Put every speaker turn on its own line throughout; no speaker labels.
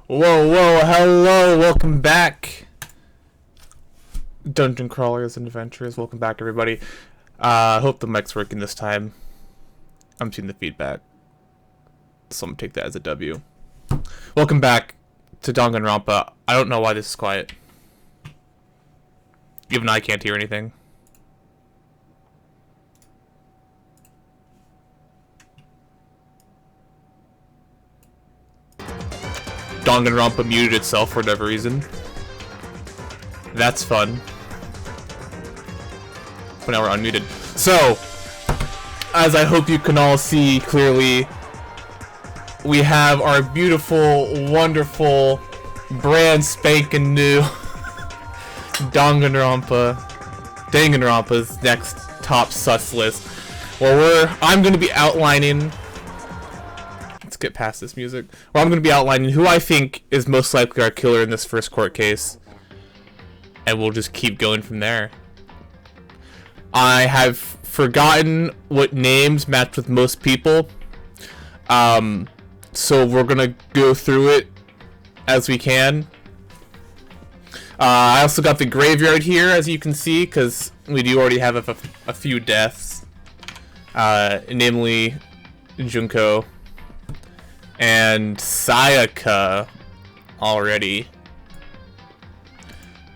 Whoa, hello, welcome back, Dungeon Crawlers and Adventurers. Welcome back, everybody. Hope the mic's working this time. I'm seeing the feedback, so I'm gonna take that as a W. Welcome back to Danganronpa. I don't know why this is quiet. Even I can't hear anything. Danganronpa muted itself for whatever reason. That's fun. But now we're unmuted. So, as I hope you can all see clearly, we have our beautiful, wonderful, brand spanking new Danganronpa's next top sus list. Well, I'm going to be outlining. Let's get past this music. Well, I'm going to be outlining who I think is most likely our killer in this first court case. And we'll just keep going from there. I have forgotten what names match with most people. So we're going to go through it as we can. I also got the graveyard here, as you can see, because we do already have a few deaths. Namely, Junko and Sayaka already.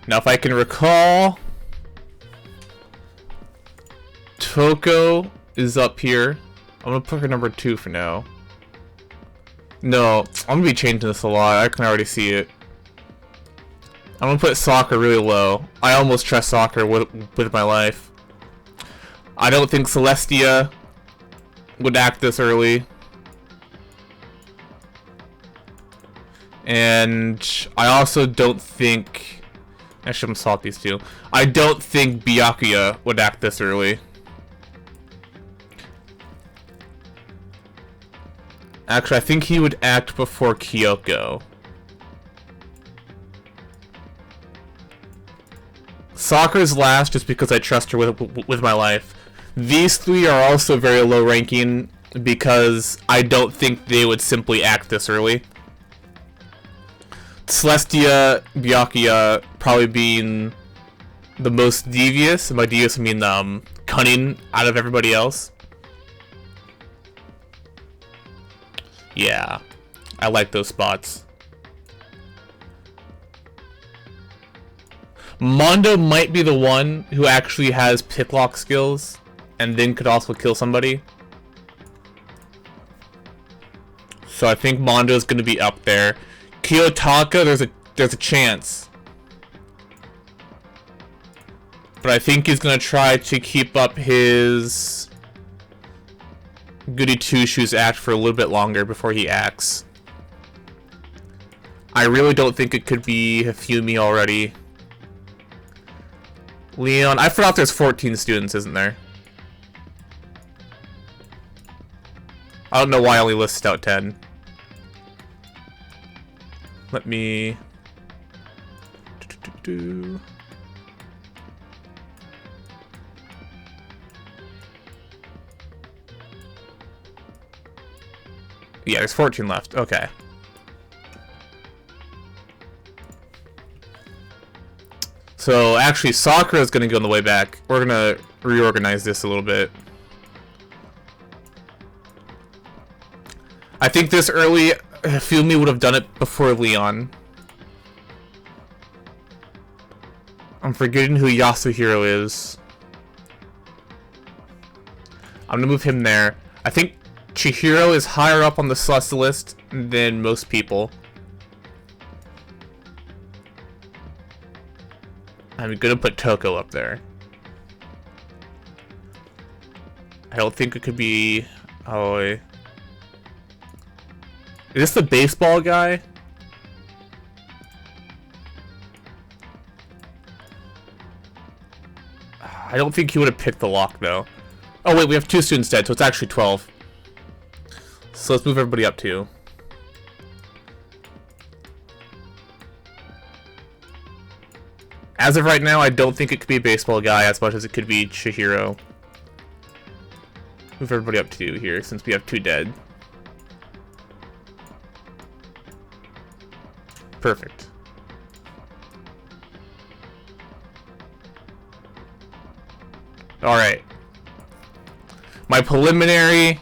Now, if I can recall, Toko is up here. I'm gonna put her number 2 for now. No, I'm gonna be changing this a lot. I can already see it. I'm gonna put Sakura really low. I almost trust Sakura with my life. I don't think Celestia would act this early. And I also don't think... Actually, I'm gonna swap these two. I don't think Byakuya would act this early. Actually, I think he would act before Kyoko. Sakura's last just because I trust her with my life. These three are also very low ranking because I don't think they would simply act this early. Celestia, Byakuya probably being the most devious. And by devious, I mean cunning out of everybody else. Yeah, I like those spots. Mondo might be the one who actually has picklock skills and then could also kill somebody. So I think Mondo's going to be up there. Kiyotaka, there's a chance. But I think he's going to try to keep up his Goody Two-Shoes act for a little bit longer before he acts. I really don't think it could be Hifumi already. Leon, I forgot there's 14 students, isn't there? I don't know why I only listed out 10. Let me... Yeah, there's 14 left. Okay. So, actually, Sakura is going to go on the way back. We're going to reorganize this a little bit. I think this early, Hifumi would have done it before Leon. I'm forgetting who Yasuhiro is. I'm going to move him there. I think Chihiro is higher up on the Celestial list than most people. I'm gonna put Toko up there. I don't think it could be... Oh, is this the baseball guy? I don't think he would have picked the lock, though. Oh, wait, we have 2 students dead, so it's actually 12. So let's move everybody up, too. As of right now, I don't think it could be a baseball guy as much as it could be Chihiro. Move everybody up to here, since we have 2 dead. Perfect. Alright. My preliminary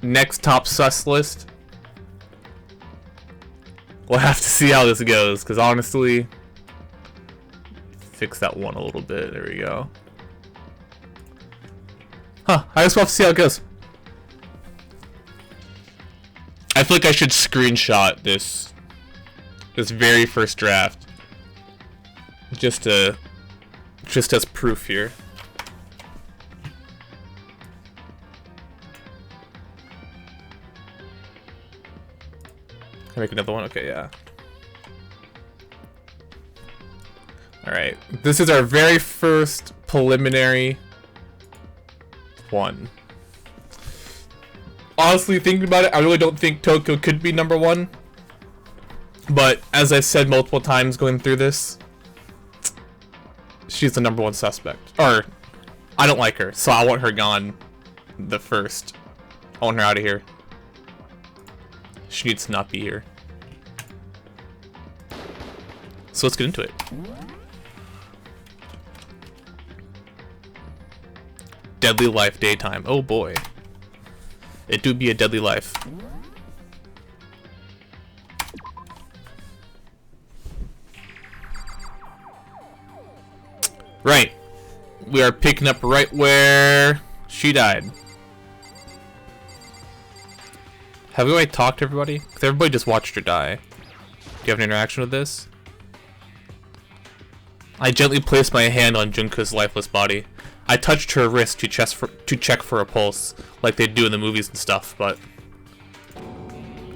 next top sus list. We'll have to see how this goes, because honestly... Fix that one a little bit. There we go. Huh. I just want to see how it goes. I feel like I should screenshot this very first draft. Just as proof here. Can I make another one? Okay, yeah. Alright, this is our very first preliminary one. Honestly, thinking about it, I really don't think Toko could be number one. But, as I said multiple times going through this, she's the number one suspect. Or, I don't like her, so I want her gone the first. I want her out of here. She needs to not be here. So let's get into it. Deadly life daytime. Oh boy. It do be a deadly life. Right. We are picking up right where she died. Have we already talked to everybody? Because everybody just watched her die. Do you have an interaction with this? I gently placed my hand on Junko's lifeless body. I touched her wrist to check for a pulse, like they do in the movies and stuff, but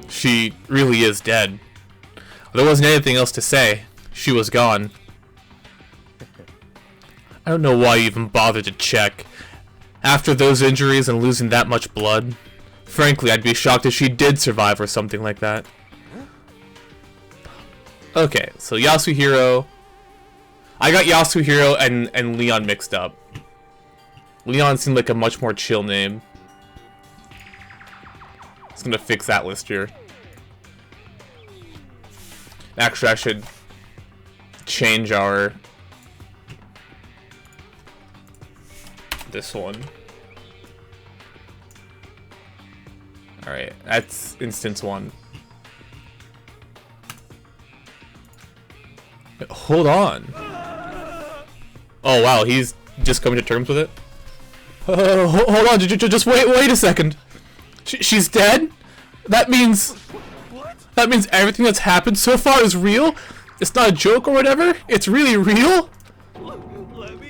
she really is dead. There wasn't anything else to say. She was gone. I don't know why you even bothered to check. After those injuries and losing that much blood, frankly, I'd be shocked if she did survive or something like that. Okay, so Yasuhiro. I got Yasuhiro and Leon mixed up. Leon seemed like a much more chill name. Just gonna fix that list here. Actually, I should change this one. Alright, that's instance 1. Hold on. Oh wow, he's just coming to terms with it? Hold on, just wait a second. She's dead? That means everything that's happened so far is real? It's not a joke or whatever? It's really real?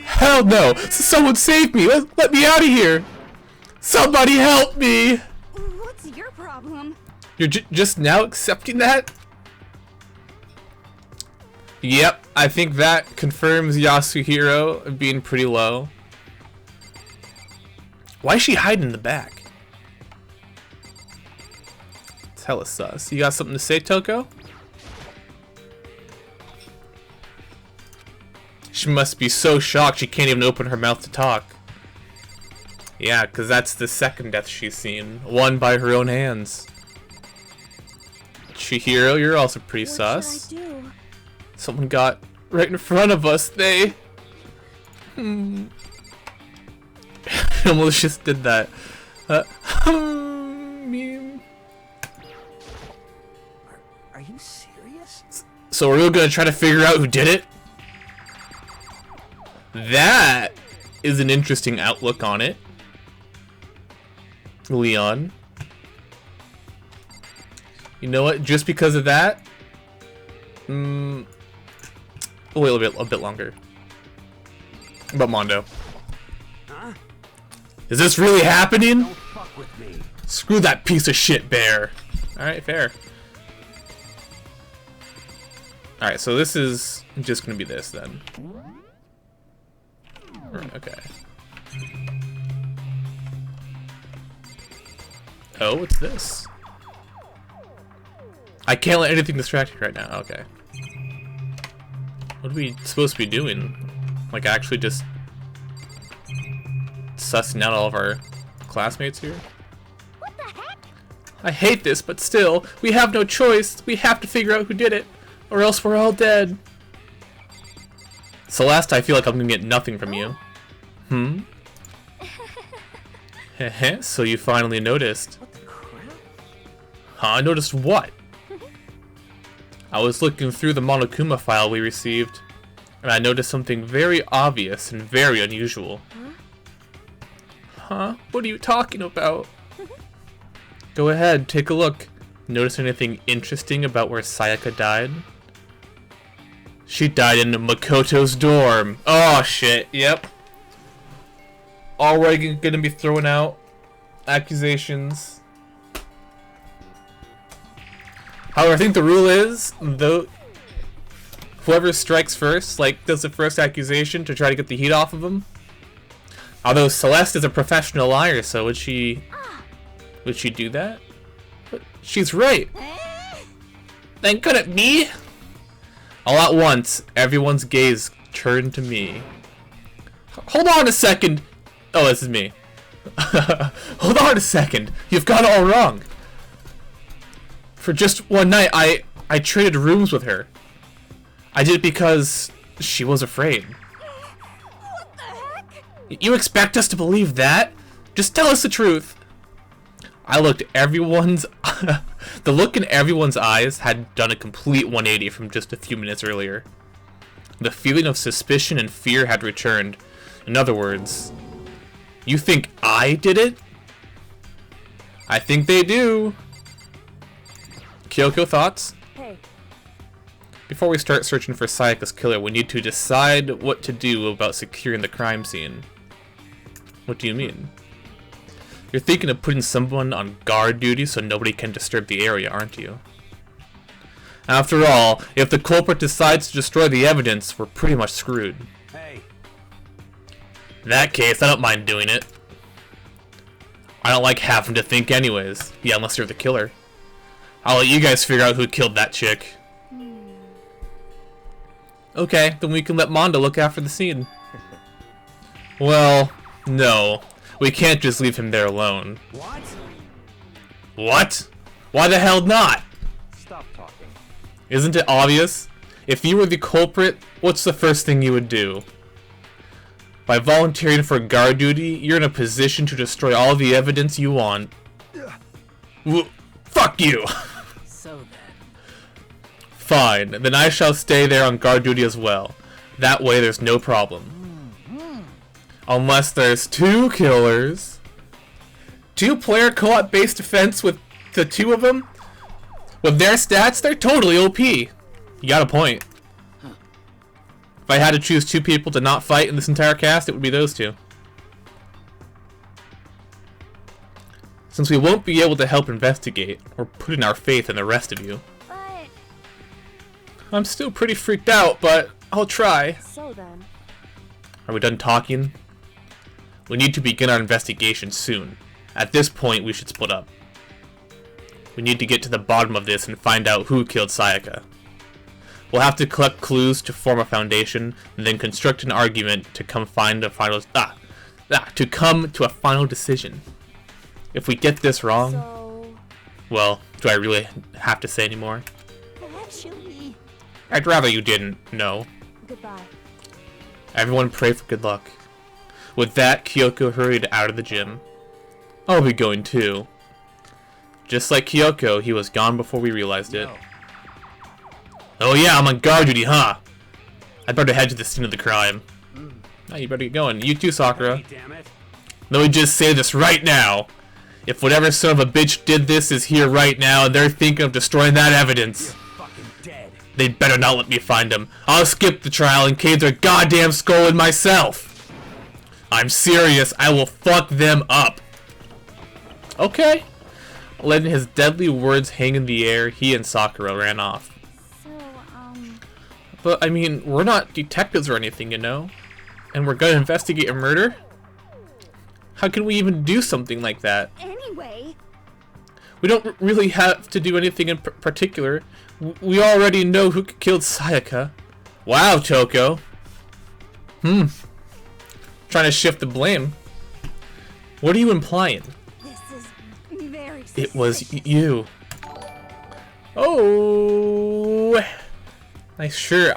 Hell no! Someone save me! Let me out of here! Somebody help me!
What's your problem?
You're just now accepting that? Yep, I think that confirms Yasuhiro being pretty low. Why is she hiding in the back? It's hella sus. You got something to say, Toko? She must be so shocked she can't even open her mouth to talk. Yeah, because that's the second death she's seen. One by her own hands. Chihiro, you're also pretty sus.
What should I do?
Someone got right in front of us. They... almost just did that. Meme.
Are you serious?
So we're really gonna try to figure out who did it? That is an interesting outlook on it. Leon. You know what? Just because of that, we'll wait a bit longer. But Mondo.
Huh?
Is this really happening?
Don't fuck with me.
Screw that piece of shit bear. Alright, fair. Alright, so this is just gonna be this then. Okay. Oh, what's this? I can't let anything distract me right now. Okay. What are we supposed to be doing? Like actually just sussing out all of our classmates here?
What the heck?
I hate this, but still, we have no choice. We have to figure out who did it. Or else we're all dead. Celeste, I feel like I'm gonna get nothing from you. Heh, so you finally noticed.
What the crap?
Huh? Noticed what? I was looking through the Monokuma file we received, and I noticed something very obvious and very unusual. Huh? What are you talking about? Go ahead, take a look. Notice anything interesting about where Sayaka died? She died in Makoto's dorm. Oh shit, yep. Already gonna be throwing out accusations. However, I think the rule is, though, whoever strikes first, like, does the first accusation to try to get the heat off of him. Although Celeste is a professional liar, so would she do that? But she's right. Then could it be? All at once, everyone's gaze turned to me. Hold on a second. Oh, this is me. Hold on a second. You've got it all wrong. For just one night, I traded rooms with her. I did it because she was afraid.
What the heck?
You expect us to believe that? Just tell us the truth. I looked everyone's... The look in everyone's eyes had done a complete 180 from just a few minutes earlier. The feeling of suspicion and fear had returned. In other words, you think I did it? I think they do. Kyoko, thoughts?
Hey.
Before we start searching for Sayaka's killer, we need to decide what to do about securing the crime scene. What do you mean? You're thinking of putting someone on guard duty so nobody can disturb the area, aren't you? After all, if the culprit decides to destroy the evidence, we're pretty much screwed.
Hey.
In that case, I don't mind doing it. I don't like having to think anyways. Yeah, unless you're the killer. I'll let you guys figure out who killed that chick. Okay, then we can let Mondo look after the scene. Well, no. We can't just leave him there alone.
What?
What? Why the hell not?
Stop talking.
Isn't it obvious? If you were the culprit, what's the first thing you would do? By volunteering for guard duty, you're in a position to destroy all the evidence you want. Fuck you!
So then.
Fine, then I shall stay there on guard duty as well. That way there's no problem. Unless there's two killers. Two-player co-op based defense with the two of them? With their stats, they're totally OP. You got a point. If I had to choose two people to not fight in this entire cast, it would be those two. Since we won't be able to help investigate, we're putting our faith in the rest of you.
But...
I'm still pretty freaked out, but I'll try.
So then...
Are we done talking? We need to begin our investigation soon. At this point, we should split up. We need to get to the bottom of this and find out who killed Sayaka. We'll have to collect clues to form a foundation, and then construct an argument to come to a final decision. If we get this wrong,
So...
well, do I really have to say anymore?
Actually...
I'd rather you didn't. No.
Goodbye.
Everyone pray for good luck. With that, Kyoko hurried out of the gym. I'll be going too. Just like Kyoko, he was gone before we realized it.
No.
Oh yeah, I'm on guard duty, huh? I'd better head to the scene of the crime. Now you better get going. You too, Sakura.
Hey, damn it.
Let me just say this right now. If whatever son of a bitch did this is here right now and they're thinking of destroying that evidence,
Fucking dead.
they'd better not let me find them. I'll skip the trial and cave their goddamn skull in myself. I'm serious. I will fuck them up. Okay. Letting his deadly words hang in the air, he and Sakura ran off.
So,
But, I mean, we're not detectives or anything, you know? And we're gonna investigate a murder? How can we even do something like that?
Anyway...
We don't really have to do anything in particular. We already know who killed Sayaka. Wow, Toko. Trying to shift the blame. What are you implying?
This is very
It was you. Oh. I sure...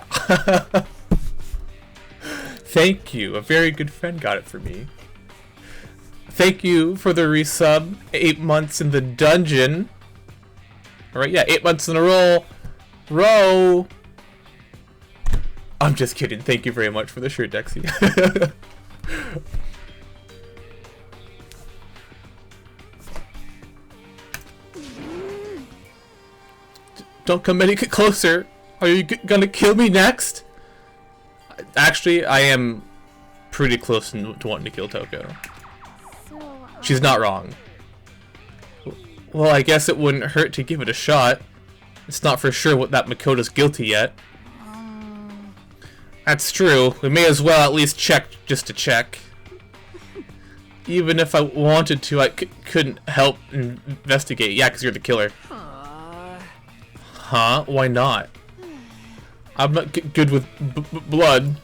Thank you. A very good friend got it for me. Thank you for the resub. 8 months in the dungeon. Alright, yeah, 8 months in a row. I'm just kidding. Thank you very much for the shirt, Dexy. Don't come any closer. Are you gonna kill me next? Actually, I am pretty close to wanting to kill Toko. She's not wrong. Well, I guess it wouldn't hurt to give it a shot. It's not for sure what that Makoto's guilty yet. That's true. We may as well at least check just to check. Even if I wanted to, I couldn't help investigate. Yeah, because you're the killer. Huh? Why not? I'm not good with blood.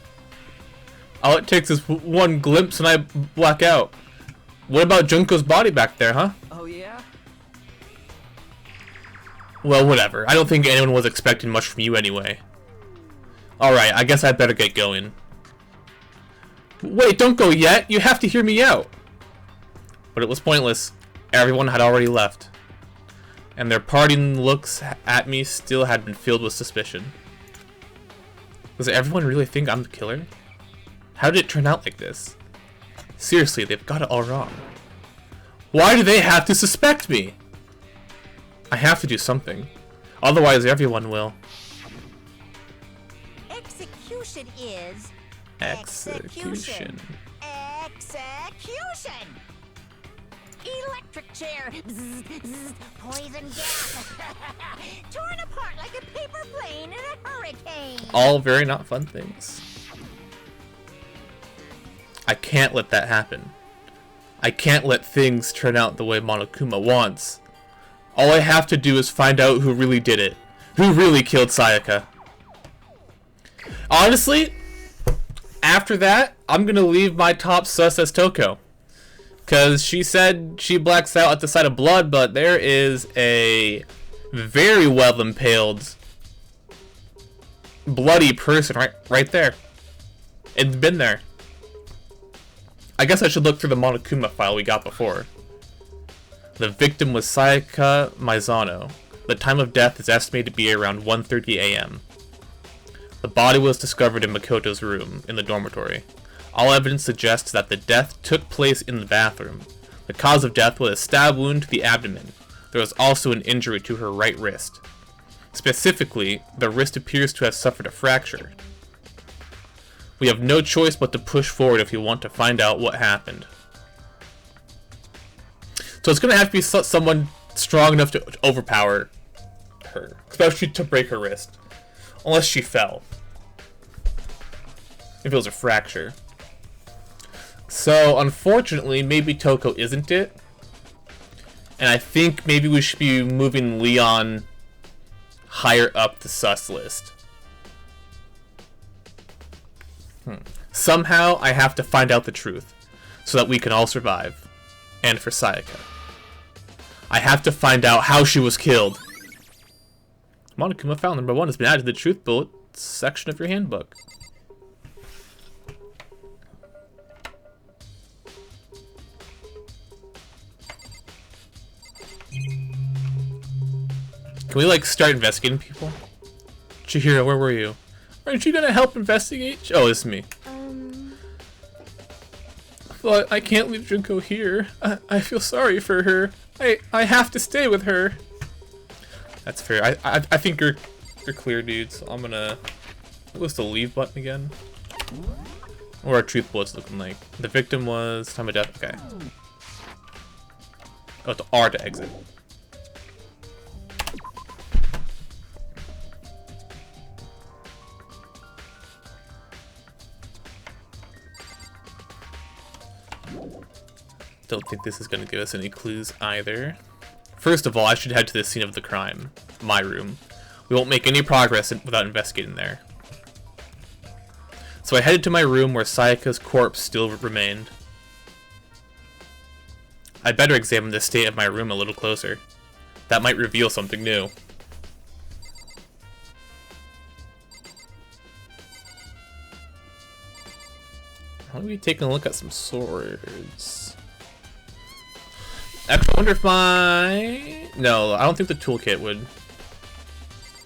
All it takes is one glimpse and I black out. What about Junko's body back there, huh?
Oh yeah?
Well, whatever. I don't think anyone was expecting much from you anyway. Alright, I guess I better get going. Wait, don't go yet! You have to hear me out! But it was pointless. Everyone had already left. And their parting looks at me still had been filled with suspicion. Does everyone really think I'm the killer? How did it turn out like this? Seriously, they've got it all wrong. Why do they have to suspect me? I have to do something. Otherwise, everyone will.
Execution is...
Execution.
Execution! Electric chair! Bzz, bzz, poison gas! Torn apart like a paper plane in a hurricane!
All very not fun things. I can't let that happen. I can't let things turn out the way Monokuma wants. All I have to do is find out who really did it. Who really killed Sayaka. Honestly, after that, I'm gonna leave my top sus as Toko. Because she said she blacks out at the sight of blood, but there is a very well impaled bloody person right there. It's been there. I guess I should look through the Monokuma file we got before. The victim was Sayaka Maizano. The time of death is estimated to be around 1:30 a.m. The body was discovered in Makoto's room in the dormitory. All evidence suggests that the death took place in the bathroom. The cause of death was a stab wound to the abdomen. There was also an injury to her right wrist. Specifically, the wrist appears to have suffered a fracture. We have no choice but to push forward if we want to find out what happened. So it's going to have to be someone strong enough to overpower her, especially to break her wrist. Unless she fell. If it was a fracture. So, unfortunately, maybe Toko isn't it. And I think maybe we should be moving Leon higher up the sus list. Somehow, I have to find out the truth, so that we can all survive. And for Sayaka. I have to find out how she was killed. Monokuma file number 1 has been added to the truth bullet section of your handbook. Can we, like, start investigating people? Chihiro, where were you? Aren't you gonna help investigate? Oh, it's me. But I can't leave Junko here. I feel sorry for her. I have to stay with her. That's fair. I think you're clear, dude. So I'm gonna... What's the leave button again? What are our truth bullets looking like? The victim was... Time of death. Okay. Oh, it's R to exit. Don't think this is going to give us any clues either. First of all, I should head to the scene of the crime. My room. We won't make any progress without investigating there. So I headed to my room where Sayaka's corpse still remained. I'd better examine the state of my room a little closer. That might reveal something new. maybe taking a look at some swords. Actually, I wonder if my... No, I don't think the toolkit would.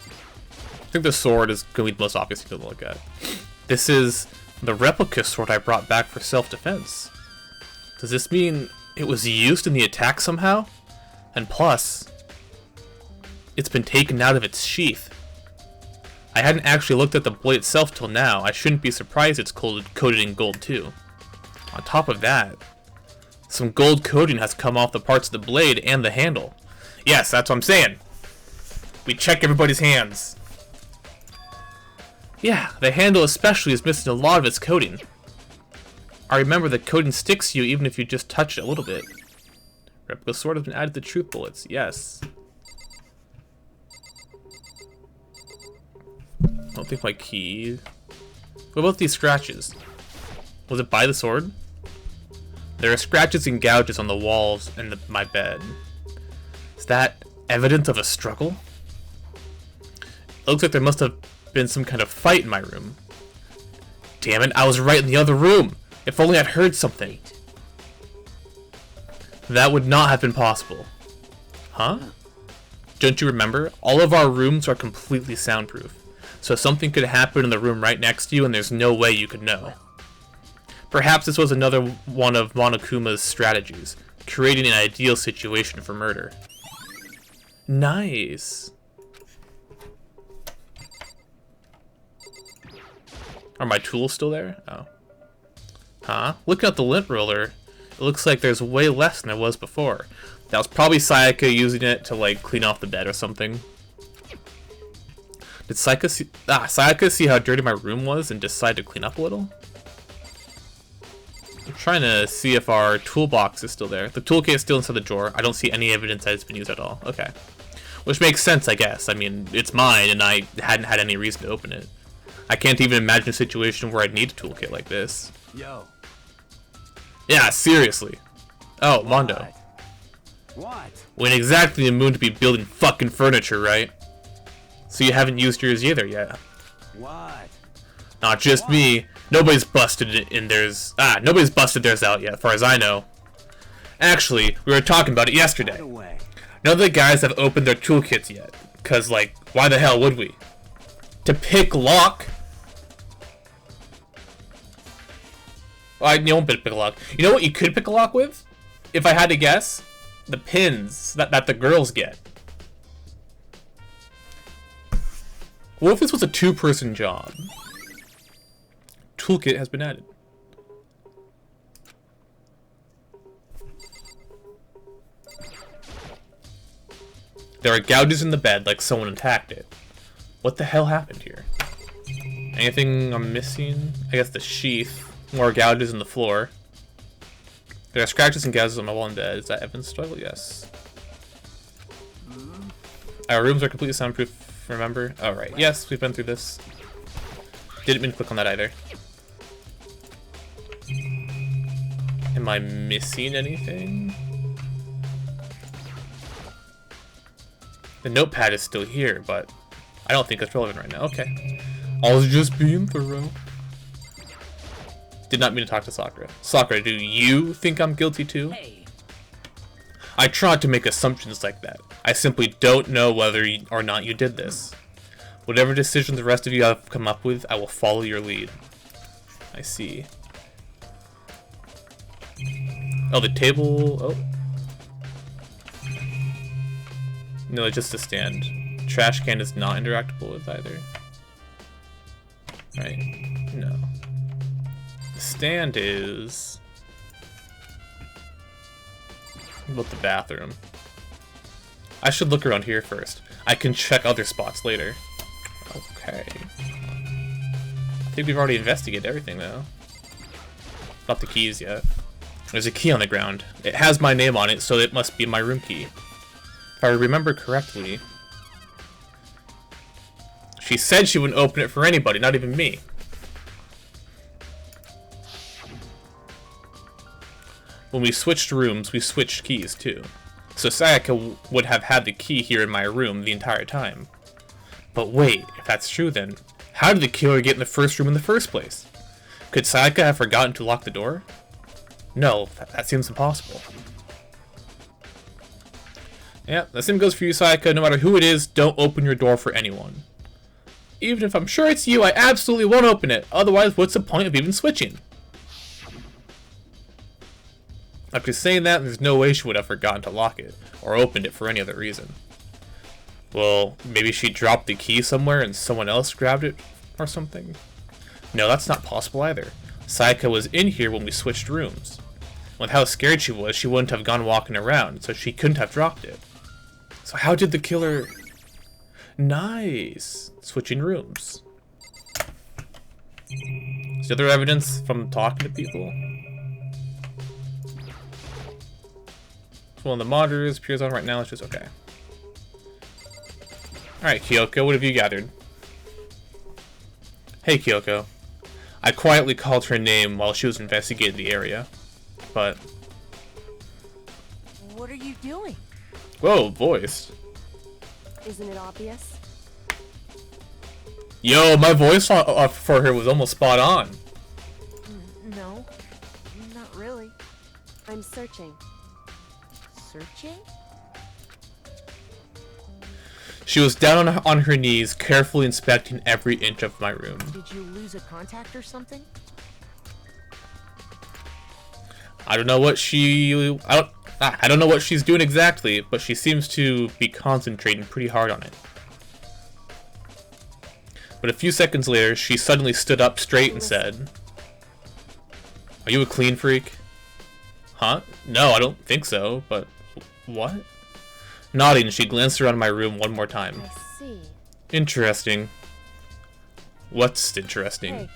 I think the sword is going to be the most obvious thing to look at. This is the replica sword I brought back for self-defense. Does this mean it was used in the attack somehow? And plus, it's been taken out of its sheath. I hadn't actually looked at the blade itself till now. I shouldn't be surprised it's coated in gold too. On top of that, some gold coating has come off the parts of the blade and the handle. Yes, that's what I'm saying. We check everybody's hands. Yeah, the handle especially is missing a lot of its coating. I remember the coating sticks to you even if you just touch it a little bit. Replica sword has been added to truth bullets. Yes. I don't think my key... What about these scratches? Was it by the sword? There are scratches and gouges on the walls and my bed. Is that evidence of a struggle? It looks like there must have been some kind of fight in my room. Damn it, I was right in the other room! If only I'd heard something. That would not have been possible. Huh? Don't you remember? All of our rooms are completely soundproof. So something could happen in the room right next to you and there's no way you could know. Perhaps this was another one of Monokuma's strategies, creating an ideal situation for murder. Nice. Are my tools still there? Oh. Huh? Looking at the lint roller, it looks like there's way less than there was before. That was probably Sayaka using it to like clean off the bed or something. Did Sayaka see how dirty my room was and decide to clean up a little? I'm trying to see if our toolbox is still there. The toolkit is still inside the drawer. I don't see any evidence that it's been used at all. Okay. Which makes sense, I guess. I mean, it's mine and I hadn't had any reason to open it. I can't even imagine a situation where I'd need a toolkit like this.
Yo.
Yeah, seriously. Oh, Mondo.
What?
We ain't exactly in the mood to be building fucking furniture, right? So you haven't used yours either yet.
What?
Not just me. Nobody's busted in theirs. Nobody's busted theirs out yet, as far as I know. Actually, we were talking about it yesterday. None of the guys have opened their toolkits yet. Cause, like, why the hell would we? To pick lock? Well, you won't pick a lock. You know what you could pick a lock with? If I had to guess? The pins that the girls get. What if this was a two-person job? Toolkit has been added. There are gouges in the bed like someone attacked it. What the hell happened here? Anything I'm missing? I guess the sheath. More gouges in the floor. There are scratches and gouges on my wall and bed. Is that Evan's struggle? Yes. Our rooms are completely soundproof. Remember? Oh, right. Yes, we've been through this. Didn't mean to click on that either. Am I missing anything? The notepad is still here, but I don't think it's relevant right now. Okay. I was just being thorough. Did not mean to talk to Sakura. Sakura, do you think I'm guilty too?
Hey.
I try not to make assumptions like that. I simply don't know whether or not you did this. Whatever decision the rest of you have come up with, I will follow your lead. I see. Oh, the table... Oh. No, it's just a stand. Trash can is not interactable with either. Right? No. The stand is... What about the bathroom? I should look around here first. I can check other spots later. Okay. I think we've already investigated everything, though. Not the keys yet. There's a key on the ground. It has my name on it, so it must be my room key. If I remember correctly... She said she wouldn't open it for anybody, not even me. When we switched rooms, we switched keys, too. So Sayaka would have had the key here in my room the entire time. But wait, if that's true then, how did the killer get in the first room in the first place? Could Sayaka have forgotten to lock the door? No, that seems impossible. Yeah, the same goes for you, Sayaka. No matter who it is, don't open your door for anyone. Even if I'm sure it's you, I absolutely won't open it. Otherwise, what's the point of even switching? After saying that, there's no way she would have forgotten to lock it, or opened it for any other reason. Well, maybe she dropped the key somewhere and someone else grabbed it, or something? No, that's not possible either. Sayaka was in here when we switched rooms. With how scared she was, she wouldn't have gone walking around, so she couldn't have dropped it. So how did the killer... Nice! Switching rooms. Is there other evidence from talking to people? One of the monitors appears on right now, it's just okay. Alright, Kyoko, what have you gathered? Hey, Kyoko. I quietly called her name while she was investigating the area, but...
What are you doing?
Whoa, voice.
Isn't it obvious?
Yo, my voice for her was almost spot on.
No, not really. I'm searching. Searching?
She was down on her knees, carefully inspecting every inch of my room.
Did you lose a contact or something?
I don't know what I don't know what she's doing exactly, but she seems to be concentrating pretty hard on it. But a few seconds later, she suddenly stood up straight and said, "Are you a clean freak?" Huh? No, I don't think so, but what? Nodding, she glanced around my room one more time.
I see.
Interesting. What's interesting?
Hey.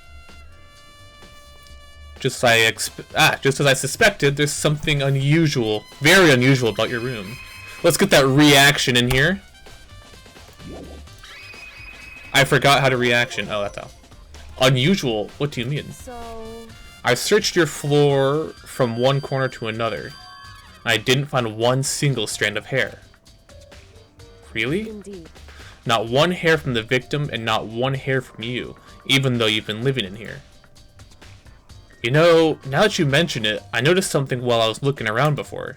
Just as I suspected, there's something unusual, very unusual about your room. Let's get that reaction in here. I forgot how to reaction. Oh, that's how. Unusual? What do you mean?
So...
I searched your floor from one corner to another. I didn't find one single strand of hair. Really?
Indeed.
Not one hair from the victim and not one hair from you, even though you've been living in here. You know, now that you mention it, I noticed something while I was looking around before.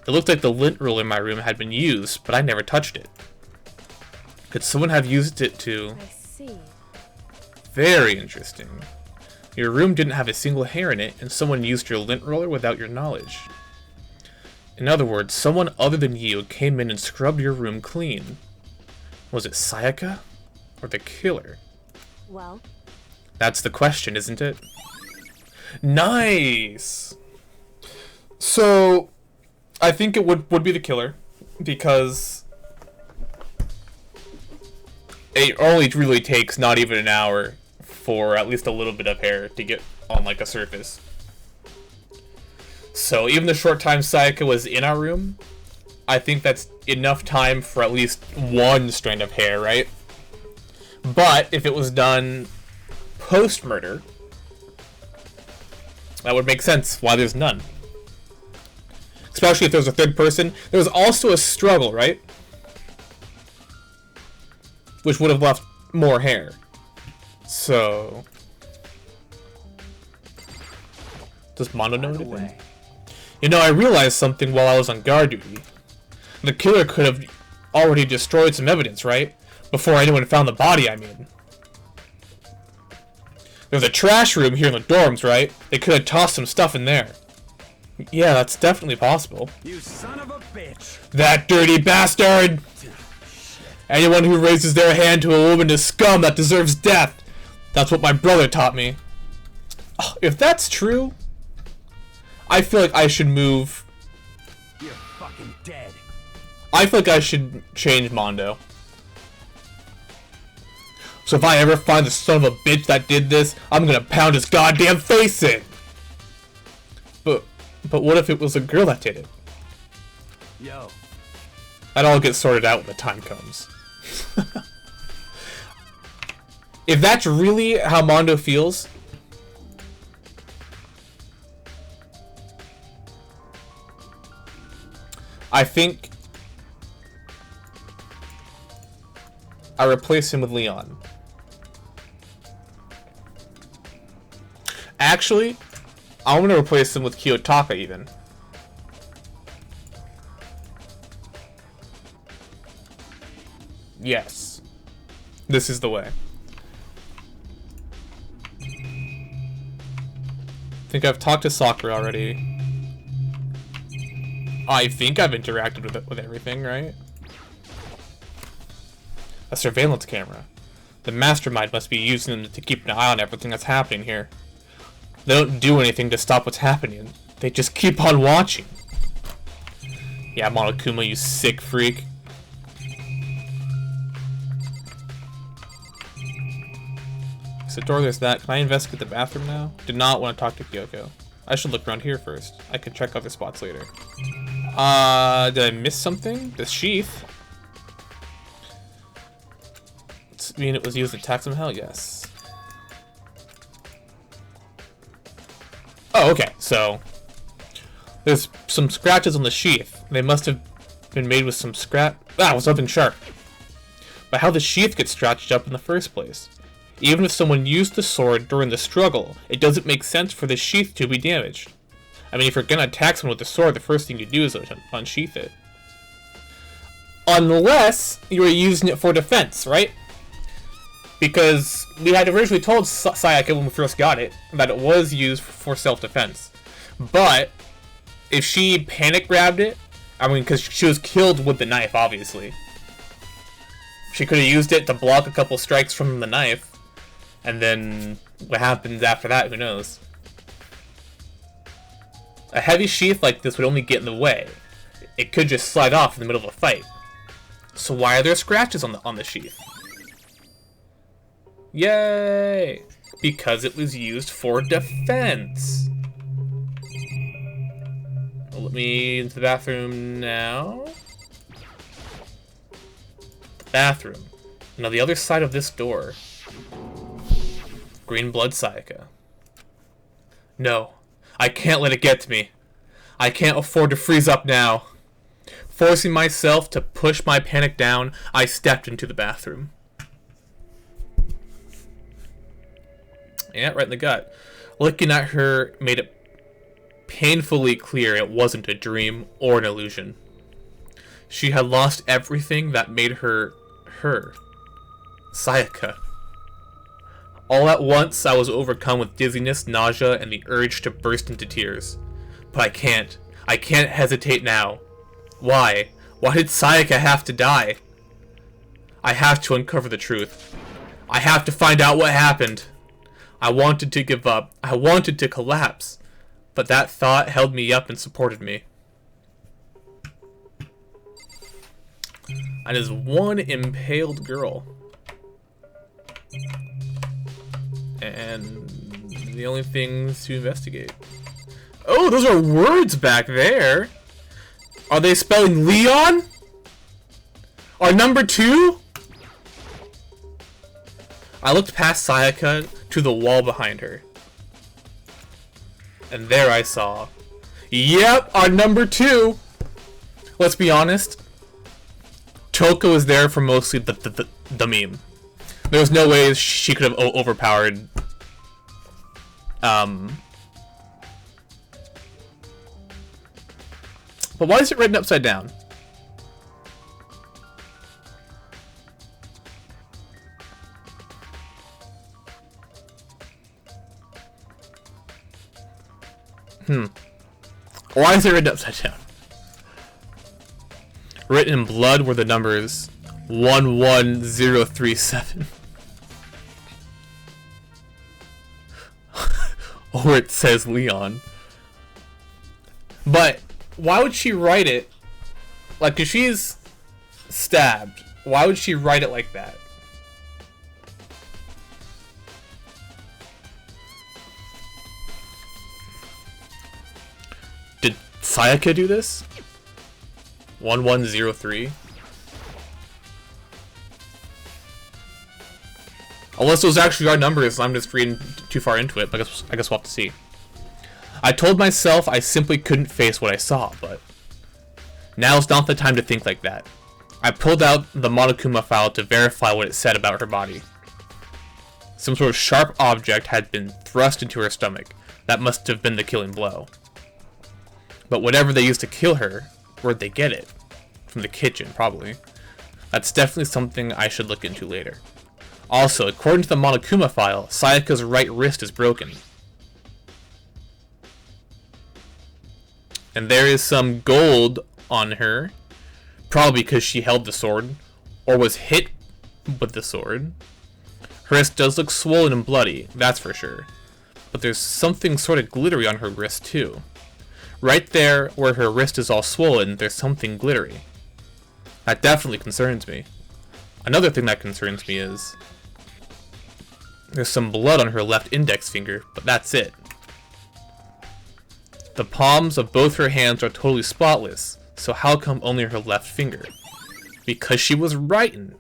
It looked like the lint roller in my room had been used, but I never touched it. Could someone have used it to...
I see.
Very interesting. Your room didn't have a single hair in it, and someone used your lint roller without your knowledge. In other words, someone other than you came in and scrubbed your room clean. Was it Sayaka? Or the killer?
Well?
That's the question, isn't it? Nice! So, I think it would be the killer, because it only really takes not even an hour for at least a little bit of hair to get on like a surface. So even the short time Sayaka was in our room, I think that's enough time for at least one strand of hair, right? But if it was done post-murder, that would make sense why there's none. Especially if there's a third person. There's also a struggle, right? Which would have left more hair. So... Does Mondo know anything? You know, I realized something while I was on guard duty. The killer could have already destroyed some evidence, right? Before anyone found the body, I mean. There's a trash room here in the dorms, right? They could have tossed some stuff in there. Yeah, that's definitely possible.
You son of a bitch!
That dirty bastard! Anyone who raises their hand to a woman is scum that deserves death. That's what my brother taught me. Oh, if that's true, I feel like I should move.
You're fucking dead.
I feel like I should change Mondo. So if I ever find the son of a bitch that did this, I'm gonna pound his goddamn face in. But what if it was a girl that did it?
Yo.
That all gets sorted out when the time comes. If that's really how Mondo feels, I think I replace him with Leon. Actually, I'm gonna replace him with Kiyotaka even. Yes. This is the way. I think I've talked to Sakura already. I think I've interacted with everything, right? A surveillance camera. The mastermind must be using them to keep an eye on everything that's happening here. They don't do anything to stop what's happening. They just keep on watching. Yeah, Monokuma, you sick freak. So door, there's that. Can I investigate the bathroom now? Did not want to talk to Kyoko. I should look around here first. I can check other spots later. Did I miss something? The sheath. Does it mean it was used to attack somehow? Yes. Oh, okay. So there's some scratches on the sheath. They must have been made with some scrap. Ah, with something sharp. But how the sheath gets scratched up in the first place? Even if someone used the sword during the struggle, it doesn't make sense for the sheath to be damaged. I mean, if you're gonna attack someone with the sword, the first thing you do is unsheath it. Unless you were using it for defense, right? Because we had originally told Sayaka when we first got it that it was used for self-defense. But if she panic grabbed it, I mean, because she was killed with the knife, obviously. She could have used it to block a couple strikes from the knife. And then what happens after that, who knows? A heavy sheath like this would only get in the way. It could just slide off in the middle of a fight. So why are there scratches on the sheath? Yay! Because it was used for defense. Well, let me into the bathroom now. The bathroom. Now the other side of this door. Green blood Sayaka. No, I can't let it get to me. I can't afford to freeze up now. Forcing myself to push my panic down, I stepped into the bathroom. Yeah, right in the gut. Looking at her made it painfully clear it wasn't a dream or an illusion. She had lost everything that made her her. Sayaka. All at once, I was overcome with dizziness, nausea, and the urge to burst into tears. But I can't. I can't hesitate now. Why? Why did Sayaka have to die? I have to uncover the truth. I have to find out what happened. I wanted to give up. I wanted to collapse. But that thought held me up and supported me. And is one impaled girl. And the only things to investigate. Oh, those are words back there. Are they spelling Leon? Or number 2? I looked past Sayaka to the wall behind her. And there I saw. Yep, our number 2. Let's be honest. Toko was there for mostly the meme. There was no way she could have overpowered but why is it written upside down? Why is it written upside down? Written in blood were the numbers 11037. Or it says Leon. But why would she write it? Like, if she's stabbed, why would she write it like that? Did Sayaka do this? 1103? Unless those actually are numbers, I'm just reading too far into it, but I guess we'll have to see. I told myself I simply couldn't face what I saw, but now's not the time to think like that. I pulled out the Monokuma file to verify what it said about her body. Some sort of sharp object had been thrust into her stomach. That must have been the killing blow. But whatever they used to kill her, where'd they get it? From the kitchen, probably. That's definitely something I should look into later. Also, according to the Monokuma file, Sayaka's right wrist is broken. And there is some gold on her, probably because she held the sword, or was hit with the sword. Her wrist does look swollen and bloody, that's for sure. But there's something sort of glittery on her wrist too. Right there, where her wrist is all swollen, there's something glittery. That definitely concerns me. Another thing that concerns me is there's some blood on her left index finger, but that's it. The palms of both her hands are totally spotless, so how come only her left finger? Because she was writing.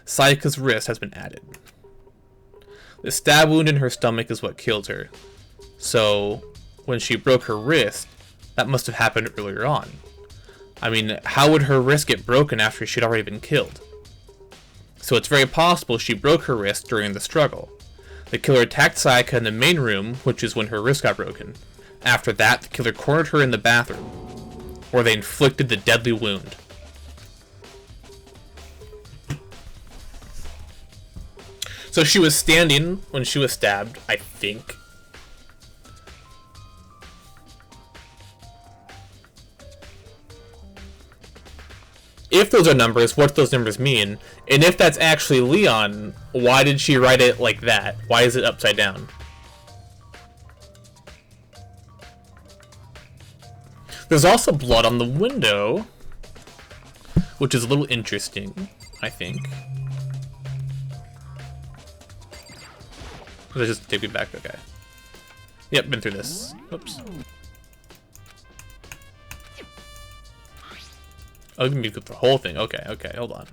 Sayaka's wrist has been added. The stab wound in her stomach is what killed her. So, when she broke her wrist, that must have happened earlier on. I mean, how would her wrist get broken after she'd already been killed? So it's very possible she broke her wrist during the struggle. The killer attacked Sayaka in the main room, which is when her wrist got broken. After that, the killer cornered her in the bathroom, where they inflicted the deadly wound. So she was standing when she was stabbed, I think. If those are numbers, what do those numbers mean? And if that's actually Leon, why did she write it like that? Why is it upside down? There's also blood on the window, which is a little interesting, I think. Let's just take me back, okay. Yep, been through this. Oops. Oh, you can be the whole thing. Okay, okay, hold on.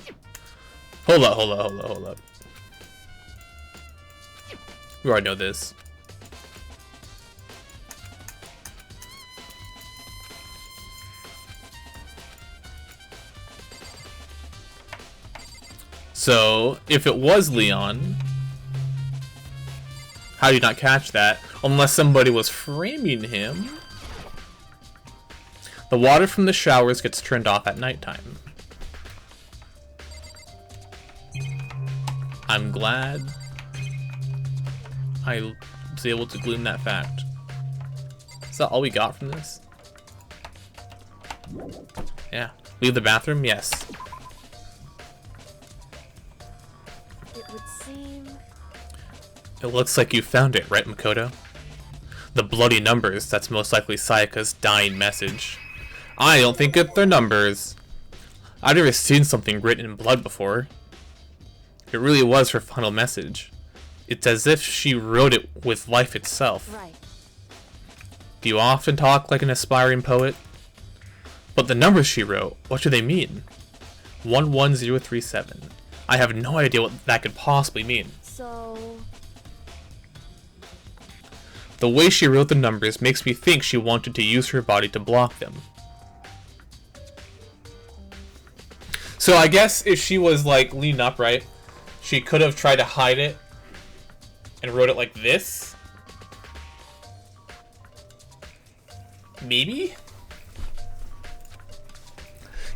Hold up. We already know this. So, if it was Leon, how do you not catch that? Unless somebody was framing him. The water from the showers gets turned off at nighttime. I'm glad I was able to glean that fact. Is that all we got from this? Yeah. Leave the bathroom? Yes.
It would seem...
It looks like you found it, right, Makoto? The bloody numbers, that's most likely Sayaka's dying message. I don't think they're numbers. I've never seen something written in blood before. It really was her final message. It's as if she wrote it with life itself.
Right.
Do you often talk like an aspiring poet? But the numbers she wrote, what do they mean? 11037. I have no idea what that could possibly mean.
So...
The way she wrote the numbers makes me think she wanted to use her body to block them. So I guess if she was like leaning upright, she could have tried to hide it and wrote it like this. Maybe?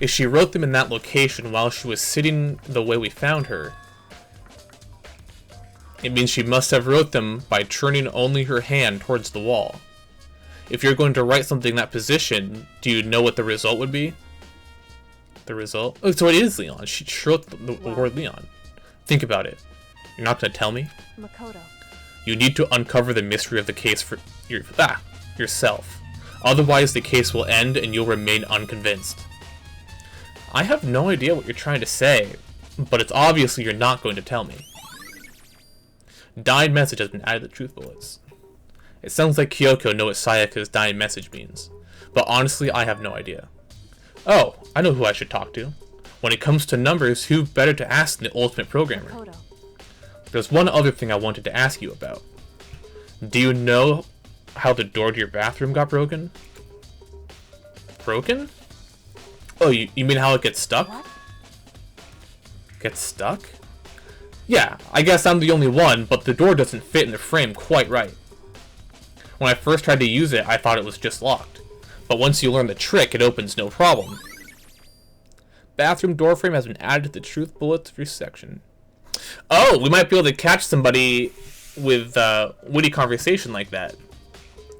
If she wrote them in that location while she was sitting the way we found her, it means she must have wrote them by turning only her hand towards the wall. If you're going to write something in that position, do you know what the result would be? The result? Oh, so it is Leon. She wrote the word Leon. Think about it. You're not going to tell me?
Makoto.
You need to uncover the mystery of the case for yourself. Otherwise, the case will end and you'll remain unconvinced. I have no idea what you're trying to say, but it's obviously you're not going to tell me. Dying message has been added to truth bullets. It sounds like Kyoko knows what Sayaka's dying message means, but honestly, I have no idea. Oh, I know who I should talk to. When it comes to numbers, who better to ask than the ultimate programmer?
Makoto.
There's one other thing I wanted to ask you about. Do you know how the door to your bathroom got broken? Broken? Oh, you mean how it gets stuck?
What?
Gets stuck? Yeah, I guess I'm the only one, but the door doesn't fit in the frame quite right. When I first tried to use it, I thought it was just locked. But once you learn the trick, it opens no problem. Bathroom door frame has been added to the truth bullets review section. Oh, we might be able to catch somebody with witty conversation like that.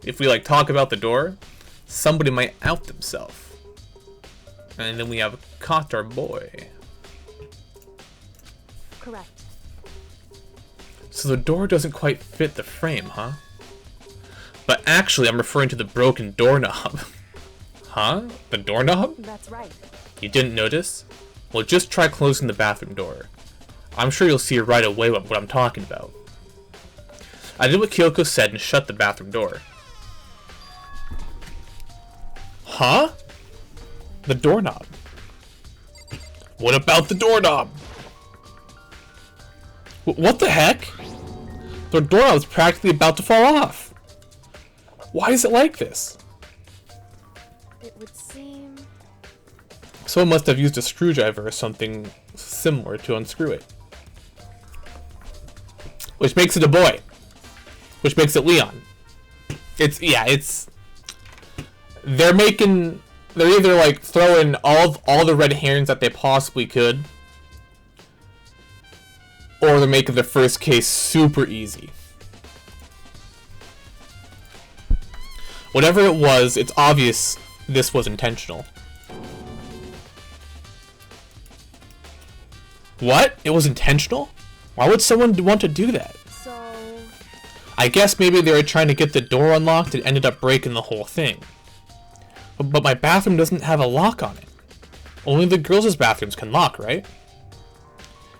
If we like talk about the door, somebody might out themselves. And then we have caught our boy.
Correct.
So the door doesn't quite fit the frame, huh? But actually, I'm referring to the broken doorknob. Huh? The doorknob?
That's right.
You didn't notice? Well, just try closing the bathroom door. I'm sure you'll see right away what I'm talking about. I did what Kyoko said and shut the bathroom door. Huh? The doorknob. What about the doorknob? What the heck? The doorknob's practically about to fall off. Why is it like this?
It would seem...
Someone must have used a screwdriver or something similar to unscrew it. Which makes it a boy. Which makes it Leon. They're either like throwing all the red herrings that they possibly could, or they're making the first case super easy. Whatever it was, it's obvious this was intentional. What? It was intentional? Why would someone want to do that?
So...
I guess maybe they were trying to get the door unlocked and ended up breaking the whole thing. But my bathroom doesn't have a lock on it. Only the girls' bathrooms can lock, right?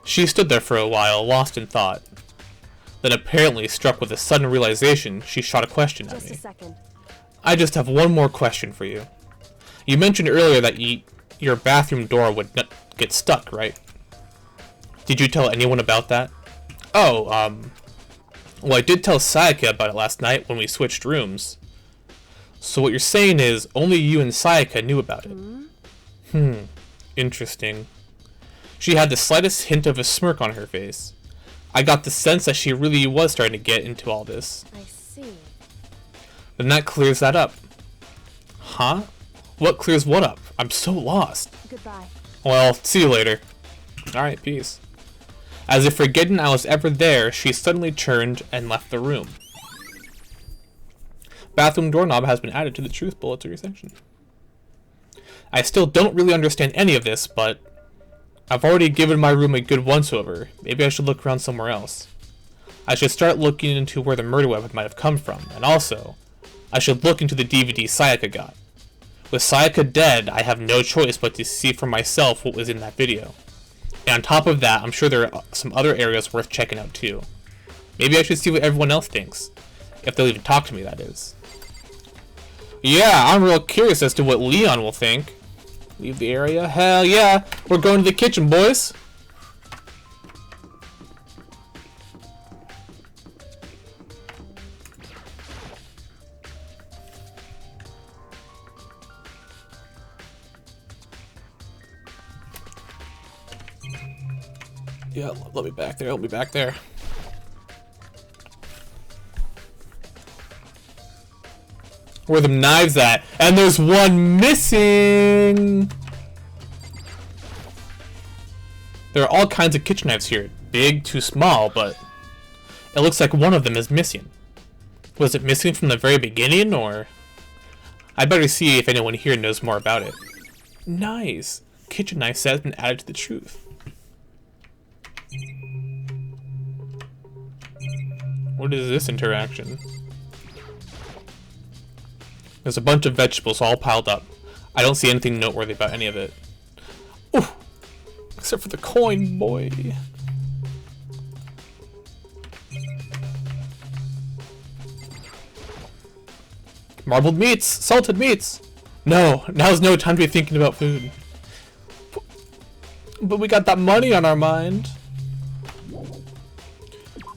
She stood there for a while, lost in thought. Then apparently, struck with a sudden realization, she shot a question at me.
Just a second.
I just have one more question for you. You mentioned earlier that your bathroom door would not get stuck, right? Did you tell anyone about that? Oh, well, I did tell Sayaka about it last night when we switched rooms. So what you're saying is, only you and Sayaka knew about it. Interesting. She had the slightest hint of a smirk on her face. I got the sense that she really was starting to get into all this.
I see.
Then that clears that up. Huh? What clears what up? I'm so lost.
Goodbye.
Well, see you later. Alright, peace. As if forgetting I was ever there, she suddenly turned and left the room. Bathroom doorknob has been added to the truth bullets review section. I still don't really understand any of this, but I've already given my room a good once-over. Maybe I should look around somewhere else. I should start looking into where the murder weapon might have come from, and also, I should look into the DVD Sayaka got. With Sayaka dead, I have no choice but to see for myself what was in that video. And on top of that, I'm sure there are some other areas worth checking out too. Maybe I should see what everyone else thinks. If they'll even talk to me, that is. Yeah, I'm real curious as to what Leon will think. Leave the area? Hell yeah! We're going to the kitchen, boys! Yeah, let me back there, let me back there. Where are the knives at? And there's one missing! There are all kinds of kitchen knives here. Big, too small, but it looks like one of them is missing. Was it missing from the very beginning, or? I better see if anyone here knows more about it. Nice! Kitchen knife set has been added to the truth. What is this interaction? There's a bunch of vegetables all piled up. I don't see anything noteworthy about any of it. Ooh! Except for the coin, boy. Marbled meats! Salted meats! No, now's no time to be thinking about food. But we got that money on our mind.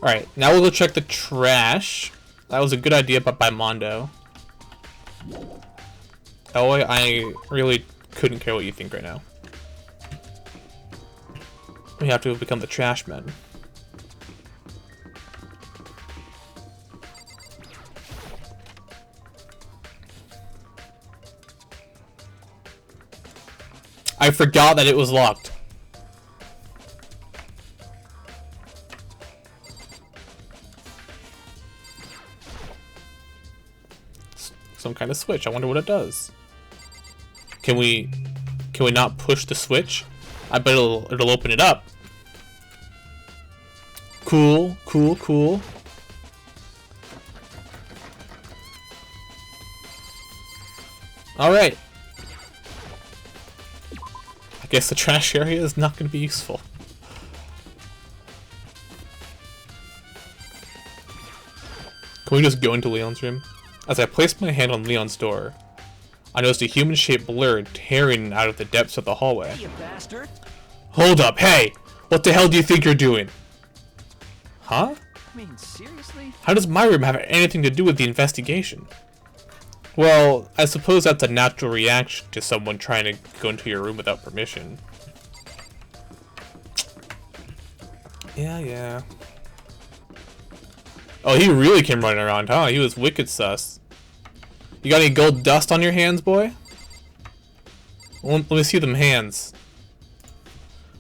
Alright, now we'll go check the trash. That was a good idea, but by Mondo. Oh, I really couldn't care what you think right now. We have to become the trash men. I forgot that it was locked. Some kind of switch. I wonder what it does. Can we not push the switch? I bet it'll open it up. Cool, cool, cool. Alright. I guess the trash area is not going to be useful. Can we just go into Leon's room? As I placed my hand on Leon's door, I noticed a human-shaped blur tearing out of the depths of the hallway.
You bastard!
Hold up, hey! What the hell do you think you're doing? Huh?
I mean, seriously?
How does my room have anything to do with the investigation? Well, I suppose that's a natural reaction to someone trying to go into your room without permission. Yeah. Oh, he really came running around, huh? He was wicked sus. You got any gold dust on your hands, boy? Let me see them hands.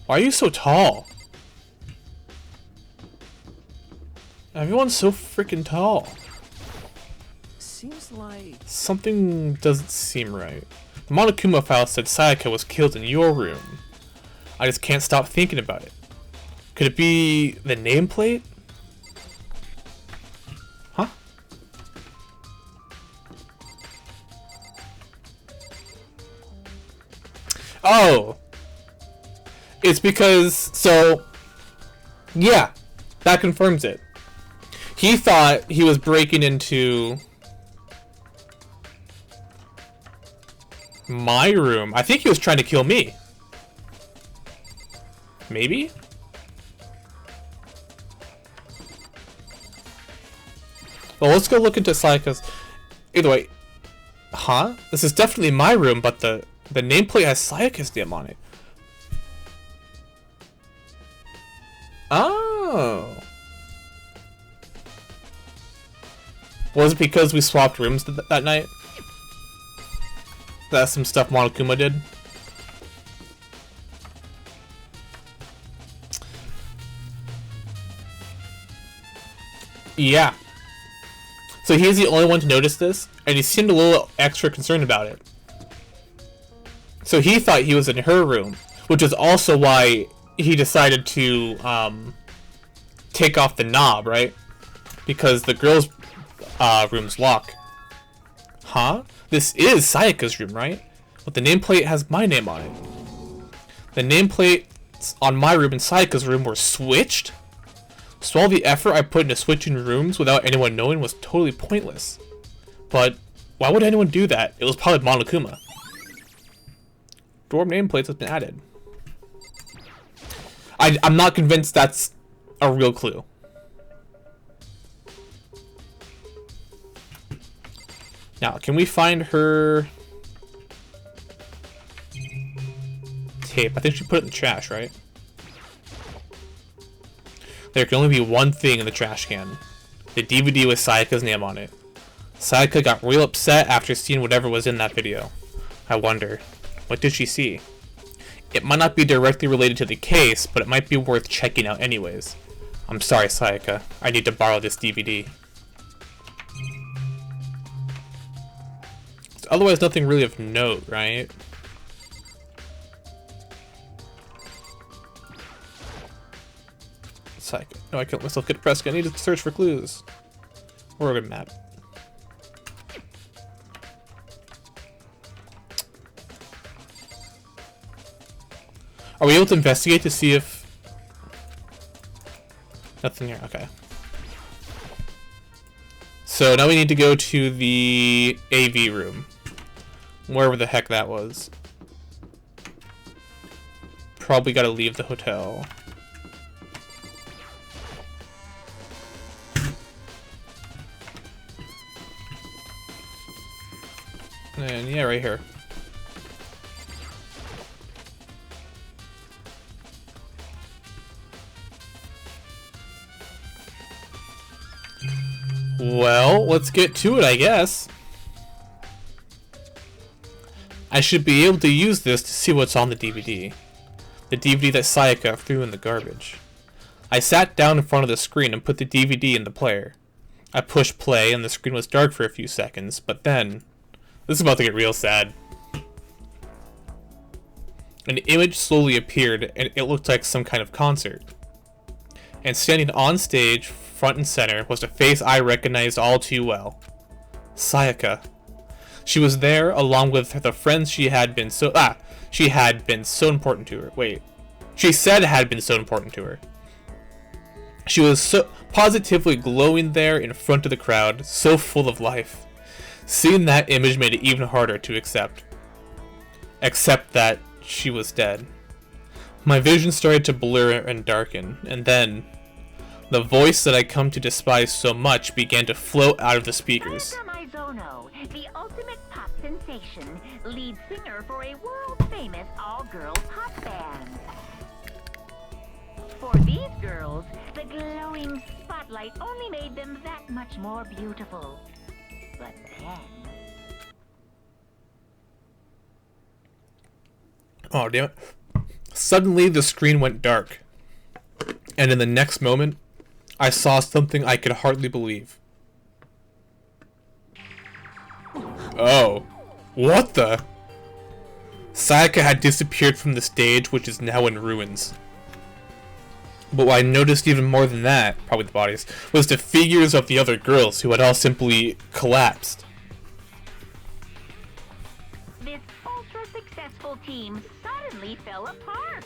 Why are you so tall? Everyone's so freaking tall.
Seems like...
Something doesn't seem right. The Monokuma file said Sayaka was killed in your room. I just can't stop thinking about it. Could it be the nameplate? Huh? Oh! It's because... So... Yeah. That confirms it. He thought he was breaking into... my room. I think he was trying to kill me. Maybe? Well, let's go look into Sayaka's... Either way. Huh? This is definitely my room, but the nameplate has Sayaka's name on it. Oh. Was it because we swapped rooms that night? That's some stuff Monokuma did. Yeah. So he's the only one to notice this, and he seemed a little extra concerned about it. So he thought he was in her room, which is also why he decided to take off the knob, right? Because the girls' room's locked. Huh? This is Sayaka's room, right? But the nameplate has my name on it. The nameplates on my room and Sayaka's room were switched? So all the effort I put into switching rooms without anyone knowing was totally pointless. But why would anyone do that? It was probably Monokuma. Dorm nameplates have been added. I'm not convinced that's a real clue. Now, can we find her tape? I think she put it in the trash, right? There can only be one thing in the trash can. The DVD with Sayaka's name on it. Sayaka got real upset after seeing whatever was in that video. I wonder, what did she see? It might not be directly related to the case, but it might be worth checking out anyways. I'm sorry, Sayaka. I need to borrow this DVD. Otherwise, nothing really of note, right? Sayaka. No, I can't let myself get depressed. I need to search for clues. Oregon map. Are we able to investigate to see if... Nothing here, okay. So now we need to go to the AV room. Wherever the heck that was. Probably gotta leave the hotel. And yeah, right here. Well, let's get to it, I guess. I should be able to use this to see what's on the DVD. The DVD that Sayaka threw in the garbage. I sat down in front of the screen and put the DVD in the player. I pushed play and the screen was dark for a few seconds, but then... This is about to get real sad. An image slowly appeared and it looked like some kind of concert. And standing on stage, front and center, was a face I recognized all too well. Sayaka. She was there along with the friends she had been so important to her. Wait. She said had been so important to her. She was so positively glowing there in front of the crowd, so full of life. Seeing that image made it even harder to accept. Except that she was dead. My vision started to blur and darken, and then the voice that I come to despise so much began to float out of the speakers.
The ultimate pop sensation, lead singer for a world-famous all-girl pop band. For these girls, the glowing spotlight only made them that much more beautiful. But then...
Oh, damn it. Suddenly, the screen went dark. And in the next moment, I saw something I could hardly believe. Oh. What the? Sayaka had disappeared from the stage, which is now in ruins. But what I noticed even more than that, probably the bodies, was the figures of the other girls who had all simply collapsed.
This ultra-successful team suddenly fell apart.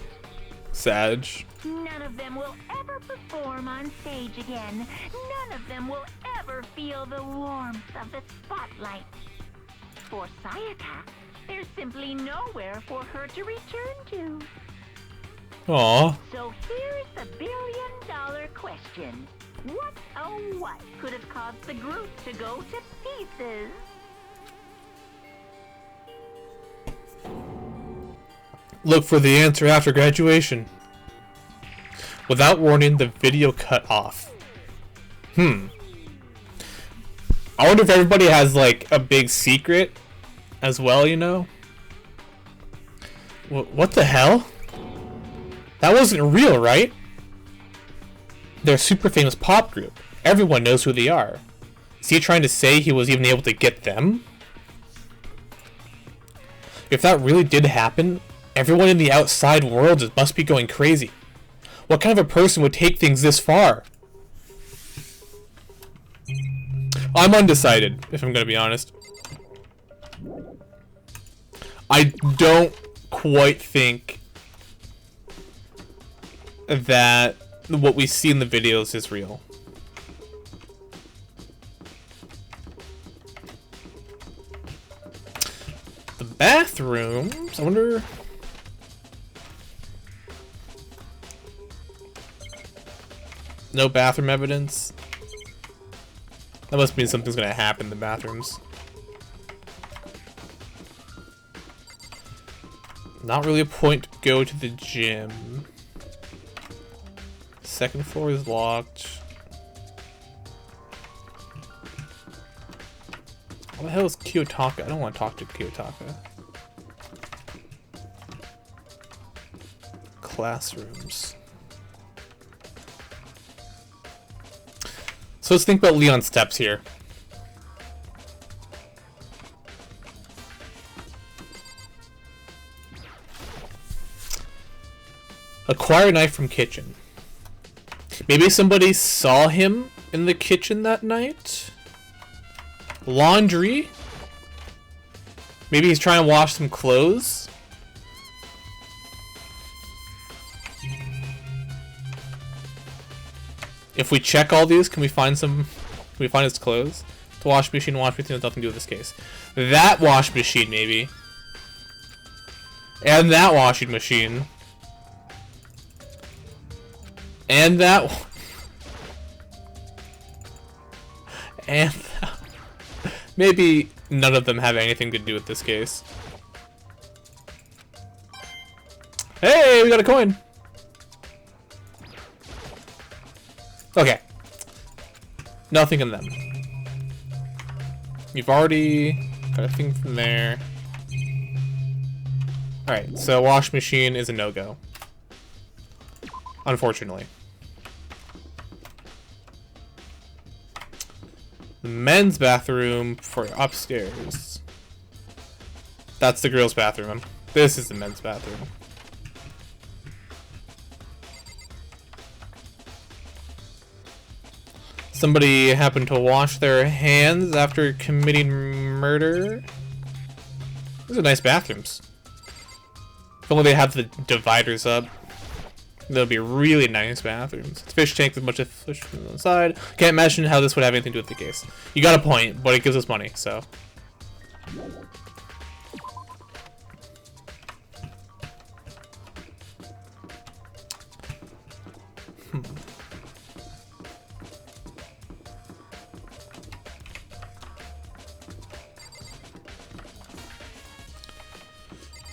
Sag.
None of them will ever perform on stage again. None of them will ever feel the warmth of the spotlight. For Sayaka, there's simply nowhere for her to return to.
Aww.
So here's the billion-dollar question. What, oh what, could have caused the group to go to pieces?
Look for the answer after graduation. Without warning, the video cut off. I wonder if everybody has, like, a big secret as well, you know? What the hell? That wasn't real, right? They're a super famous pop group. Everyone knows who they are. Is he trying to say he was even able to get them? If that really did happen, everyone in the outside world must be going crazy. What kind of a person would take things this far? I'm undecided, if I'm gonna be honest. I don't quite think that what we see in the videos is real. The bathrooms, I wonder... No bathroom evidence? That must mean something's gonna happen in the bathrooms. Not really a point to go to the gym. Second floor is locked. What the hell is Kiyotaka? I don't want to talk to Kiyotaka. Classrooms. So let's think about Leon's steps here. Acquire knife from kitchen. Maybe somebody saw him in the kitchen that night? Laundry? Maybe he's trying to wash some clothes? If we check all these, can we find his clothes? The washing machine has nothing to do with this case. That washing machine, maybe. And that washing machine. And that... And that... Maybe none of them have anything to do with this case. Hey, we got a coin! Okay. Nothing in them. You've already got a thing from there. Alright, so wash machine is a no-go. Unfortunately. The men's bathroom for upstairs. That's the girls' bathroom. This is the men's bathroom. Somebody happened to wash their hands after committing murder. These are nice bathrooms. If only they had the dividers up. That would be really nice bathrooms. It's a fish tank with a bunch of fish on the side. Can't imagine how this would have anything to do with the case. You got a point, but it gives us money, so.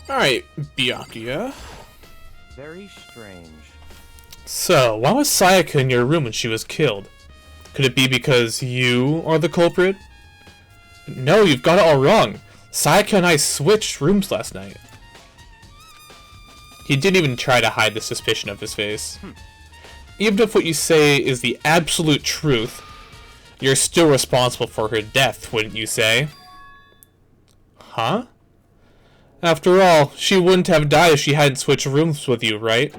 Alright, Byakuya.
Very strange.
So, why was Sayaka in your room when she was killed? Could it be because you are the culprit? No, you've got it all wrong. Sayaka and I switched rooms last night. He didn't even try to hide the suspicion of his face. Even if what you say is the absolute truth, you're still responsible for her death, wouldn't you say? Huh? After all, she wouldn't have died if she hadn't switched rooms with you, right?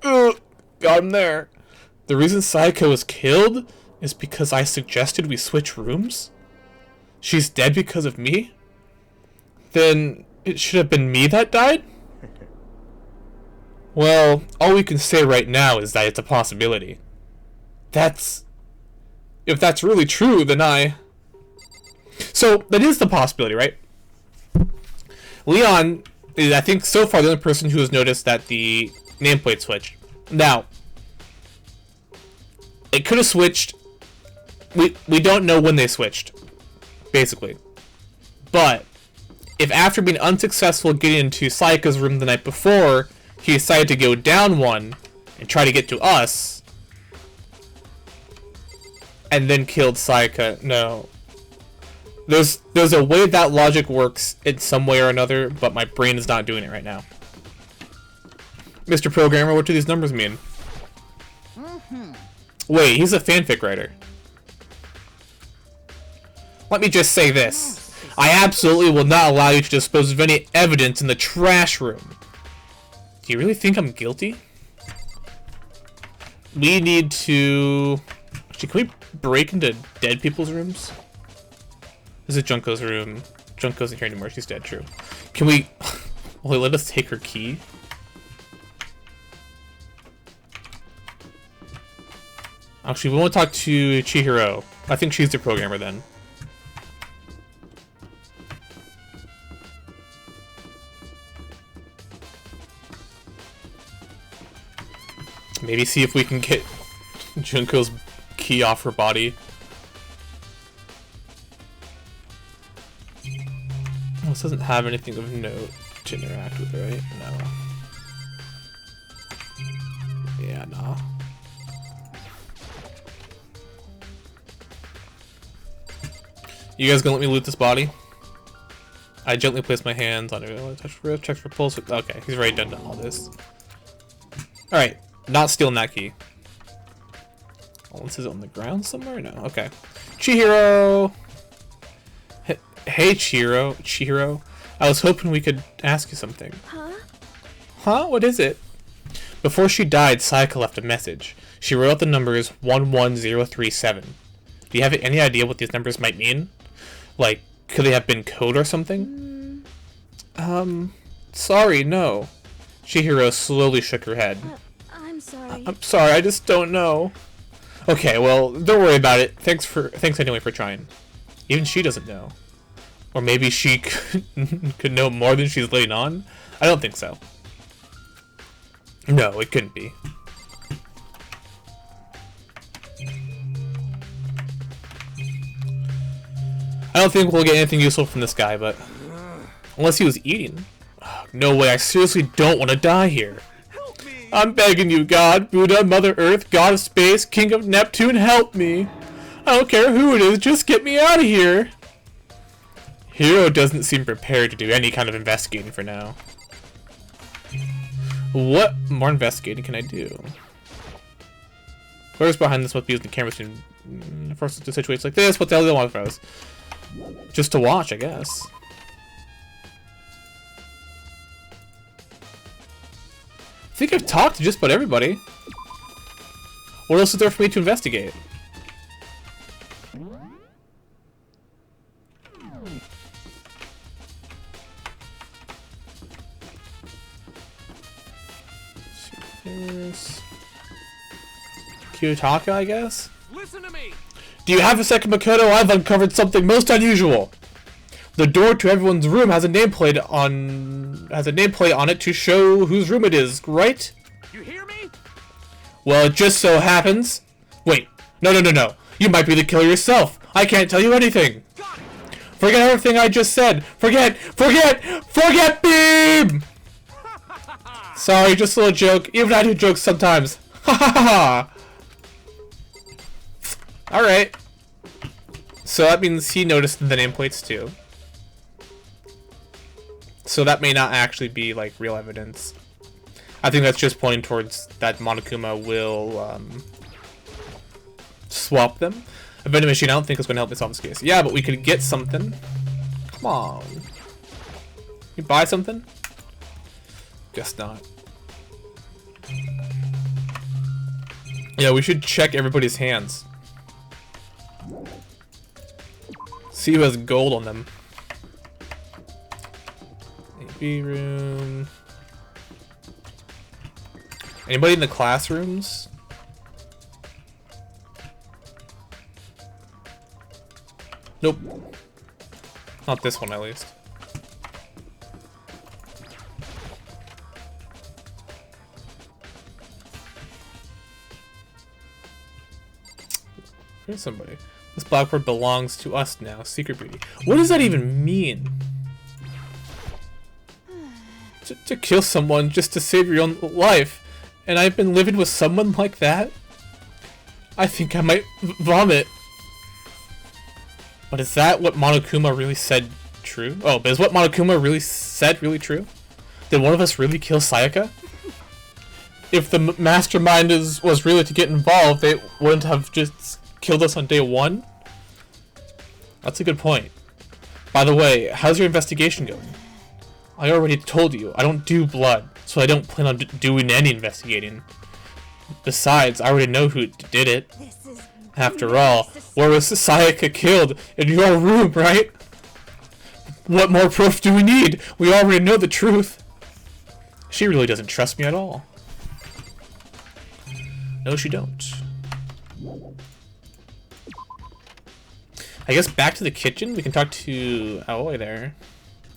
Ugh, got him there. The reason Sayaka was killed is because I suggested we switch rooms? She's dead because of me? Then it should have been me that died? Well, all we can say right now is that it's a possibility. If that's really true, then So, that is the possibility, right? Leon is, I think, so far the only person who has noticed that the nameplate switched. Now, it could have switched. We don't know when they switched, basically. But if after being unsuccessful getting into Sayaka's room the night before, he decided to go down one and try to get to us, and then killed Sayaka, no. There's a way that logic works in some way or another, but my brain is not doing it right now. Mr. Programmer, what do these numbers mean? Wait, he's a fanfic writer. Let me just say this. I absolutely will not allow you to dispose of any evidence in the trash room. Do you really think I'm guilty? We need to... Actually, can we break into dead people's rooms? This is Junko's room. Junko's not here anymore. She's dead, true. Can we... Will they let us take her key? Actually, we want to talk to Chihiro. I think she's the programmer then. Maybe see if we can get Junko's key off her body. This doesn't have anything of note to interact with, right? No. Yeah, no. You guys gonna let me loot this body? I gently place my hands on it. Touch for wrist, check for pulse. Okay, he's already done all this. Alright, not stealing that key. Oh, this is on the ground somewhere? No, okay. Chihiro! Hey, Chihiro. I was hoping we could ask you something.
Huh?
Huh? What is it? Before she died, Sayaka left a message. She wrote out the numbers 11037. Do you have any idea what these numbers might mean? Like, could they have been code or something? Sorry, no. Chihiro slowly shook her head.
I'm sorry.
I'm sorry, I just don't know. Okay, well, don't worry about it. Thanks anyway for trying. Even she doesn't know. Or maybe she could know more than she's letting on? I don't think so. No, it couldn't be. I don't think we'll get anything useful from this guy, but... Unless he was eating. No way, I seriously don't want to die here. I'm begging you, God, Buddha, Mother Earth, God of Space, King of Neptune, help me. I don't care who it is, just get me out of here. Hiro doesn't seem prepared to do any kind of investigating for now. What more investigating can I do? Whoever's behind this must be using the camera to force us to situations like this. What the hell do they want from us? Just to watch, I guess. I think I've talked to just about everybody. What else is there for me to investigate? Kiyotaka, I guess?
Listen to me.
Do you have a second, Makoto? I've uncovered something most unusual. The door to everyone's room has a nameplate on it to show whose room it is, right?
You hear me?
Well, it just so happens. Wait, no. You might be the killer yourself. I can't tell you anything. Forget everything I just said. Forget Beam! Sorry, just a little joke. Even I do jokes sometimes. Ha ha ha! Alright. So that means he noticed the nameplates too. So that may not actually be like real evidence. I think that's just pointing towards that Monokuma will swap them. A vending machine I don't think is going to help me solve this case. Yeah, but we could get something. Come on. You buy something? Guess not. Yeah, we should check everybody's hands. See who has gold on them. AB room. Anybody in the classrooms? Nope. Not this one, at least. Here's somebody. This blackboard belongs to us now. Secret beauty. What does that even mean? To kill someone just to save your own life. And I've been living with someone like that? I think I might vomit. But is that what Monokuma really said true? Oh, but is what Monokuma really said really true? Did one of us really kill Sayaka? If the mastermind was really to get involved, they wouldn't have just killed us on day one? That's a good point. By the way, how's your investigation going? I already told you, I don't do blood, so I don't plan on doing any investigating. Besides, I already know who did it. After all, where was Sayaka killed? In your room, right? What more proof do we need? We already know the truth. She really doesn't trust me at all. No, she don't. I guess back to the kitchen. We can talk to Aoi there.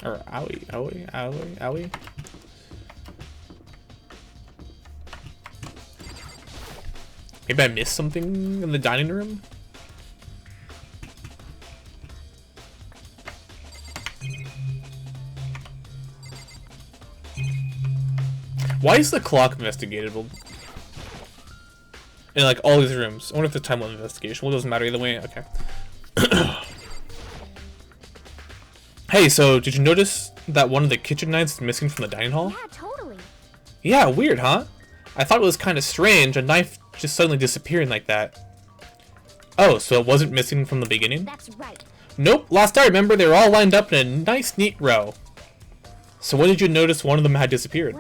Or Aoi. Maybe I missed something in the dining room? Why is the clock investigatable? In like all these rooms. I wonder if the time limit investigation. Well, it doesn't matter either way. Okay. Hey, so did you notice that one of the kitchen knives is missing from the dining hall?
Yeah, totally.
Yeah, weird, huh? I thought it was kind of strange, a knife just suddenly disappearing like that. Oh, so it wasn't missing from the beginning?
That's right.
Nope, last I remember they were all lined up in a nice neat row. So when did you notice one of them had disappeared?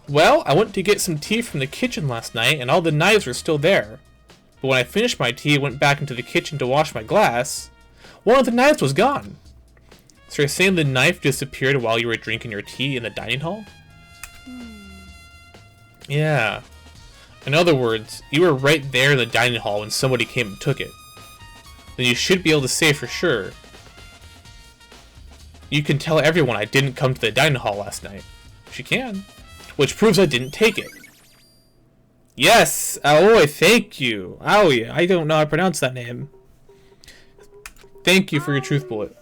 Well, I went to get some tea from the kitchen last night and all the knives were still there. But when I finished my tea and went back into the kitchen to wash my glass, one of the knives was gone. So you're saying the knife disappeared while you were drinking your tea in the dining hall? Yeah. In other words, you were right there in the dining hall when somebody came and took it. Then you should be able to say for sure. You can tell everyone I didn't come to the dining hall last night. She can. Which proves I didn't take it. Yes! Aoi, thank you. Aoi, I don't know how to pronounce that name. Thank you for your truth bullet.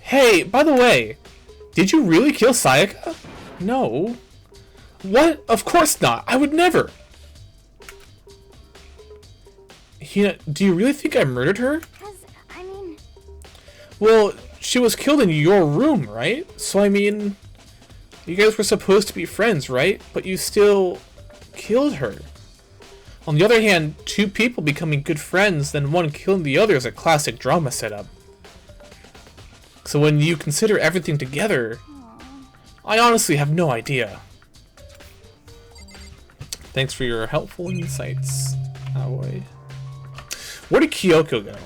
Hey, by the way, did you really kill Sayaka? No. What? Of course not. I would never. Hina, do you really think I murdered her? Well, she was killed in your room, right? So I mean, You guys were supposed to be friends, right? But you still killed her. On the other hand, two people becoming good friends, then one killing the other is a classic drama setup. So when you consider everything together, I honestly have no idea. Thanks for your helpful insights, Aoi. Where did Kyoko go?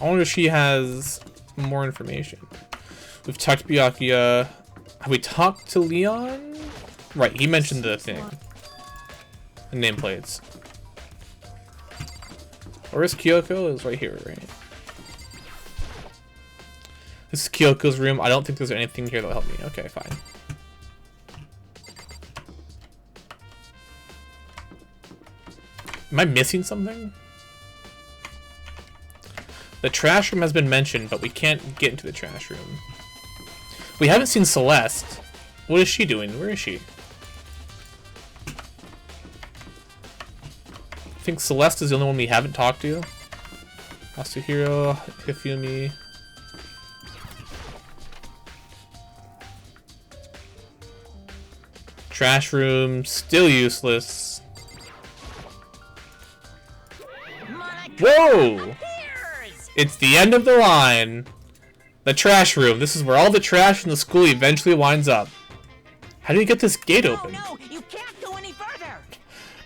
I wonder if she has more information. We've talked to Byakuya. Have we talked to Leon? Right, he mentioned the thing. The nameplates. Where is Kyoko? It's right here, right? This is Kyoko's room. I don't think there's anything here that'll help me. Okay, fine. Am I missing something? The trash room has been mentioned, but we can't get into the trash room. We haven't seen Celeste. What is she doing? Where is she? I think Celeste is the only one we haven't talked to. Yasuhiro, Hifumi. Trash room, still useless. Whoa! It's the end of the line. The trash room. This is where all the trash in the school eventually winds up. How do you get this gate open?
No, you can't go any further.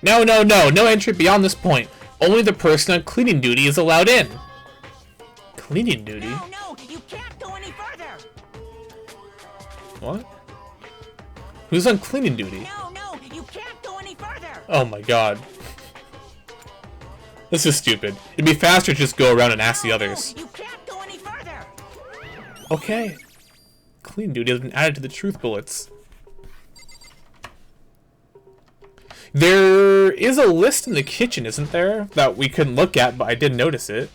No, no, no. No entry beyond this point. Only the person on cleaning duty is allowed in. Cleaning duty?
No, you can't go any further.
What? Who's on cleaning duty?
No, you can't go any further.
Oh my god. This is stupid. It'd be faster to just go around and ask the others.
You can't go any further.
Okay. Clean duty has been added to the truth bullets. There is a list in the kitchen, isn't there? That we couldn't look at, but I did notice it.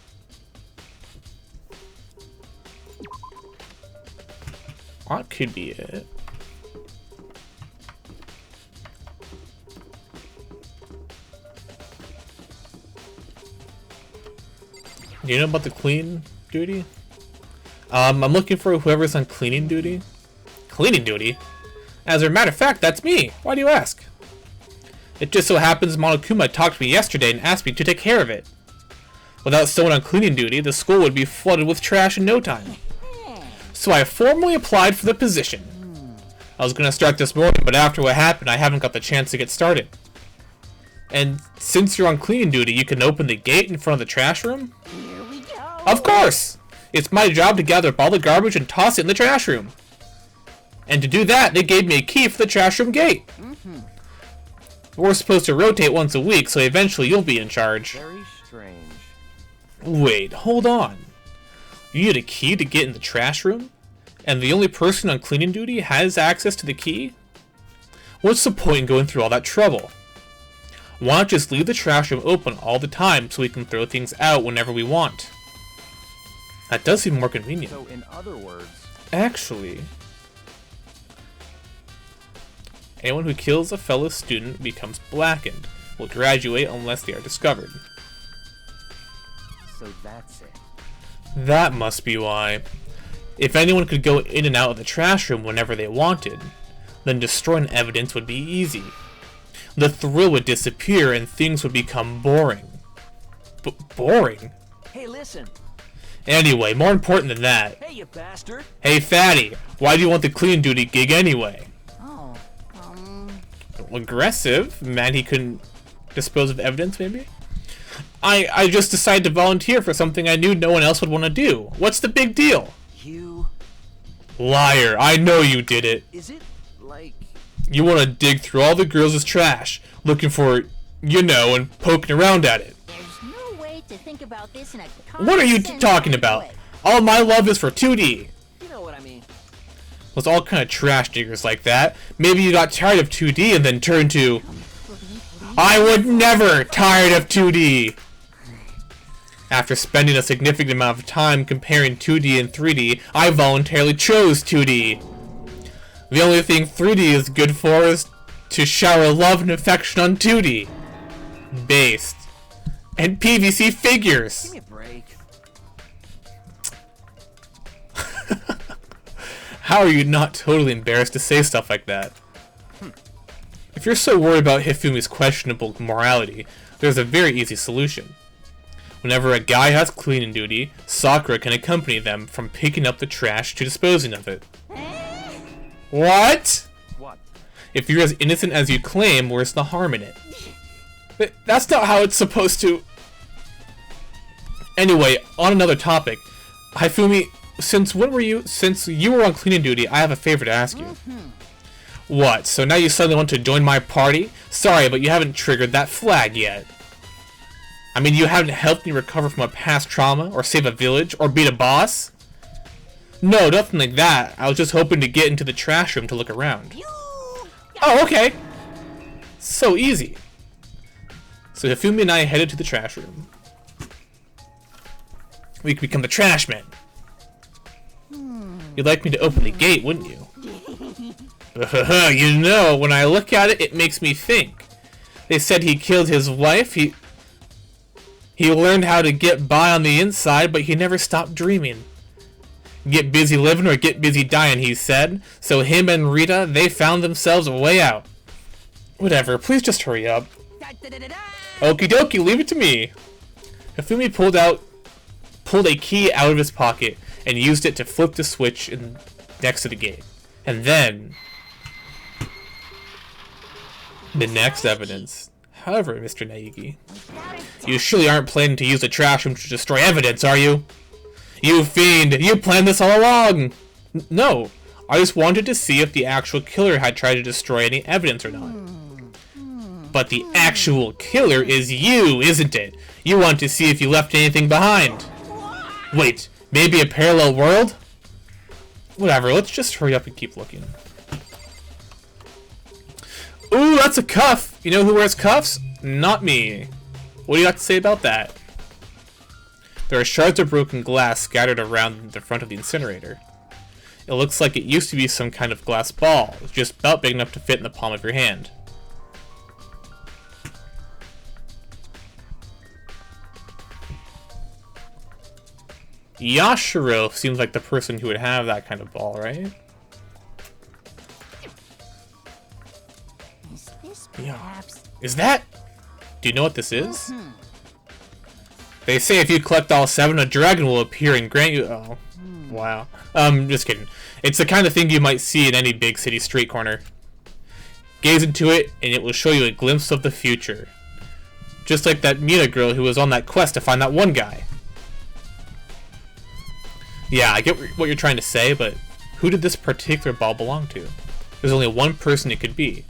That could be it. Do you know about the clean duty? I'm looking for whoever's on cleaning duty. Cleaning duty? As a matter of fact, that's me. Why do you ask? It just so happens Monokuma talked to me yesterday and asked me to take care of it. Without someone on cleaning duty, the school would be flooded with trash in no time. So I formally applied for the position. I was going to start this morning, but after what happened, I haven't got the chance to get started. And since you're on cleaning duty, you can open the gate in front of the trash room?
Here we go.
Of course! It's my job to gather up all the garbage and toss it in the trash room. And to do that, they gave me a key for the trash room gate. We're supposed to rotate once a week, so eventually you'll be in charge.
Very strange.
Wait, hold on. You need a key to get in the trash room? And the only person on cleaning duty has access to the key? What's the point in going through all that trouble? Why not just leave the trash room open all the time so we can throw things out whenever we want? That does seem more convenient.
So, in other words,
Actually, anyone who kills a fellow student becomes blackened, will graduate unless they are discovered.
so that's it.
That must be why. If anyone could go in and out of the trash room whenever they wanted, then destroying evidence would be easy. The thrill would disappear and things would become boring. Boring?
Hey, listen.
Anyway, more important than that.
Hey, you bastard.
Hey, Fatty, why do you want the clean duty gig anyway?
Oh,
Aggressive? Mad he couldn't dispose of evidence, maybe? I just decided to volunteer for something I knew no one else would want to do. What's the big deal?
You...
Liar, I know you did it.
Is it, like...
You want to dig through all the girls' trash, looking for, you know, and poking around at it.
There's no way to think about this in a
What are you
common-sense
talking about?
way.
All my love is for 2D.
You know what I mean.
Well, it's all kind of trash diggers like that. Maybe you got tired of 2D and then turned to... I would never tired of 2D! After spending a significant amount of time comparing 2D and 3D, I voluntarily chose 2D. The only thing 3D is good for is to shower love and affection on 2D. Based. And PVC figures.
Give me a break.
How are you not totally embarrassed to say stuff like that? If you're so worried about Hifumi's questionable morality, there's a very easy solution. Whenever a guy has cleaning duty, Sakura can accompany them from picking up the trash to disposing of it. What?
What?
If you're as innocent as you claim, where's the harm in it? But that's not how it's supposed to... Anyway, on another topic. Hifumi, since you were on cleaning duty, I have a favor to ask you. What, so now you suddenly want to join my party? Sorry, but you haven't triggered that flag yet. I mean, you haven't helped me recover from a past trauma, or save a village, or beat a boss? No, nothing like that. I was just hoping to get into the trash room to look around. Oh, okay. So easy. So Hifumi and I headed to the trash room. We could become the trash men. You'd like me to open the gate, wouldn't you? You know, when I look at it, it makes me think. They said he killed his wife, he learned how to get by on the inside, but he never stopped dreaming. Get busy living or get busy dying, he said. So him and Rita, they found themselves a way out. Whatever, please just hurry up. Okie dokie, leave it to me. Hifumi pulled a key out of his pocket and used it to flip the switch next to the gate. And then... the next evidence. However, Mr. Naegi, you surely aren't planning to use the trash room to destroy evidence, are you? You fiend! You planned this all along! No, I just wanted to see if the actual killer had tried to destroy any evidence or not. But the actual killer is you, isn't it? You want to see if you left anything behind. Wait, maybe a parallel world? Whatever, let's just hurry up and keep looking. Ooh, that's a cuff! You know who wears cuffs? Not me. What do you have to say about that? There are shards of broken glass scattered around the front of the incinerator. It looks like it used to be some kind of glass ball, just about big enough to fit in the palm of your hand. Yasuhiro seems like the person who would have that kind of ball, right?
Is this
Yeah.
perhaps...
Is that... Do you know what this is? They say if you collect all 7, a dragon will appear and grant you... Oh, wow. Just kidding. It's the kind of thing you might see in any big city street corner. Gaze into it, and it will show you a glimpse of the future. Just like that Mina girl who was on that quest to find that one guy. Yeah, I get what you're trying to say, but who did this particular ball belong to? There's only one person it could be.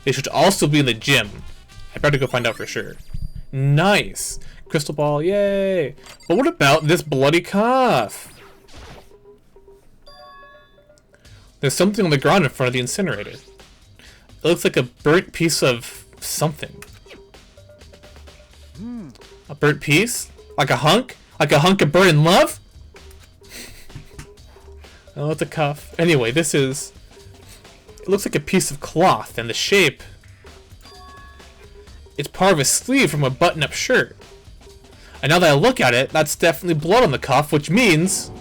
They should also be in the gym. I better go find out for sure. Nice! Crystal ball, yay! But what about this bloody cuff? There's something on the ground in front of the incinerator. It looks like a burnt piece of something. A burnt piece? Like a hunk? Like a hunk of burning love? Oh, it's a cuff. Anyway, this is... It looks like a piece of cloth, and the shape... It's part of a sleeve from a button-up shirt. And now that I look at it, that's definitely blood on the cuff, which means...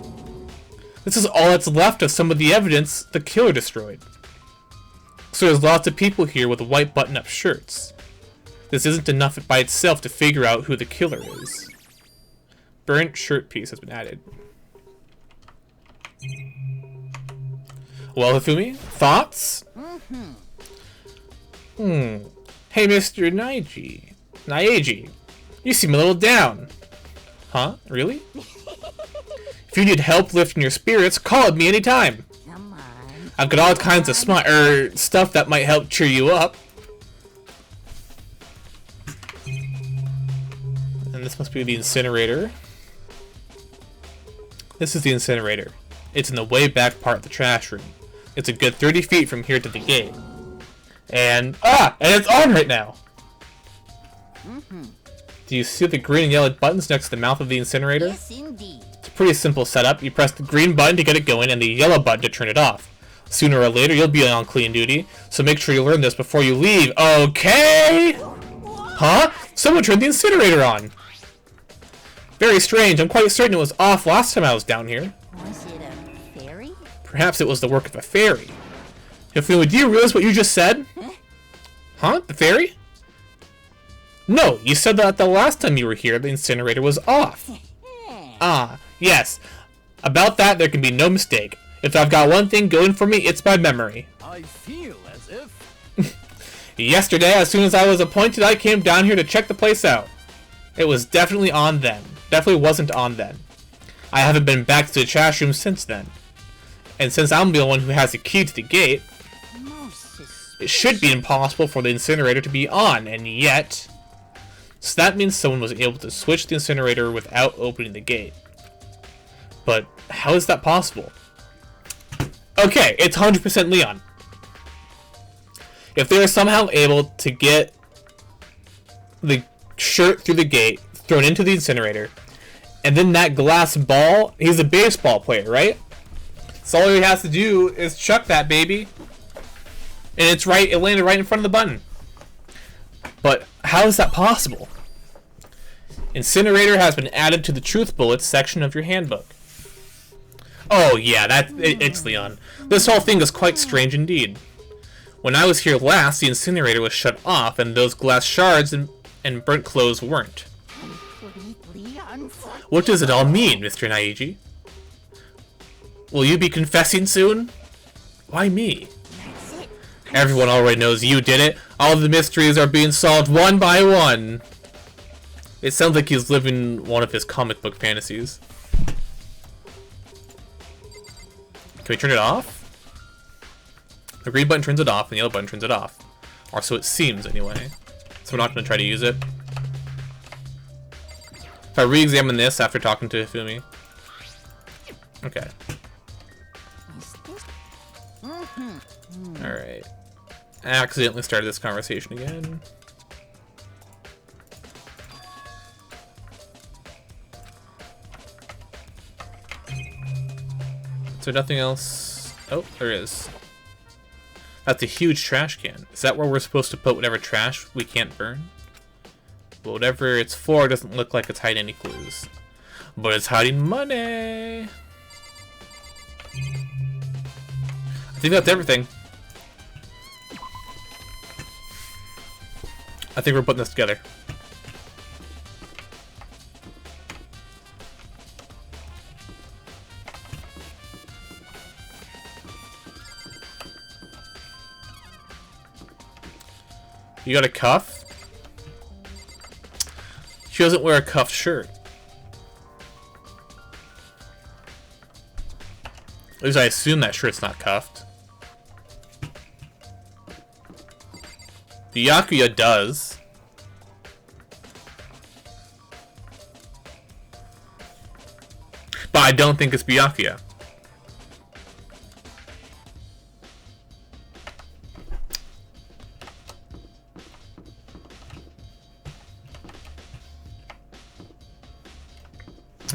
This is all that's left of some of the evidence the killer destroyed. So there's lots of people here with white button-up shirts. This isn't enough by itself to figure out who the killer is. Burnt shirt piece has been added. Well, Hifumi, thoughts? Hey, Mr. Naegi, you seem a little down. Huh? Really? If you need help lifting your spirits, call at me anytime.
Come on.
I've got all kinds of stuff that might help cheer you up. And this must be the incinerator. This is the incinerator. It's in the way back part of the trash room. It's a good 30 feet from here to the gate. And it's on right now! Do you see the green and yellow buttons next to the mouth of the incinerator?
Yes, indeed.
It's a pretty simple setup. You press the green button to get it going and the yellow button to turn it off. Sooner or later, you'll be on clean duty, so make sure you learn this before you leave, okay? Huh? Someone turned the incinerator on! Very strange. I'm quite certain it was off last time I was down here.
Was it a fairy?
Perhaps it was the work of a fairy. Hifumi, do you realize what you just said? Huh? The fairy? No, you said that the last time you were here, the incinerator was off. Ah, yes. About that, there can be no mistake. If I've got one thing going for me, it's my memory.
I feel as if...
Yesterday, as soon as I was appointed, I came down here to check the place out. It was definitely on then. Definitely wasn't on then. I haven't been back to the trash room since then. And since I'm the one who has the key to the gate, it should be impossible for the incinerator to be on, and yet... So that means someone was able to switch the incinerator without opening the gate. But how is that possible? Okay, it's 100% Leon. If they are somehow able to get the shirt through the gate, thrown into the incinerator, and then that glass ball, he's a baseball player, right? So all he has to do is chuck that baby, and it's right, it landed right in front of the button. But how is that possible? Incinerator has been added to the truth bullets section of your handbook. Oh yeah, it's Leon. This whole thing is quite strange indeed. When I was here last, the incinerator was shut off, and those glass shards and burnt clothes weren't. What does it all mean, Mr. Naiji? Will you be confessing soon? Why me? Everyone already knows you did it. All the mysteries are being solved one by one. It sounds like he's living one of his comic book fantasies. Can we turn it off? The green button turns it off, and the yellow button turns it off. Or so it seems, anyway. So we're not going to try to use it. If I re-examine this after talking to Hifumi. Okay. Alright. I accidentally started this conversation again. Is there nothing else? Oh, there is. That's a huge trash can. Is that where we're supposed to put whatever trash we can't burn? But whatever it's for doesn't look like it's hiding any clues. But it's hiding money! I think that's everything. I think we're putting this together. You got a cuff? She doesn't wear a cuffed shirt. At least I assume that shirt's not cuffed. The Yakuya does. But I don't think it's Byakuya.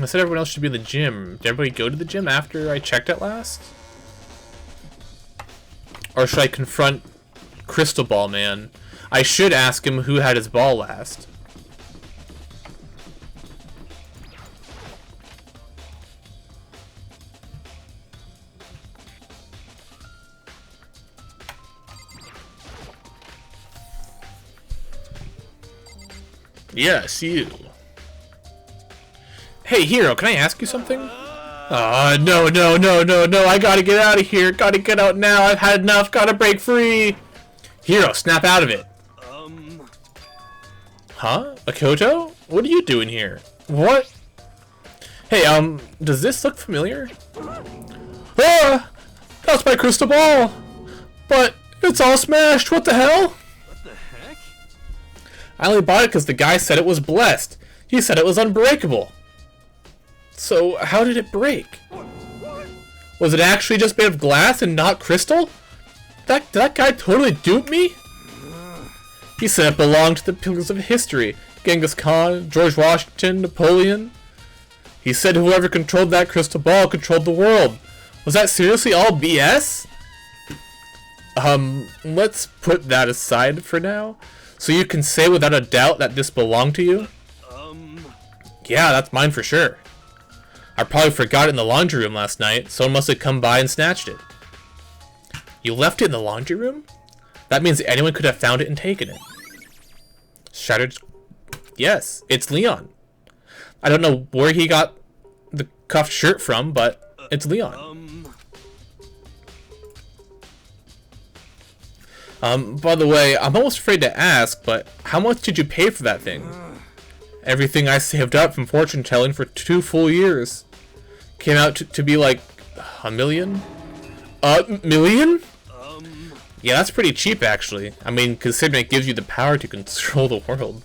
I said everyone else should be in the gym. Did everybody go to the gym after I checked it last? Or should I confront Crystal Ball Man? I should ask him who had his ball last. Yes, you. Hey, Hero, can I ask you something? No, I gotta get out of here. Gotta get out now. I've had enough. Gotta break free. Hero, snap out of it. Huh? Akoto? What are you doing here? What? Hey, does this look familiar? Ah! That's my crystal ball! But it's all smashed. What the hell?
What the heck?
I only bought it because the guy said it was blessed. He said it was unbreakable. So, how did it break? Was it actually just made of glass and not crystal? That guy totally duped me? He said it belonged to the pillars of history. Genghis Khan, George Washington, Napoleon. He said whoever controlled that crystal ball controlled the world. Was that seriously all BS? Let's put that aside for now. So you can say without a doubt that this belonged to you? Yeah, that's mine for sure. I probably forgot it in the laundry room last night. Someone must have come by and snatched it. You left it in the laundry room? That means anyone could have found it and taken it. Shattered... Yes, it's Leon. I don't know where he got the cuffed shirt from, but it's Leon. By the way, I'm almost afraid to ask, but how much did you pay for that thing? Everything I saved up from fortune telling for 2 full years came out to be like $1 million? Million? Yeah, that's pretty cheap actually. I mean, considering it gives you the power to control the world.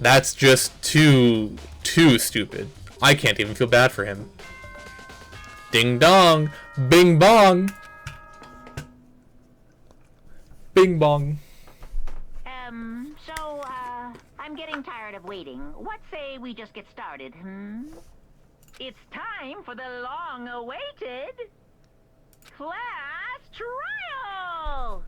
That's just too stupid. I can't even feel bad for him. Ding dong! Bing bong! Bing bong.
I'm getting tired of waiting. What say we just get started, It's time for the long-awaited class trial!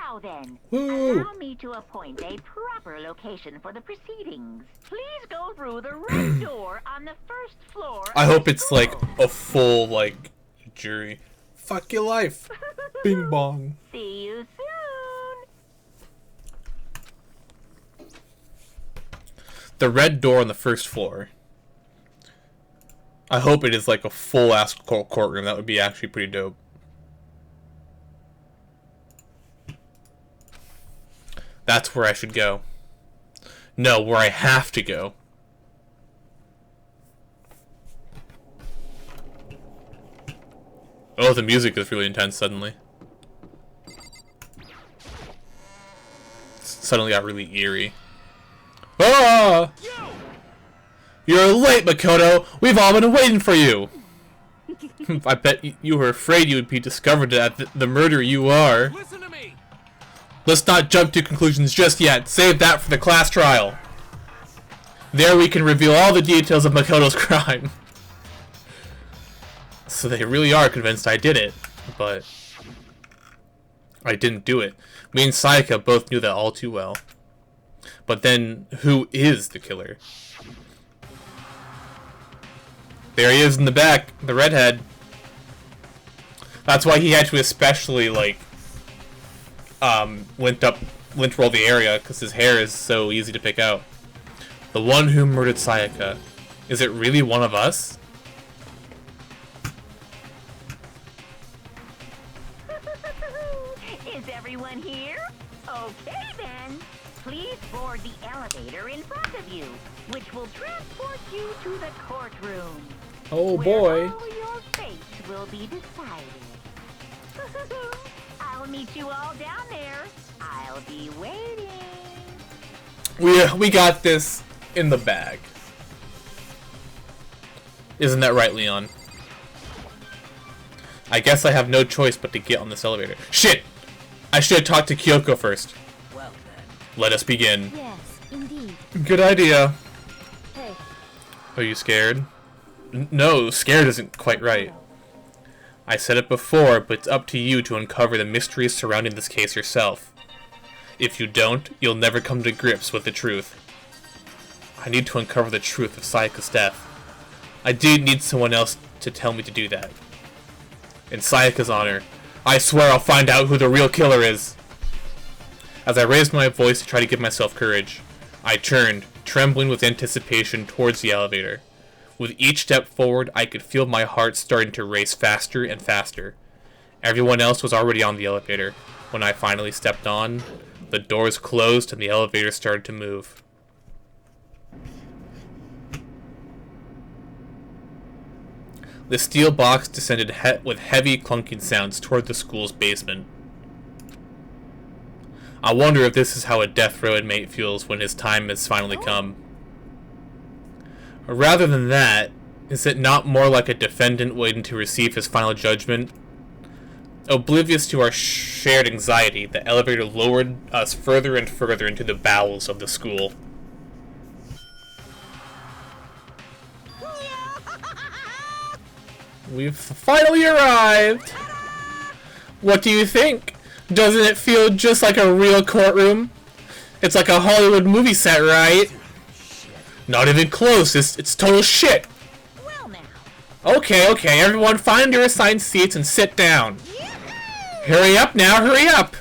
Now then,
Woo.
allow me to appoint a proper location for the proceedings. Please go through the red door on the first floor.
I hope it's like a full, like, jury. Fuck your life. Bing bong.
See you soon.
The red door on the first floor. I hope it is like a full-ass courtroom. That would be actually pretty dope. That's where I should go. No, where I have to go. Oh, the music is really intense suddenly. Suddenly got really eerie. Ah! You're late, Makoto! We've all been waiting for you! I bet you were afraid you would be discovered at the murderer you are.
Listen to me.
Let's not jump to conclusions just yet. Save that for the class trial. There we can reveal all the details of Makoto's crime. So they really are convinced I did it, but I didn't do it. Me and Sayaka both knew that all too well. But then, who is the killer? There he is in the back, the redhead. That's why he had to especially, like, lint roll the area, because his hair is so easy to pick out. The one who murdered Sayaka. Is it really one of us?
Is everyone here? Okay then. Please board the elevator in front of you, which will transport you to the courtroom.
Oh
where
boy.
all your fates will be decided. I'll meet you all down there. I'll be waiting.
We got this in the bag. Isn't that right, Leon? I guess I have no choice but to get on this elevator. Shit! I should have talked to Kyoko first.
Well then.
Let us begin.
Yes, indeed.
Good idea.
Hey,
Are you scared? No, scared isn't quite right. I said it before, but it's up to you to uncover the mysteries surrounding this case yourself. If you don't, you'll never come to grips with the truth. I need to uncover the truth of Sayaka's death. I do need someone else to tell me to do that. In Sayaka's honor, I swear I'll find out who the real killer is. As I raised my voice to try to give myself courage, I turned, trembling with anticipation, towards the elevator. With each step forward, I could feel my heart starting to race faster and faster. Everyone else was already on the elevator. When I finally stepped on, the doors closed and the elevator started to move. The steel box descended with heavy clunking sounds toward the school's basement. I wonder if this is how a death row inmate feels when his time has finally come. Rather than that, is it not more like a defendant waiting to receive his final judgment? Oblivious to our shared anxiety, the elevator lowered us further and further into the bowels of the school. We've finally arrived! What do you think? Doesn't it feel just like a real courtroom? It's like a Hollywood movie set, right? Not even close, it's total shit!
Well
Okay, okay, everyone find your assigned seats and sit down. Hurry up now, hurry up!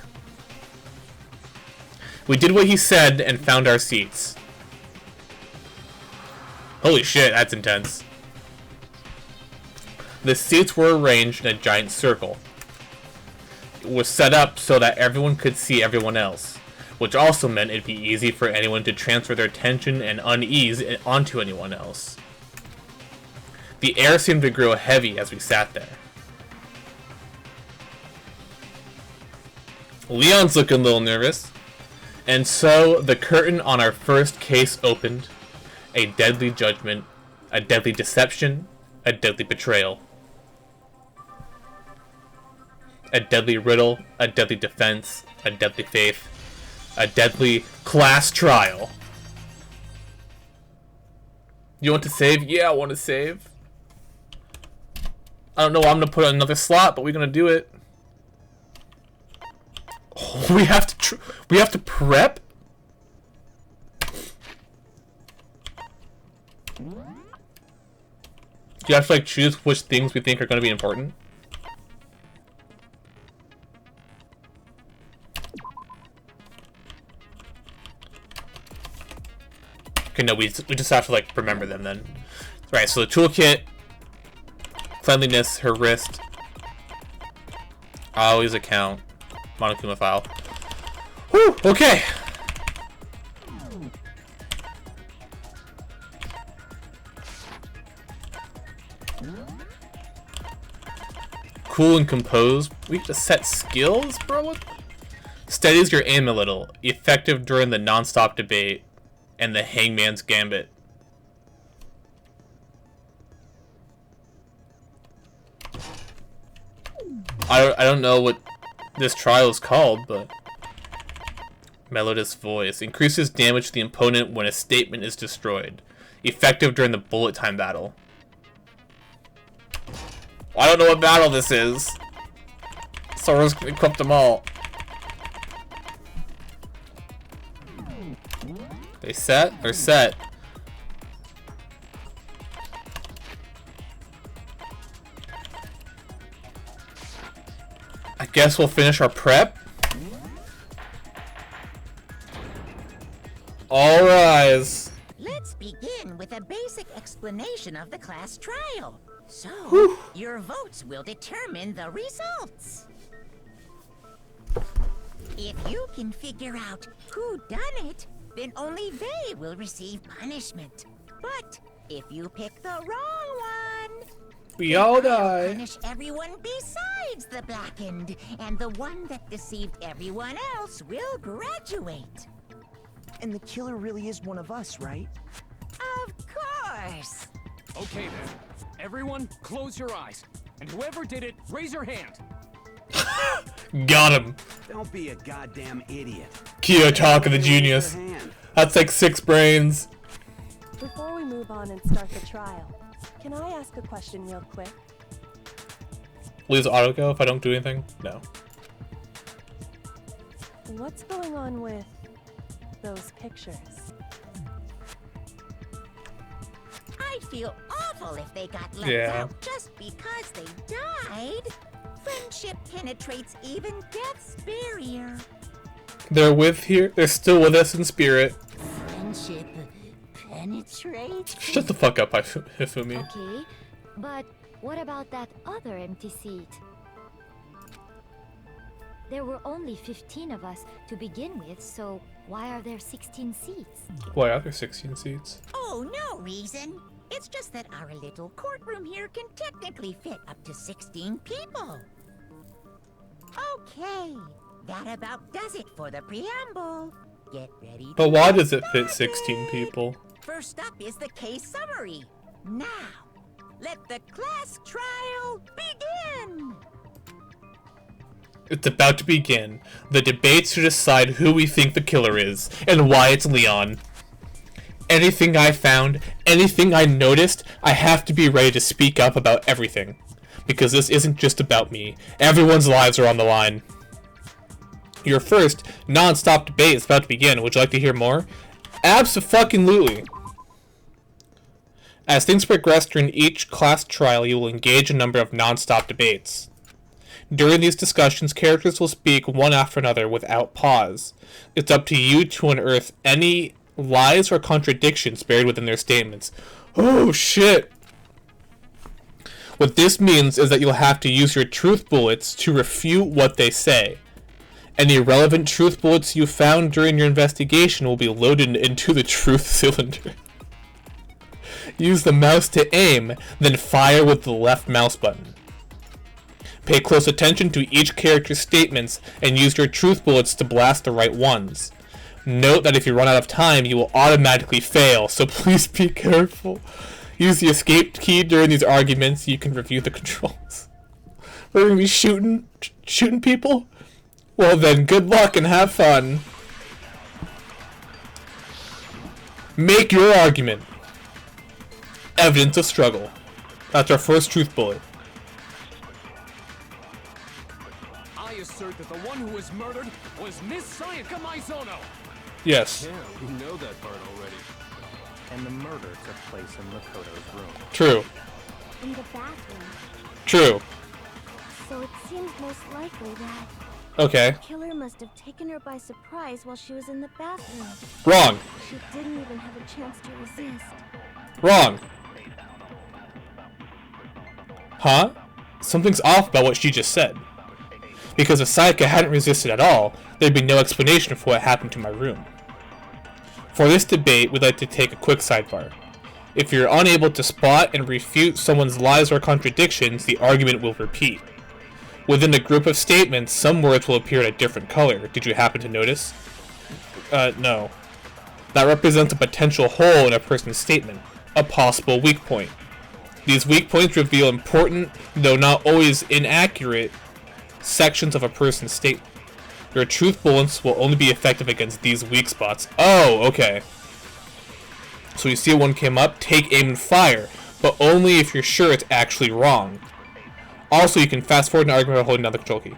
We did what he said and found our seats. Holy shit, that's intense. The seats were arranged in a giant circle. It was set up so that everyone could see everyone else, which also meant it'd be easy for anyone to transfer their tension and unease onto anyone else. The air seemed to grow heavy as we sat there. Leon's looking a little nervous. And so, the curtain on our first case opened. A deadly judgment, a deadly deception, a deadly betrayal. A deadly riddle, a deadly defense, a deadly faith, a deadly class trial. You want to save? Yeah, I want to save. I don't know, I'm gonna put on another slot, but we're gonna do it. Oh, we have to prep? Do you have to like choose which things we think are gonna be important? Okay, no, we just have to like remember them then. Right, so the toolkit, cleanliness, her wrist, always account, Monokuma file. Whew, okay. Cool and composed. We have to set skills, bro? What? Steadies your aim a little. Effective during the non-stop debate and the hangman's gambit. I don't know what this trial is called, but melodious voice increases damage to the opponent when a statement is destroyed. Effective during the bullet time battle. I don't know what battle this is. Sora's equipped them all. They set? They're set. I guess we'll finish our prep. All rise.
Let's begin with a basic explanation of the class trial. So,
Whew.
your votes will determine the results. If you can figure out who done it, then only they will receive punishment. But if you pick the wrong one,
We all
I'll
die.
punish everyone besides the blackened, and the one that deceived everyone else will graduate.
And the killer really is one of us, right?
Of course.
Okay then. Everyone, close your eyes. And whoever did it, raise your hand.
Got him.
Don't be a goddamn idiot.
Kiyotaka the genius. That's like 6 brains.
Before we move on and start the trial, can I ask a question real quick?
Will this auto go if I don't do anything? No.
What's going on with those pictures?
I'd feel awful if they got left
Yeah.
out just because they died. Friendship penetrates even death's barrier.
They're still with us in spirit.
Friendship penetrates.
Shut the fuck up, Hifumi.
Okay, but what about that other empty seat? There were only 15 of us to begin with, so why are there 16 seats?
Why are there 16 seats?
Oh, no reason. It's just that our little courtroom here can technically fit up to 16 people. Okay, that about does it for the preamble. Get ready to
But why
get
does it fit
started.
16 people?
First up is the case summary. Now, let the class trial begin.
It's about to begin. The debates to decide who we think the killer is, and why it's Leon. Anything I found, anything I noticed, I have to be ready to speak up about everything. Because this isn't just about me. Everyone's lives are on the line. Your first non-stop debate is about to begin. Would you like to hear more? Abso-fucking-lutely. As things progress during each class trial, you will engage in a number of non-stop debates. During these discussions, characters will speak one after another without pause. It's up to you to unearth any lies or contradictions buried within their statements. Oh shit! What this means is that you'll have to use your truth bullets to refute what they say. Any relevant truth bullets you found during your investigation will be loaded into the truth cylinder. Use the mouse to aim, then fire with the left mouse button. Pay close attention to each character's statements and use your truth bullets to blast the right ones. Note that if you run out of time, you will automatically fail, so please be careful. Use the escape key during these arguments so you can review the controls. We're gonna be shooting people? Well then, good luck and have fun. Make your argument. Evidence of struggle. That's our first truth bullet.
I assert that the one who was murdered was Miss Sayaka Maizono.
Yes.
Yeah, we know that part already. And the murder took place in Makoto's room.
True.
In the bathroom.
True.
So it seems most likely that
Okay.
the killer must have taken her by surprise while she was in the bathroom.
Wrong.
She didn't even have a chance to resist.
Wrong. Huh? Something's off about what she just said. Because if Sayaka hadn't resisted at all, there'd be no explanation for what happened to my room. For this debate, we'd like to take a quick sidebar. If you're unable to spot and refute someone's lies or contradictions, the argument will repeat. Within a group of statements, some words will appear in a different color. Did you happen to notice? No. That represents a potential hole in a person's statement, a possible weak point. These weak points reveal important, though not always inaccurate, sections of a person's statement. Your truth bullets will only be effective against these weak spots. Oh, okay. So you see one came up, take aim and fire, but only if you're sure it's actually wrong. Also, you can fast forward an argument by holding down the control key.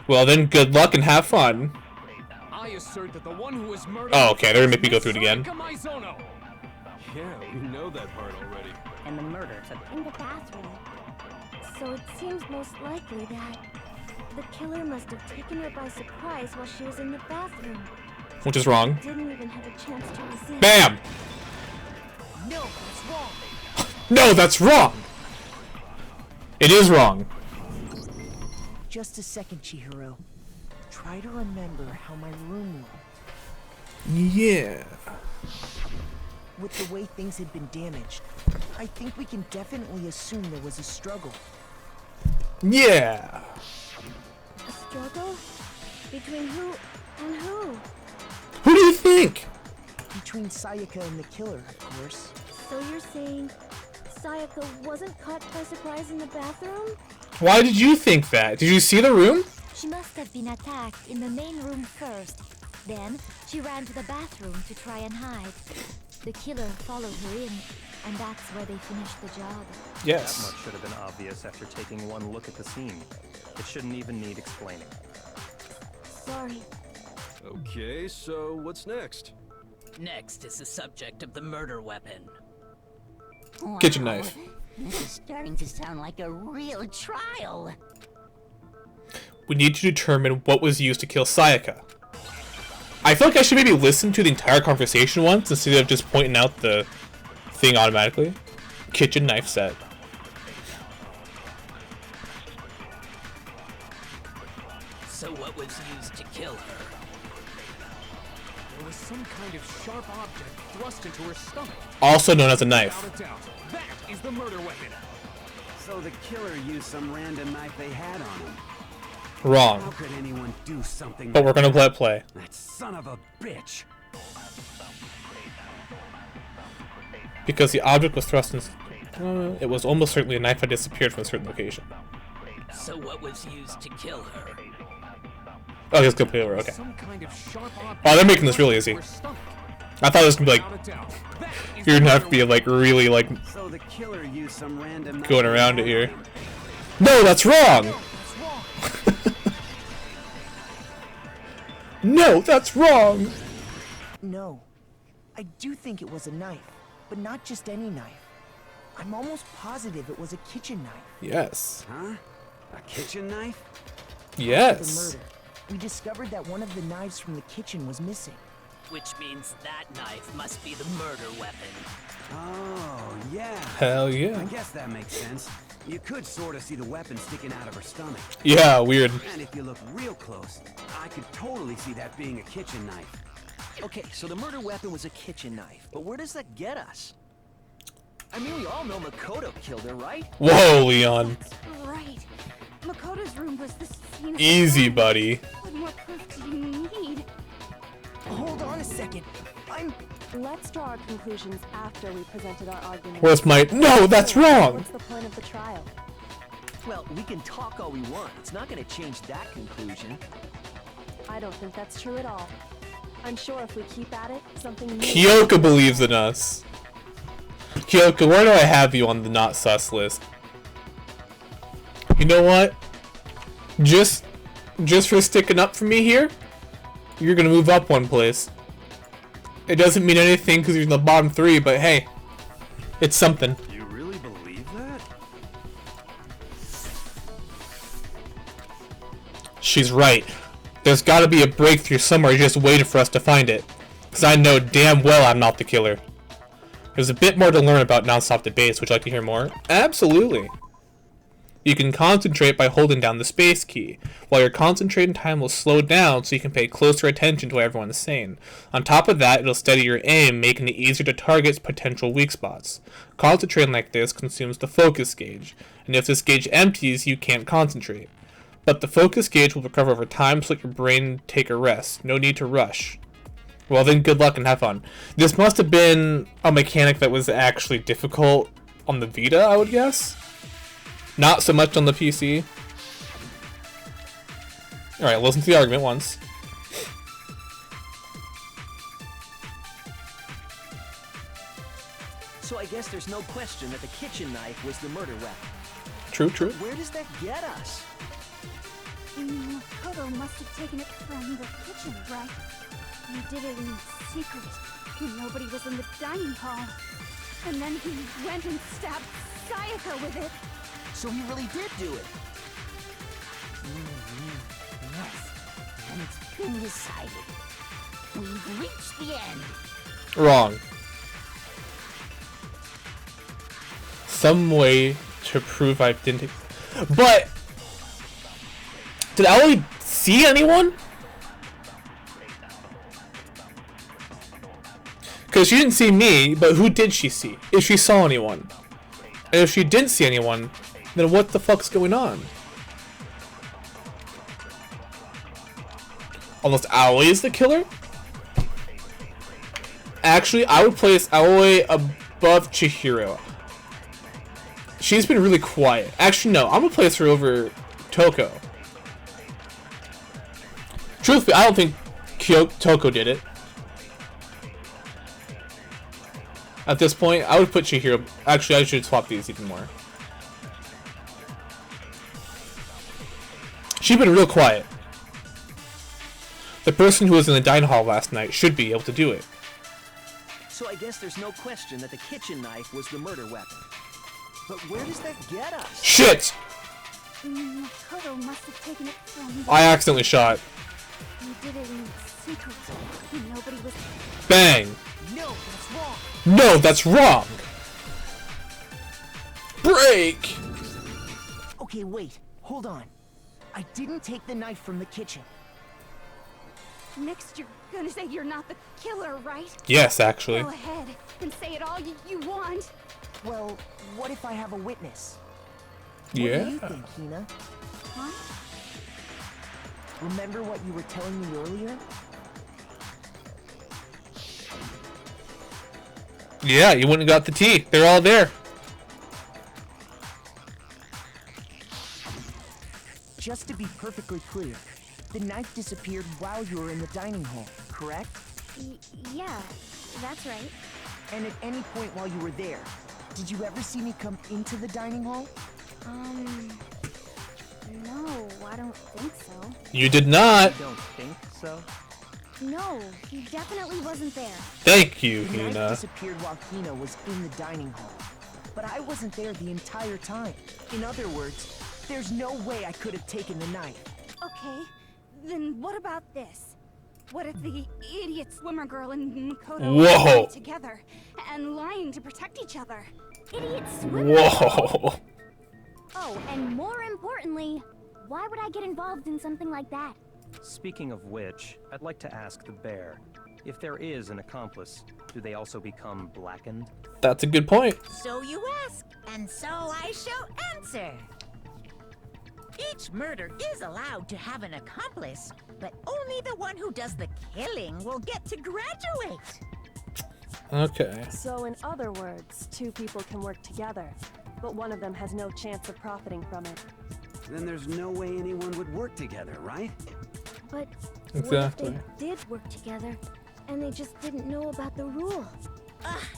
Well then, good luck and have fun.
I assert that the one who was murdered.
Oh, okay, they're gonna make me go through it again.
Yeah, we know that part already.
And the murder took
In the bathroom. So it seems most likely that the killer must have taken her by surprise while she was in the bathroom.
Which is wrong.
Didn't even have a chance to resist.
BAM!
No, that's wrong.
No, that's wrong! It is wrong.
Just a second, Chihiro. Try to remember how my room looked.
Yeah.
With the way things had been damaged, I think we can definitely assume there was a struggle.
Yeah.
A struggle? Between who and who?
Who do you think?
Between Sayaka and the killer, of course.
So you're saying Sayaka wasn't caught by surprise in the bathroom?
Why did you think that? Did you see the room?
She must have been attacked in the main room first. Then, she ran to the bathroom to try and hide. The killer followed her in, and that's where they finished the job.
Yes.
That much should have been obvious after taking one look at the scene. It shouldn't even need explaining.
Sorry.
Okay, so what's next?
Next is the subject of the murder weapon.
Kitchen knife.
This is starting to sound like a real trial.
We need to determine what was used to kill Sayaka. I feel like I should maybe listen to the entire conversation once instead of just pointing out the thing automatically. Kitchen knife set.
So what was used to kill her?
There was some kind of sharp object thrust into her stomach.
Also known as a knife.
Without a doubt, that is the murder weapon.
So the killer used some random knife they had on him. How
Wrong.
could anyone do something
But we're
like
gonna
that?
let it play.
That son of a bitch.
Because the object was thrust in... it was almost certainly a knife that disappeared from a certain location.
So what was used to kill her?
Oh, he's gonna play over, okay.
Some kind of sharp object
Oh, they're making this really
thrust
easy.
into her stomach.
I thought it was gonna be like...
Without a doubt, that is
You're
the
gonna have to
murder
be like really like
So the killer used some random knife
going
they
around
had
it here.
on him.
No, that's wrong! No, that's wrong!
No. I do think it was a knife, but not just any knife. I'm almost positive it was a kitchen knife.
Yes.
Huh? A kitchen knife?
The
Yes.
murder. We discovered that one of the knives from the kitchen was missing.
Which means that knife must be the murder weapon.
Oh, yeah.
Hell yeah.
I guess that makes sense. You could sort of see the weapon sticking out of her stomach.
Yeah, weird.
And if you look real close, I could totally see that being a kitchen knife.
Okay, so the murder weapon was a kitchen knife, but where does that get us? I mean, we all know Makoto killed her, right?
Whoa, Leon.
Right. Makoto's room was the scene.
Easy, buddy.
What more proof do you need?
Hold on a second.
Let's draw our conclusions after we presented our argument.
Where's my... No, that's wrong!
What's the point of the trial?
Well, we can talk all we want. It's not going to change that conclusion.
I don't think that's true at all. I'm sure if we keep at it, something new...
Kyoka believes in us. Kyoka, where do I have you on the not sus list? You know what? Just for sticking up for me here, you're gonna move up one place. It doesn't mean anything because you're in the bottom 3, but hey, it's something.
You really believe that?
She's right. There's gotta be a breakthrough somewhere just waiting for us to find it. Because I know damn well I'm not the killer. There's a bit more to learn about non-stop debates. Would you like to hear more? Absolutely. You can concentrate by holding down the space key. While your concentration time will slow down so you can pay closer attention to what everyone is saying. On top of that, it'll steady your aim, making it easier to target potential weak spots. Concentrating like this consumes the focus gauge, and if this gauge empties, you can't concentrate. But the focus gauge will recover over time, so let your brain take a rest. No need to rush. Well then, good luck and have fun. This must have been a mechanic that was actually difficult on the Vita, I would guess? Not so much on the PC. Alright, listen to the argument once.
So I guess there's no question that the kitchen knife was the murder weapon.
True, true.
Where does that get us?
Makoto must have taken it from the kitchen, right? He did it in secret when nobody was in the dining hall. And then he went and stabbed Sayaka with it.
So he really did do it.
Yes, and it's been decided. We've reached the end.
Wrong. Some way to prove I didn't... But... Did Aoi see anyone? Because she didn't see me, but who did she see? If she saw anyone. And if she didn't see anyone, then what the fuck's going on? Almost Aoi is the killer? Actually, I would place Aoi above Chihiro. She's been really quiet. Actually, no, I'm gonna place her over Toko. Truthfully, I don't think Toko did it. At this point, I would put Chihiro. Actually, I should swap these even more. She's been real quiet. The person who was in the dining hall last night should be able to do it.
So I guess there's no question that the kitchen knife was the murder weapon. But where does that get us?
Shit!
Makoto must have taken it from the...
I accidentally shot.
He did it in secret when nobody was...
Bang!
No, that's wrong.
No, that's wrong! Break!
Okay, wait. Hold on. I didn't take the knife from the kitchen.
Next, you're gonna say you're not the killer, right?
Yes, actually.
Go ahead and say it all you want.
Well, what if I have a witness?
Yeah.
What do you think, Hina?
Huh?
Remember what you were telling me earlier?
Yeah, you wouldn't have got the tea. They're all there.
Just to be perfectly clear, the knife disappeared while you were in the dining hall, correct?
Yeah, that's right.
And at any point while you were there, did you ever see me come into the dining hall?
No, I don't think so.
You did not.
You don't think so?
No, he definitely wasn't there.
Thank you,
The knife
Hina.
disappeared while Hina was in the dining hall. But I wasn't there the entire time. In other words, there's no way I could have taken the knife.
Okay, then what about this? What if the idiot swimmer girl and Makoto
Whoa.
are together and lying to protect each other?
Idiot swimmer.
Whoa.
Oh, and more importantly, why would I get involved in something like that?
Speaking of which, I'd like to ask the bear, if there is an accomplice, do they also become blackened?
That's a good point.
So you ask, and so I shall answer. Each murder is allowed to have an accomplice, but only the one who does the killing will get to graduate.
Okay.
So in other words, two people can work together, but one of them has no chance of profiting from it.
Then there's no way anyone would work together, right?
But
Exactly.
what if they did work together, and they just didn't know about the rule?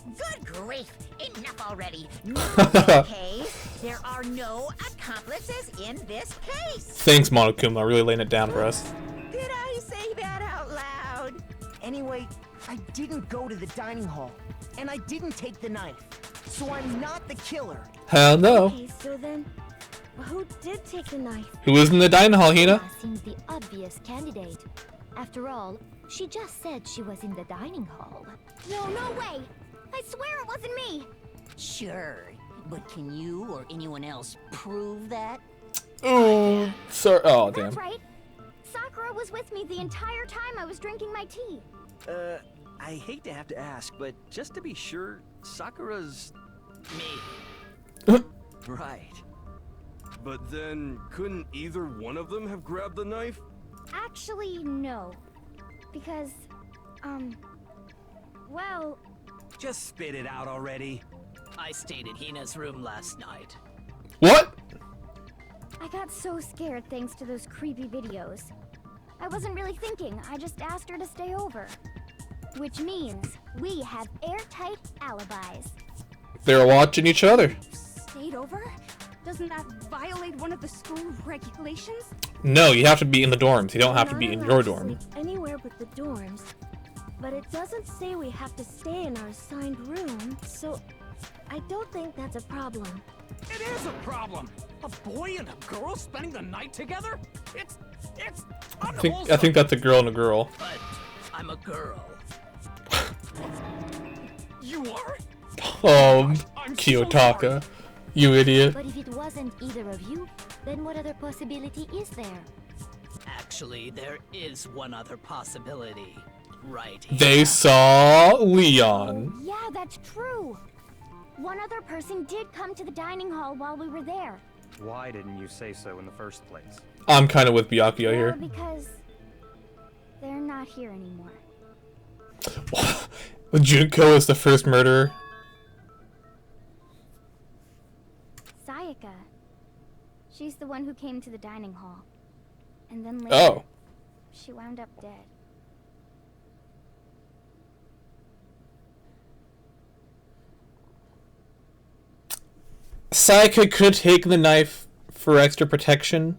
Good grief! Enough already. No, okay. There are no accomplices in this case.
Thanks, Monokuma. Really laying it down for us.
Did I say that out loud?
Anyway, I didn't go to the dining hall, and I didn't take the knife. So I'm not the killer.
Hell no.
Okay, so then, who did take the knife?
Who was in the dining hall, Hina?
Seems the obvious candidate. After all, she just said she was in the dining hall. No, no way! I swear it wasn't me!
Sure, but can you or anyone else prove that?
Oh, sorry. Oh, damn.
That's right. Sakura was with me the entire time I was drinking my tea.
I hate to have to ask, but just to be sure, Sakura's...
Me.
Right.
But then, couldn't either one of them have grabbed the knife?
Actually, no. Because, well...
Just spit it out already.
I stayed in Hina's room last night.
What?
I got so scared thanks to those creepy videos. I wasn't really thinking, I just asked her to stay over. Which means we have airtight alibis.
They're watching each other.
Stayed over? Doesn't that violate one of the school regulations?
No, you have to be in the dorms. You don't have to be in your dorm.
Sleep anywhere but the dorms. But it doesn't say we have to stay in our assigned room, so I don't think that's a problem.
It is a problem. A boy and a girl spending the night together? It's
I think that's a girl and a girl.
But I'm a girl.
You are?
Oh, Kiyotaka. You idiot.
But if it wasn't either of you, then what other possibility is there?
Actually, there is one other possibility. Right here.
They saw Leon.
Yeah, that's true. One other person did come to the dining hall while we were there.
Why didn't you say so in the first place?
I'm kind of with Byakuya here.
Because they're not here anymore.
Junko is the first murderer.
Sayaka. She's the one who came to the dining hall. And then later, she wound up dead.
Sayaka could take the knife for extra protection.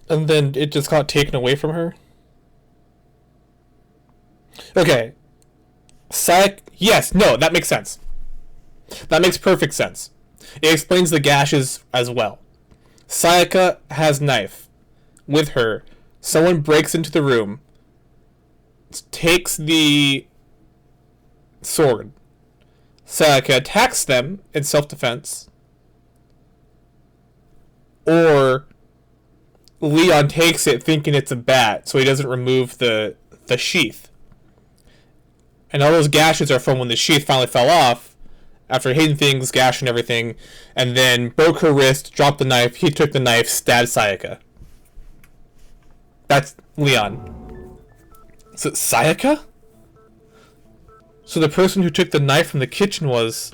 And then it just got taken away from her. Okay. Yes, no, that makes sense. That makes perfect sense. It explains the gashes as well. Sayaka has knife with her. Someone breaks into the room, takes the sword. Sayaka attacks them in self-defense. Or Leon takes it thinking it's a bat, so he doesn't remove the sheath. And all those gashes are from when the sheath finally fell off, after hitting things, gashing everything, and then broke her wrist, dropped the knife, he took the knife, stabbed Sayaka. That's Leon. Is it Sayaka? So the person who took the knife from the kitchen was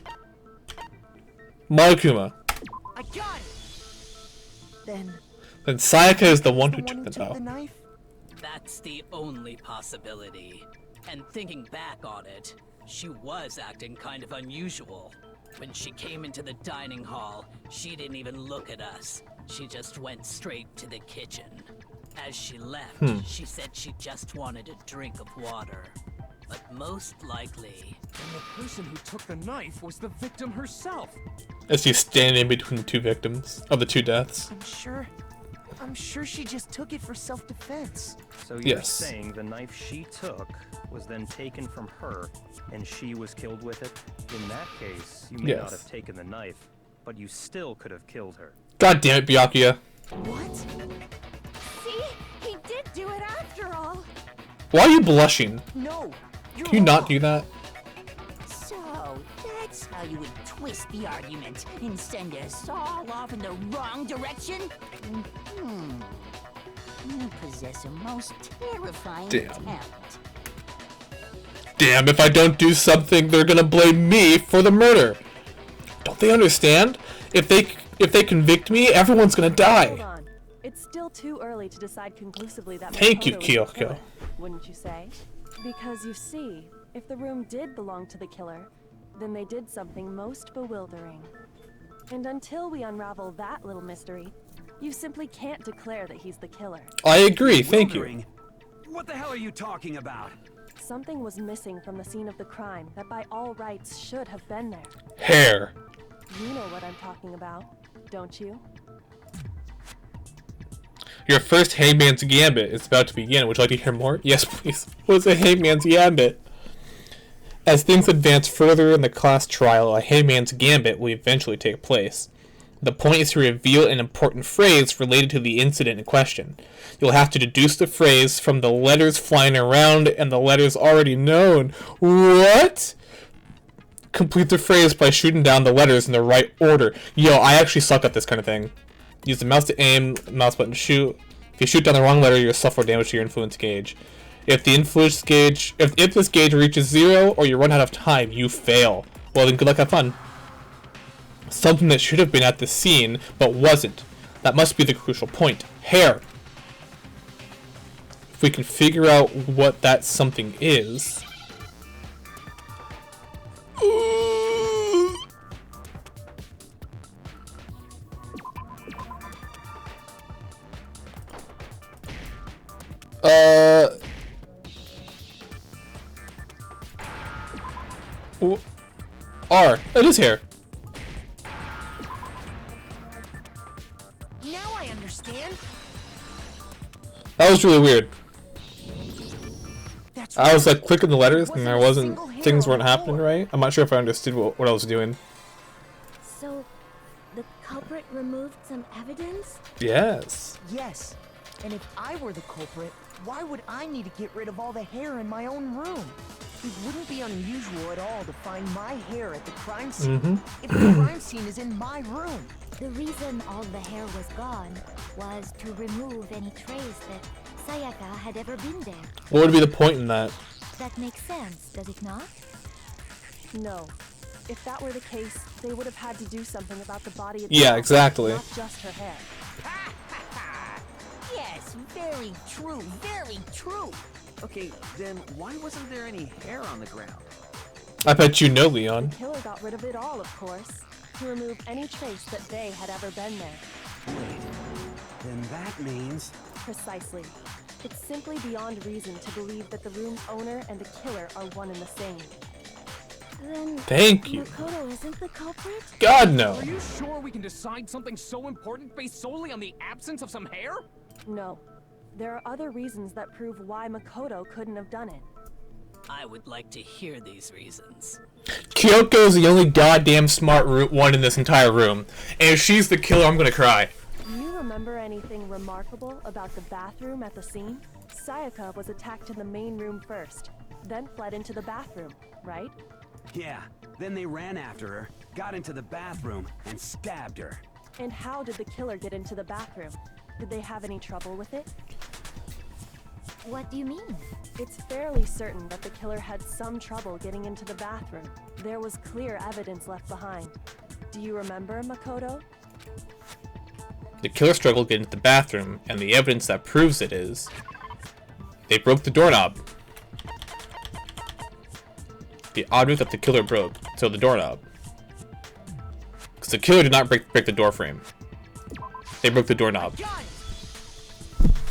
Monokuma.
I got it. Then
Sayaka is the one who took the
knife.
That's the only possibility. And thinking back on it, she was acting kind of unusual. When she came into the dining hall, she didn't even look at us. She just went straight to the kitchen. As she left, she said she just wanted a drink of water. but most likely...
And the person who took the knife was the victim herself.
As she's standing in between the two victims of the two deaths.
I'm sure she just took it for self-defense.
So you're saying the knife she took was then taken from her, and she was killed with it? In that case, you may not have taken the knife, but you still could have killed her.
God damn it, Byakuya.
What? See? He did do it after all.
Why are you blushing?
No,
Can you not do that?
So, that's how you would twist the argument and send us all off in the wrong direction? You possess a most terrifying talent.
Damn, if I don't do something, they're gonna blame me for the murder. Don't they understand? If they convict me, everyone's gonna die.
Hold on. It's still too early to decide conclusively that
Thank you,
Makoto is the
Kyoko.
killer, wouldn't you say? Because you see, if the room did belong to the killer, then they did something most bewildering. And until we unravel that little mystery, you simply can't declare that he's the killer.
I agree, thank you.
What the hell are you talking about?
Something was missing from the scene of the crime that by all rights should have been there.
Hair.
You know what I'm talking about, don't you?
Your first Hangman's Gambit is about to begin. Would you like to hear more? Yes, please. What's a Hangman's Gambit? As things advance further in the class trial, a Hangman's Gambit will eventually take place. The point is to reveal an important phrase related to the incident in question. You'll have to deduce the phrase from the letters flying around and the letters already known. What? Complete the phrase by shooting down the letters in the right order. Yo, I actually suck at this kind of thing. Use the mouse to aim, mouse button to shoot. If you shoot down the wrong letter, you'll suffer damage to your influence gauge. If the influence gauge, if this gauge reaches 0 or you run out of time, you fail. Well then, good luck, have fun. Something that should have been at the scene, but wasn't. That must be the crucial point. Hair. If we can figure out what that something is... R. It is hair.
Now I understand.
That was really weird.
That's
I was like clicking the letters and there wasn't, things weren't happening right. I'm not sure if I understood what I was doing.
So, the culprit removed some evidence?
Yes.
Yes. And if I were the culprit, why would I need to get rid of all the hair in my own room? It wouldn't be unusual at all to find my hair at the crime scene if the crime scene is in my room.
The reason all the hair was gone was to remove any trace that Sayaka had ever been there.
What would be the point in that?
That makes sense, does it not?
No. If that were the case, they would have had to do something about the body itself.
Yeah, exactly.
Not just her hair.
Yes, very true, very true.
Okay, then why wasn't there any hair on the ground?
I bet you know, Leon.
The killer got rid of it all, of course, to remove any trace that they had ever been there.
Wait, then that means...
Precisely. It's simply beyond reason to believe that the room's owner and the killer are one and the same.
Then
Thank you.
Makoto isn't the culprit?
God, no.
Are you sure we can decide something so important based solely on the absence of some hair?
No. There are other reasons that prove why Makoto couldn't have done it.
I would like to hear these reasons.
Kyoko's the only goddamn smart one in this entire room. And if she's the killer, I'm gonna cry.
Do you remember anything remarkable about the bathroom at the scene? Sayaka was attacked in the main room first, then fled into the bathroom, right?
Yeah, then they ran after her, got into the bathroom, and stabbed her.
And how did the killer get into the bathroom? Did they have any trouble with it?
What do you mean?
It's fairly certain that the killer had some trouble getting into the bathroom. There was clear evidence left behind. Do you remember, Makoto?
The killer struggled to get into the bathroom, and the evidence that proves it is... they broke the doorknob. The object that the killer broke, so the doorknob. Because the killer did not break the door frame. They broke the doorknob.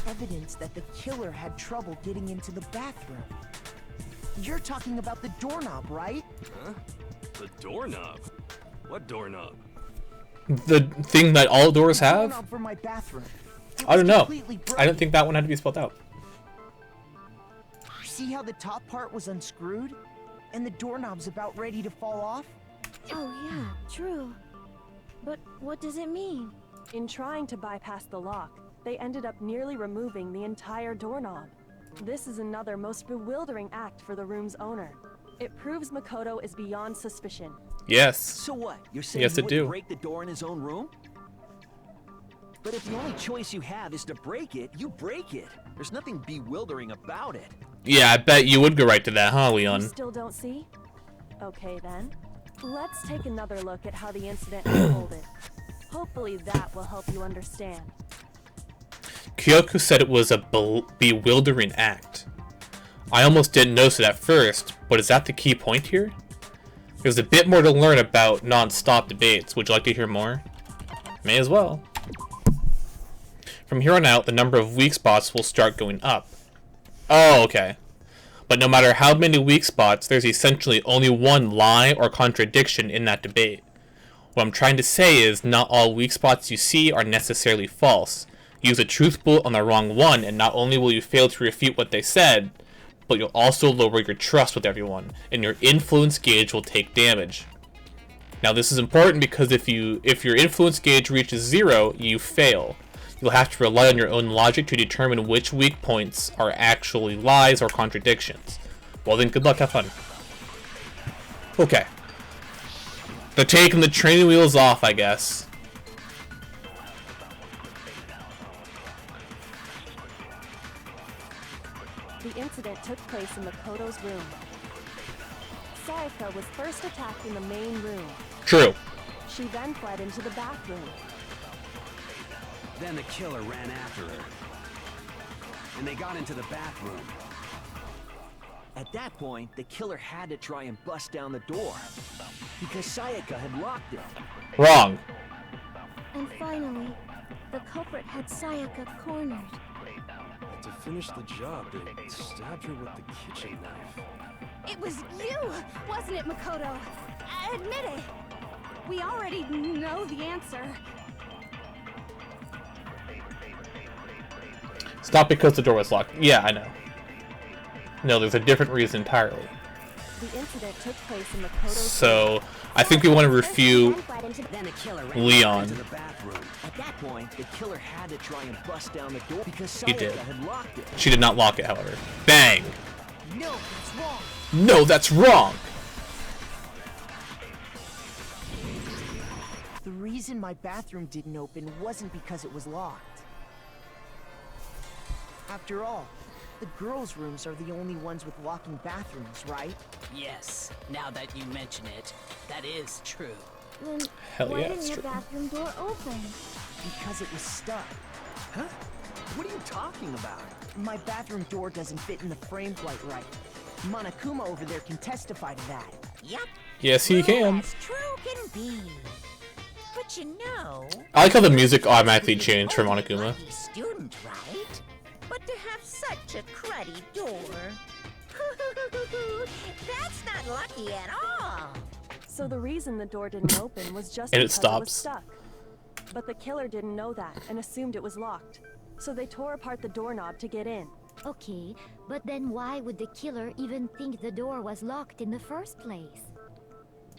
Evidence that the killer had trouble getting into the bathroom. You're talking about the doorknob, right?
Huh? The doorknob? What doorknob?
The thing that all doors have?
Doorknob for my bathroom.
I don't know. I don't think that one had to be spelled out.
See how the top part was unscrewed? And the doorknob's about ready to fall off?
Oh yeah, true. But what does it mean? In trying to bypass the lock, they ended up nearly removing the entire doorknob. This is another most bewildering act for the room's owner. It proves Makoto is beyond suspicion.
Yes.
So what? You're saying
Yes,
he
it do.
wouldn't break the door in his own room? But if the only choice you have is to break it, you break it. There's nothing bewildering about it.
Yeah, I bet you would go right to that, huh, Leon?
You still don't see? Okay then. Let's take another look at how the incident unfolded. Hopefully that will help you understand.
Kyoko said it was a bewildering act. I almost didn't notice it at first, but is that the key point here? There's a bit more to learn about non-stop debates. Would you like to hear more? May as well. From here on out, the number of weak spots will start going up. Oh, okay. But no matter how many weak spots, there's essentially only one lie or contradiction in that debate. What I'm trying to say is, not all weak spots you see are necessarily false. Use a truth bullet on the wrong one, and not only will you fail to refute what they said, but you'll also lower your trust with everyone, and your influence gauge will take damage. Now this is important because if your influence gauge reaches 0, you fail. You'll have to rely on your own logic to determine which weak points are actually lies or contradictions. Well then, good luck, have fun. Okay. They're taking the training wheels off, I guess.
The incident took place in Makoto's room. Sayaka was first attacked in the main room.
True.
She then fled into the bathroom.
Then the killer ran after her. And they got into the bathroom.
At that point, the killer had to try and bust down the door. Because Sayaka had locked it.
Wrong.
And finally, the culprit had Sayaka cornered.
To finish the job, they stabbed her with the kitchen knife.
It was you, wasn't it, Makoto? Admit it. We already know the answer.
Stop because the door was locked. Yeah, I know. No, there's a different reason entirely.
The incident took place in Makoto's
So, I think we want to refute Leon.
At that point, the killer had to try and bust down the door because
He did.
Sayaka had locked it.
She did not lock it, however. Bang!
No, that's wrong.
No, that's wrong!
The reason my bathroom didn't open wasn't because it was locked. After all, the girls' rooms are the only ones with locking bathrooms, right?
Yes, now that you mention it, that is true.
Then
Hell
why
yeah,
didn't
it's
your
true.
bathroom door open?
Because it was stuck.
Huh? What are you talking about?
My bathroom door doesn't fit in the frame quite right. Monokuma over there can testify to that.
Yep.
Yes, he can.
As true can be. But you know,
I like how the music automatically changed for Monokuma.
lucky student, right? But to have such a cruddy door. That's not lucky at all.
So the reason the door didn't open was just
And it
because it was
stops.
stuck. But the killer didn't know that and assumed it was locked. So they tore apart the doorknob to get in.
Okay, but then why would the killer even think the door was locked in the first place?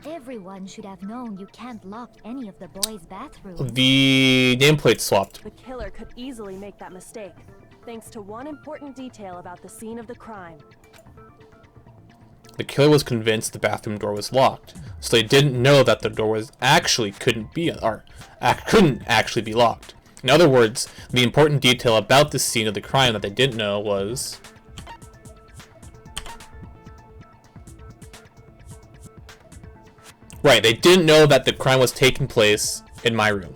Everyone should have known you can't lock any of the boys' bathrooms.
The nameplate swapped.
The killer could easily make that mistake, thanks to one important detail about the scene of the crime.
The killer was convinced the bathroom door was locked, so they didn't know that the door was couldn't actually be locked. In other words, the important detail about the scene of the crime that they didn't know was... Right, they didn't know that the crime was taking place in my room.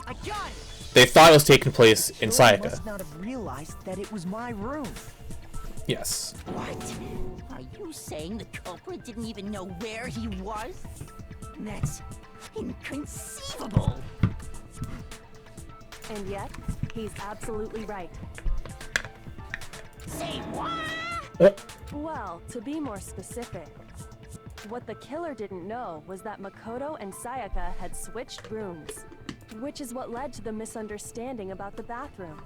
I got it.
They thought it was taking place in
I
Sayaka.
must not have realized that it was my room.
Yes.
What? Are you saying the culprit didn't even know where he was? That's inconceivable.
And yet, he's absolutely right.
Say what?
Well, to be more specific, what the killer didn't know was that Makoto and Sayaka had switched rooms, which is what led to the misunderstanding about the bathroom.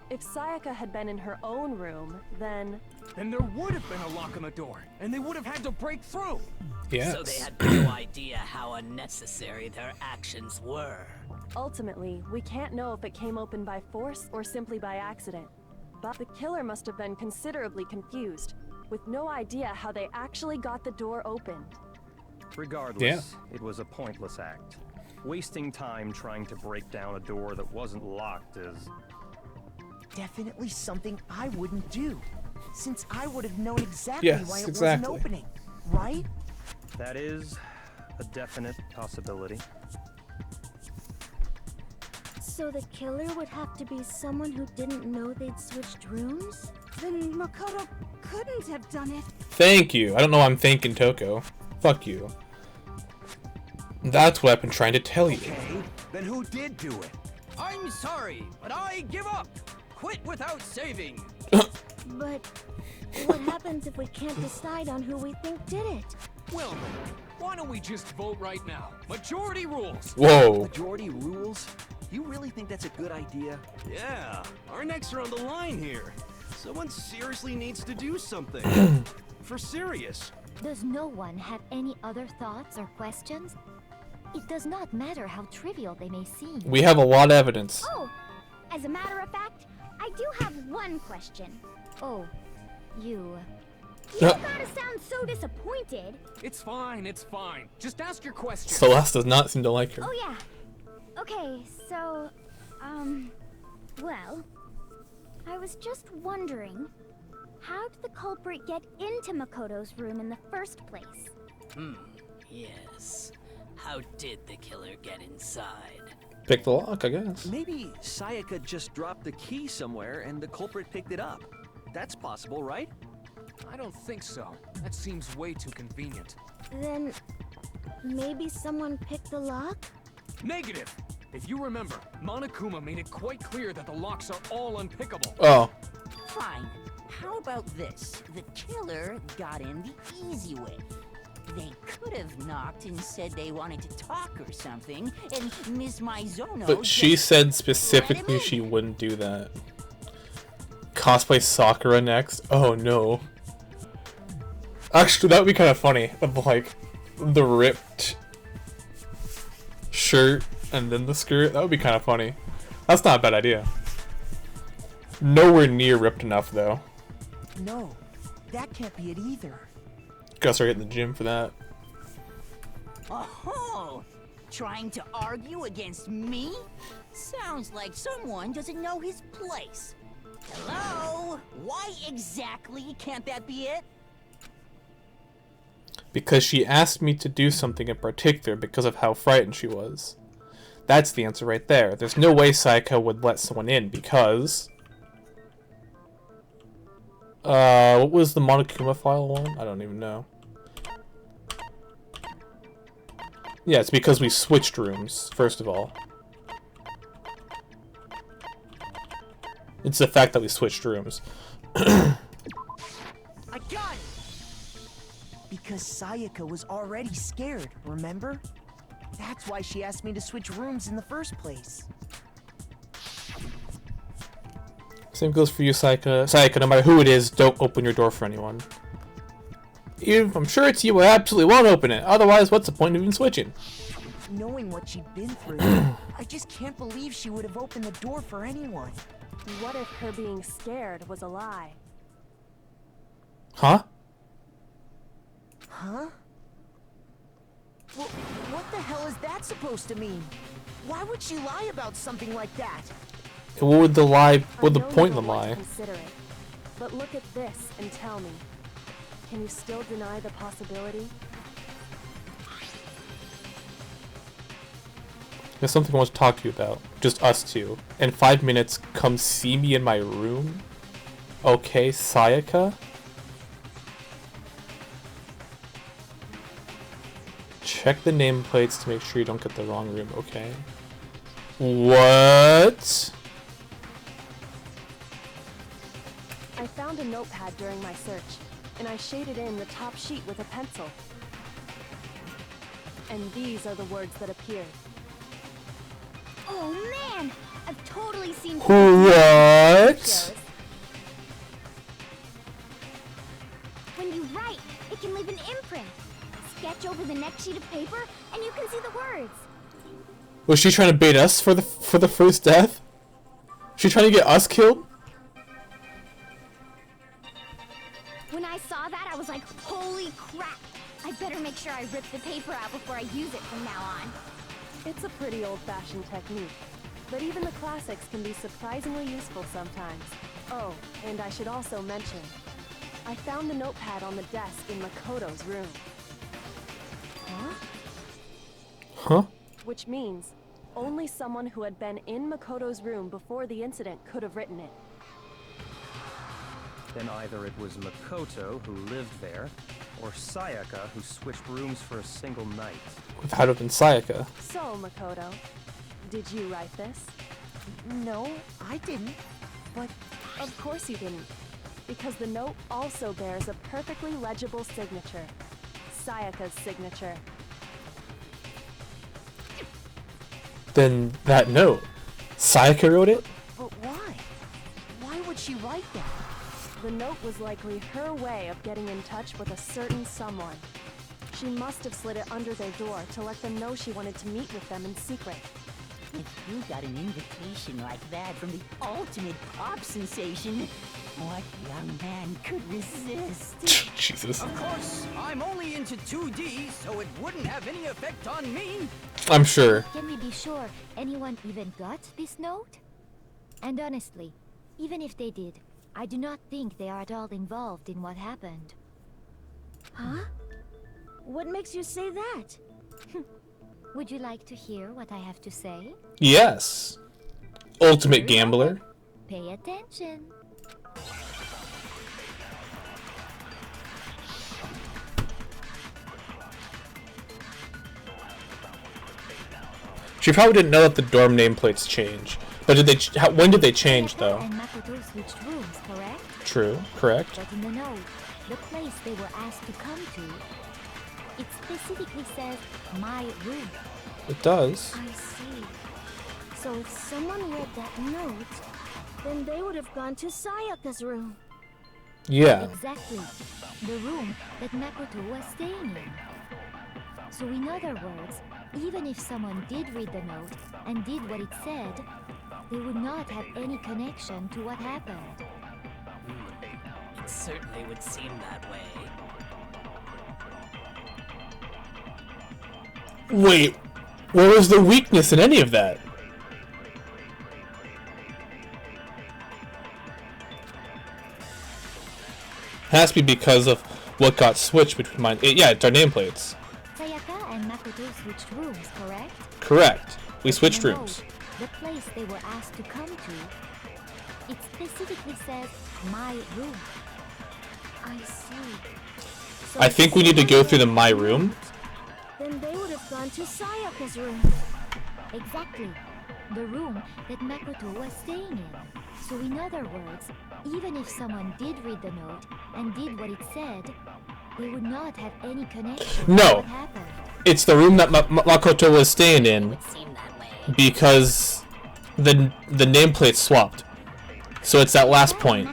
If Sayaka had been in her own room, then
there would have been a lock on the door, and they would have had to break through.
Yes.
So they had no idea how unnecessary their actions were.
Ultimately, we can't know if it came open by force or simply by accident. But the killer must have been considerably confused, with no idea how they actually got the door opened.
Regardless, it was a pointless act. Wasting time trying to break down a door that wasn't locked is...
definitely something I wouldn't do, since I would have known exactly why it wasn't opening, right?
That is a definite possibility.
So the killer would have to be someone who didn't know they'd switched rooms?
Then Makoto couldn't have done it.
Thank you. I don't know why I'm thanking Toko. Fuck you. That's what I've been trying to tell you.
Okay, then who did do it?
I'm sorry, but I give up. Quit without saving.
But what happens if we can't decide on who we think did it?
Well, why don't we just vote right now? Majority rules.
Whoa.
Majority rules? You really think that's a good idea?
Yeah, our necks are on the line here. Someone seriously needs to do something. For serious.
Does no one have any other thoughts or questions? It does not matter how trivial they may seem.
We have a lot of evidence.
Oh, as a matter of fact, I do have one question. Oh, you don't gotta sound so disappointed.
It's fine, it's fine. Just ask your question.
Celeste does not seem to like her.
Oh yeah. Okay, so, well, I was just wondering, how did the culprit get into Makoto's room in the first place?
Yes. How did the killer get inside?
Pick the lock, I guess.
Maybe Sayaka just dropped the key somewhere and the culprit picked it up. That's possible, right?
I don't think so. That seems way too convenient.
Then, maybe someone picked the lock?
Negative! If you remember, Monokuma made it quite clear that the locks are all unpickable.
Oh.
Fine. How about this? The killer got in the easy way. They could have knocked and said they wanted to talk or something, and Miss Maizono...
But she said specifically she wouldn't do that. Cosplay Sakura next? Oh no. Actually, that would be kind of funny. Of like, the ripped shirt and then the skirt. That would be kind of funny. That's not a bad idea. Nowhere near ripped enough, though.
No, that can't be it either.
Gotta start hitting the gym for that.
Oh, trying to argue against me? Sounds like someone doesn't know his place. Hello? Why exactly can't that be it?
Because she asked me to do something in particular because of how frightened she was. That's the answer right there. There's no way Sayaka would let someone in because... what was the Monokuma file one? I don't even know. Yeah, it's because we switched rooms, first of all. It's the fact that we switched rooms.
I got it! Because Sayaka was already scared, remember? That's why she asked me to switch rooms in the first place.
Same goes for you, Sayaka. Sayaka, no matter who it is, don't open your door for anyone. Even if I'm sure it's you, I absolutely won't open it. Otherwise, what's the point of even switching?
Knowing what she'd been through, I just can't believe she would have opened the door for anyone.
What if her being scared was a lie?
Huh?
Huh? Well, what the hell is that supposed to mean? Why would she lie about something like that?
What would the lie? What would the point in the lie?
Consider it, but look at this and tell me. Can you still deny the possibility?
There's something I want to talk to you about. Just us two. In 5 minutes, come see me in my room? Okay, Sayaka? Check the nameplates to make sure you don't get the wrong room, okay? What?
I found a notepad during my search, and I shaded in the top sheet with a pencil. And these are the words that appeared.
Oh man! I've totally seen
What?
When you write, it can leave an imprint. Sketch over the next sheet of paper, and you can see the words.
Was she trying to bait us for the first death? She trying to get us killed?
When I saw that, I was like, holy crap! I better make sure I rip the paper out before I use it from now on.
It's a pretty old-fashioned technique, but even the classics can be surprisingly useful sometimes. Oh, and I should also mention, I found the notepad on the desk in Makoto's room.
Huh?
Which means, only someone who had been in Makoto's room before the incident could have written it.
Then either it was Makoto who lived there, or Sayaka who switched rooms for a single night.
Would have been Sayaka.
So, Makoto, did you write this?
No, I didn't. But
of course you didn't, because the note also bears a perfectly legible signature. Sayaka's signature.
Then that note, Sayaka wrote it?
But why? Why would she write that?
The note was likely her way of getting in touch with a certain someone. She must have slid it under their door to let them know she wanted to meet with them in secret.
If you got an invitation like that from the ultimate pop sensation, what young man could resist?
Jesus.
Of course, I'm only into 2D, so it wouldn't have any effect on me.
I'm sure.
Can we be sure anyone even got this note? And honestly, even if they did, I do not think they are at all involved in what happened.
Huh? What makes you say that?
Would you like to hear what I have to say?
Yes. Ultimate gambler.
Pay attention.
She probably didn't know that the dorm nameplates change. But did they? When did they change, though?
And Makoto switched rooms, correct?
True. Correct.
But in the note, the place they were asked to come to, it specifically says my room.
It does.
I see. So if someone read that note, then they would have gone to Sayaka's room.
Yeah.
Exactly. The room that Makoto was staying in. So in other words, even if someone did read the note and did what it said, they would not have any connection to what happened.
It certainly would seem that way.
Wait, where was the weakness in any of that? Has to be because of what got switched between mine. Yeah, it's our nameplates.
Sayaka and Makoto switched rooms, correct?
Correct. We switched
No,
rooms.
the place they were asked to come to, it specifically says my room.
I see. So
I think we need to go through the my room.
Then they would have gone to Sayaka's room.
Exactly. The room that Makoto was staying in. So in other words, even if someone did read the note and did what it said, they would not have any connection to
No.
what happened.
It's the room that Makoto was staying in because the nameplate swapped. So it's that last point.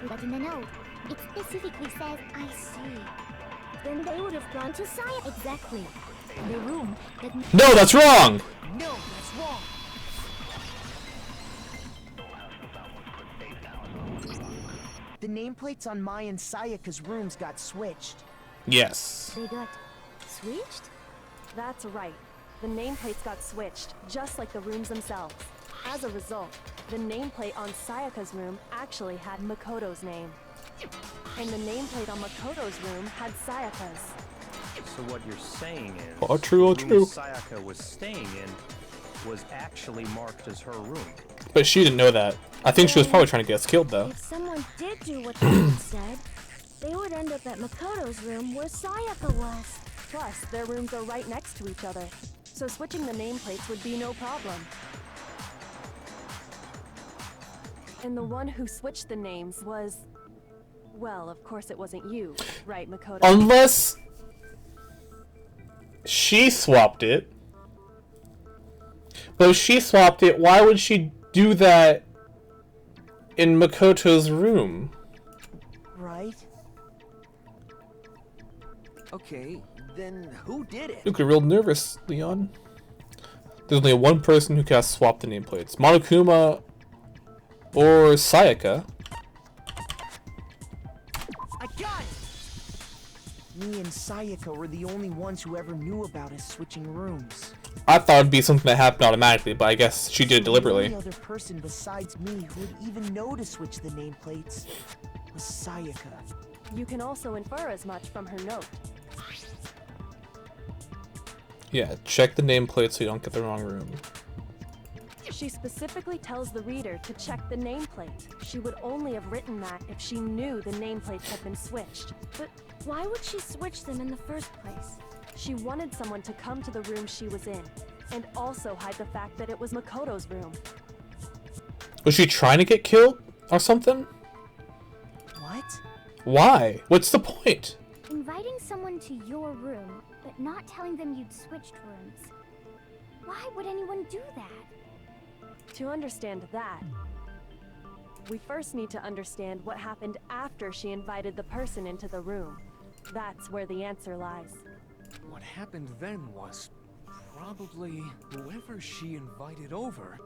But in the note, it specifically says, I see.
Then they would have gone to Sayaka.
Exactly. The room that...
No, that's wrong!
No, that's wrong. The nameplates on Mai and Sayaka's rooms got switched.
Yes.
They got switched?
That's right. The nameplates got switched, just like the rooms themselves. As a result, the nameplate on Sayaka's room actually had Makoto's name. And the nameplate on Makoto's room had Sayaka's.
So what you're saying is,
Oh, true, oh,
the
true.
room Sayaka was staying in was actually marked as her room.
But she didn't know that. I think she was probably trying to get us killed, though.
If someone did do what the note said, they would end up at Makoto's room where Sayaka was.
Plus, their rooms are right next to each other, so switching the nameplates would be no problem. And the one who switched the names was Well, of course it wasn't you, right, Makoto?
Unless she swapped it. But if she swapped it, why would she do that in Makoto's room?
Right?
Okay, then who did it?
You get real nervous, Leon. There's only one person who can swap the nameplates. Monokuma or Sayaka.
I got it! Me and Sayaka were the only ones who ever knew about us switching rooms.
I thought it'd be something that happened automatically, but I guess she did it deliberately.
The only other person besides me who would even know to switch the nameplates was Sayaka.
You can also infer as much from her note.
Yeah, check the nameplate so you don't get the wrong room.
She specifically tells the reader to check the nameplate. She would only have written that if she knew the nameplates had been switched.
But why would she switch them in the first place?
She wanted someone to come to the room she was in, and also hide the fact that it was Makoto's room.
Was she trying to get killed or something?
What?
Why? What's the point?
Inviting someone to your room, but not telling them you'd switched rooms. Why would anyone do that?
To understand that, we first need to understand what happened after she invited the person into the room. That's where the answer lies.
What happened then was probably whoever she invited over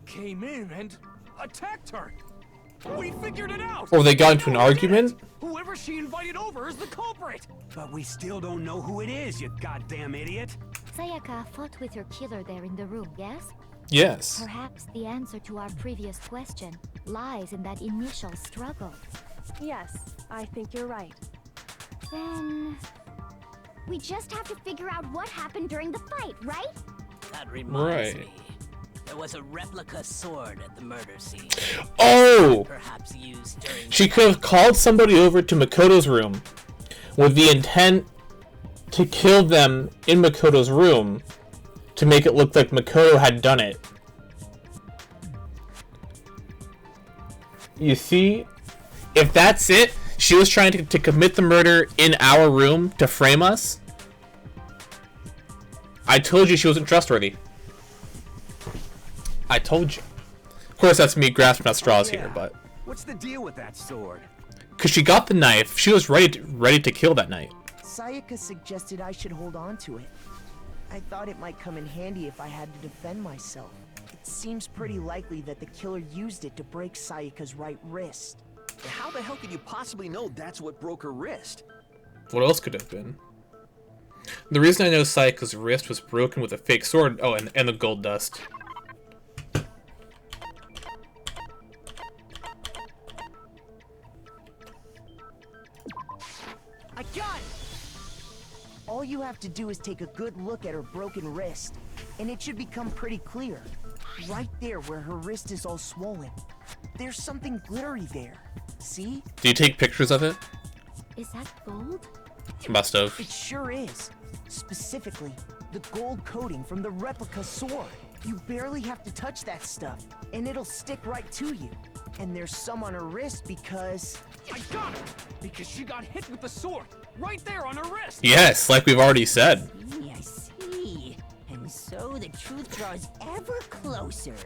came in and attacked her. We figured it out!
Or they got into an argument?
Whoever she invited over is the culprit!
But we still don't know who it is, you goddamn idiot!
Sayaka fought with her killer there in the room, yes?
Yes.
Perhaps the answer to our previous question lies in that initial struggle.
Yes, I think you're right.
Then we just have to figure out what happened during the fight, right?
That reminds me. There was a replica sword at the murder scene.
Oh!
Perhaps used during
She could have called somebody over to Makoto's room with the intent to kill them in Makoto's room to make it look like Makoto had done it. You see? If that's it, she was trying to commit the murder in our room to frame us. I told you she wasn't trustworthy. I told you. Of course, that's me grasping at straws here, but...
What's the deal with that sword?
Because she got the knife, she was ready to kill that night.
Sayaka suggested I should hold on to it. I thought it might come in handy if I had to defend myself. It seems pretty likely that the killer used it to break Sayaka's right wrist.
How the hell could you possibly know that's what broke her wrist?
What else could it have been? The reason I know Sayaka's wrist was broken with a fake sword... Oh, and the gold dust.
I got it! All you have to do is take a good look at her broken wrist, and it should become pretty clear. Right there where her wrist is all swollen. There's something glittery there. See?
Do you take pictures of it?
Is that gold?
Must have.
It sure is. Specifically, the gold coating from the replica sword. You barely have to touch that stuff, and it'll stick right to you. And there's some on her wrist because...
I got it! Because she got hit with the sword, right there on her wrist!
Yes, like we've already said.
I see. And so the truth draws ever closer.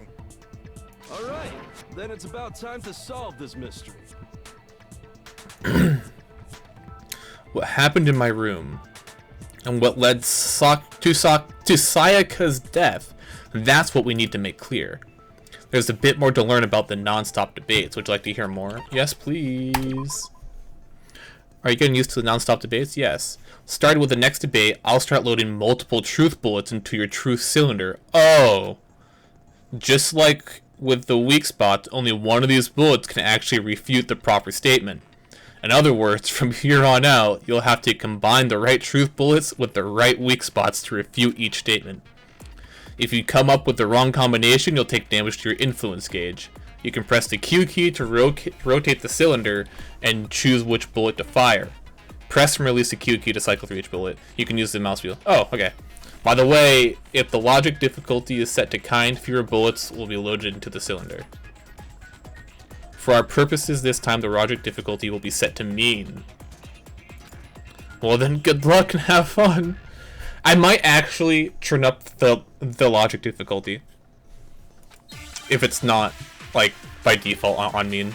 Alright, then it's about time to solve this mystery.
What happened in my room, and what led to Sayaka's death, that's what we need to make clear. There's a bit more to learn about the non-stop debates. Would you like to hear more? Yes, please. Are you getting used to the non-stop debates? Yes. Starting with the next debate, I'll start loading multiple truth bullets into your truth cylinder. Oh! Just like with the weak spots, only one of these bullets can actually refute the proper statement. In other words, from here on out, you'll have to combine the right truth bullets with the right weak spots to refute each statement. If you come up with the wrong combination, you'll take damage to your influence gauge. You can press the Q key to rotate the cylinder and choose which bullet to fire. Press and release the Q key to cycle through each bullet. You can use the mouse wheel. Oh, okay. By the way, if the logic difficulty is set to kind, fewer bullets will be loaded into the cylinder. For our purposes this time, the logic difficulty will be set to mean. Well then, good luck and have fun. I might actually turn up the logic difficulty. If it's not, like, by default on mean.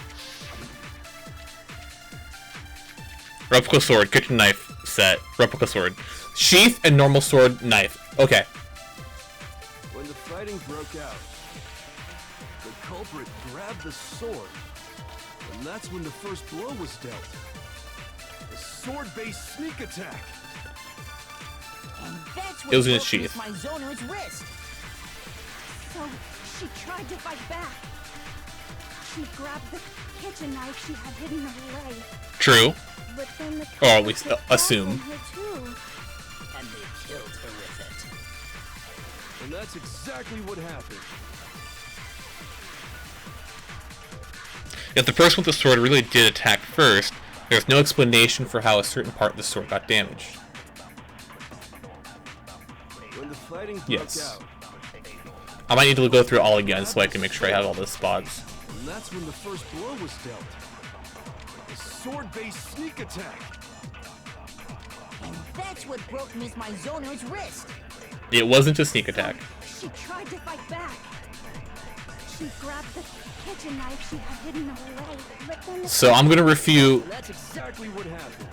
Replica sword, kitchen knife set, replica sword. Sheath and normal sword, knife. Okay.
When the fighting broke out, the culprit grabbed the sword, and that's when the first blow was dealt. A sword-based sneak attack.
And that's
It was in his sheath.
my Zoner's wrist.
So she tried to fight back. She grabbed the kitchen knife she had hidden away.
True.
But then the
Or at least assume.
her too.
And they killed her with it.
And that's exactly what happened.
If the person with the sword really did attack first, there's no explanation for how a certain part of the sword got damaged.
When the fighting broke
Yes.
out,
I might need to go through it all again so I can make sure I have all the spots.
and that's when the first blow was dealt. A sword-based sneak attack.
And that's what broke Miss Mizono's wrist.
It wasn't a sneak attack.
She tried to fight back. She grabbed the kitchen knife she had hidden away. But then the
So I'm gonna refute
That's exactly what happened.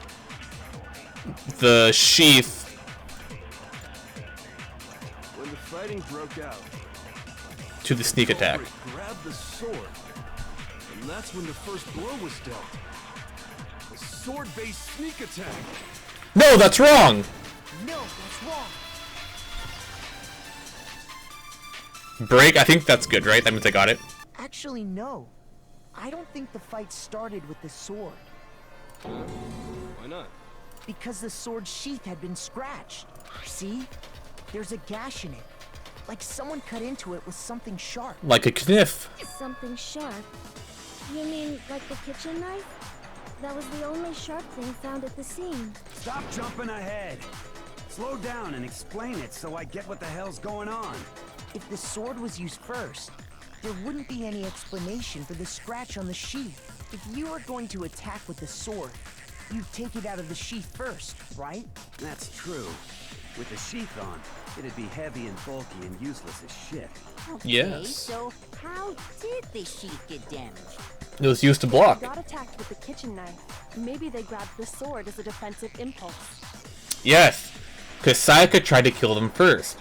the sheath.
When the fighting broke out,
To the sneak attack.
culprit grabbed the sword, and that's when the first blow was dealt. A sword-based sneak attack.
No, that's wrong!
No, that's wrong.
Break? I think that's good, right? That means I got it.
Actually, no. I don't think the fight started with the sword.
Why not?
Because the sword sheath had been scratched. See? There's a gash in it. Like someone cut into it with something sharp.
Like a kniff.
Something sharp. You mean like the kitchen knife? That was the only sharp thing found at the scene.
Stop jumping ahead. Slow down and explain it so I get what the hell's going on.
If the sword was used first, there wouldn't be any explanation for the scratch on the sheath. If you were going to attack with the sword, you'd take it out of the sheath first, right?
That's true. With the sheath on, it'd be heavy and bulky and useless as shit.
Okay,
Yes.
so how did the sheath get damaged?
It was used to block.
They got attacked with the kitchen knife. Maybe they grabbed the sword as a defensive impulse.
Yes, because Sayaka tried to kill them first.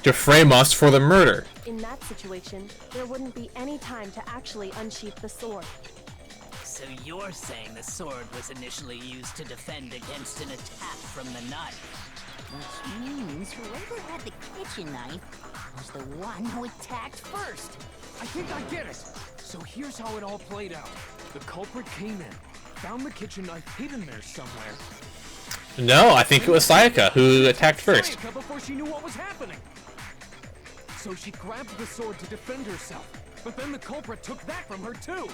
To frame us for the murder.
In that situation, there wouldn't be any time to actually unsheath the sword.
So you're saying the sword was initially used to defend against an attack from the knife?
Which means whoever had the kitchen knife was the one who attacked first.
I think I get it. So here's how it all played out. The culprit came in, found the kitchen knife hidden there somewhere.
No, I think it was Sayaka who attacked first.
Sayaka before she knew what was happening. So she grabbed the sword to defend herself, but then the culprit took that from her too.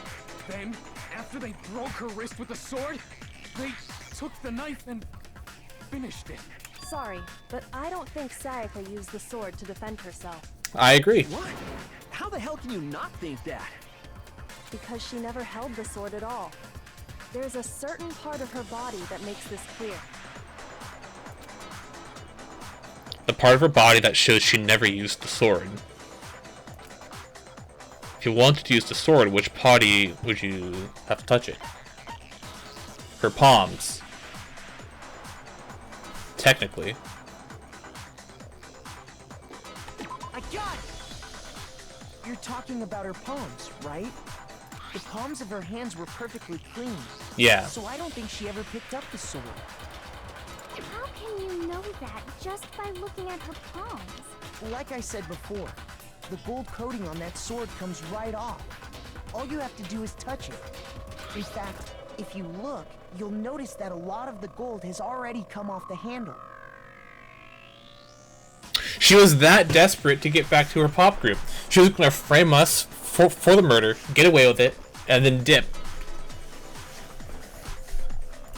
Then, after they broke her wrist with the sword, they took the knife and finished it.
Sorry, but I don't think Sayaka used the sword to defend herself.
I agree.
What? How the hell can you not think that?
Because she never held the sword at all. There's a certain part of her body that makes this clear.
The part of her body that shows she never used the sword. If you wanted to use the sword, which body would you have to touch it? Her palms. Technically.
I got it! You're talking about her palms, right? The palms of her hands were perfectly clean.
Yeah.
So I don't think she ever picked up the sword.
How can you know that just by looking at her palms?
Like I said before, the gold coating on that sword comes right off. All you have to do is touch it. In fact, if you look, you'll notice that a lot of the gold has already come off the handle.
She was that desperate to get back to her pop group. She was gonna frame us for the murder, get away with it, and then dip.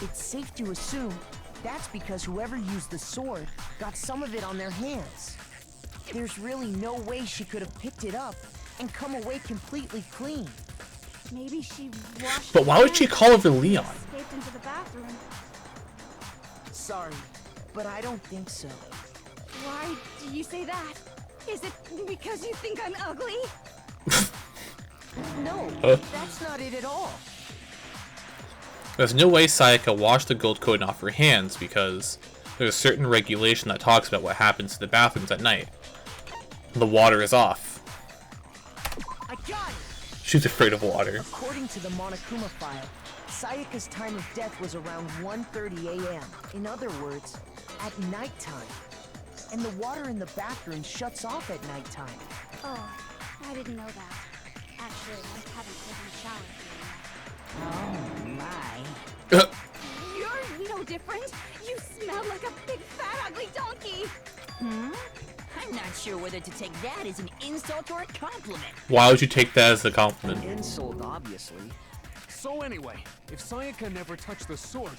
It's safe to assume that's because whoever used the sword got some of it on their hands. There's really no way she could have picked it up and come away completely clean.
Maybe she washed
But why would she
her
call over
hands and
Leon?
escaped into the bathroom.
Sorry, but I don't think so.
Why do you say that? Is it because you think I'm ugly?
No, that's not it at all.
There's no way Sayaka washed the gold coating off her hands because there's a certain regulation that talks about what happens to the bathrooms at night. The water is off.
I got it!
She's afraid of water.
According to the Monokuma file, Sayaka's time of death was around 1:30 a.m. In other words, at nighttime. And the water in the bathroom shuts off at nighttime.
Oh, I didn't know that. Actually, I haven't taken a shower yet.
Oh my.
You're no different. You smell like a big fat ugly donkey.
I'm not sure whether to take that as an insult or a compliment.
Why would you take that as a compliment?
Insult, obviously.
So anyway, if Sayaka never touched the sword,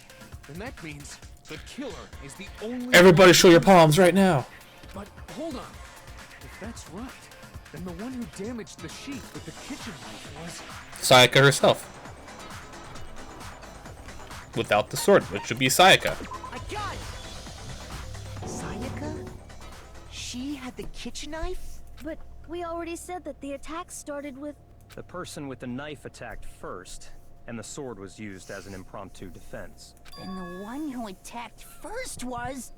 then that means the killer is the only...
Everybody show your palms right now.
But hold on. If that's right, then the one who damaged the sheath with the kitchen knife was...
Sayaka herself. Without the sword, which should be Sayaka.
I got it! Sayaka? She had the kitchen knife?
But we already said that the attack started with...
The person with the knife attacked first, and the sword was used as an impromptu defense.
Then the one who attacked first was...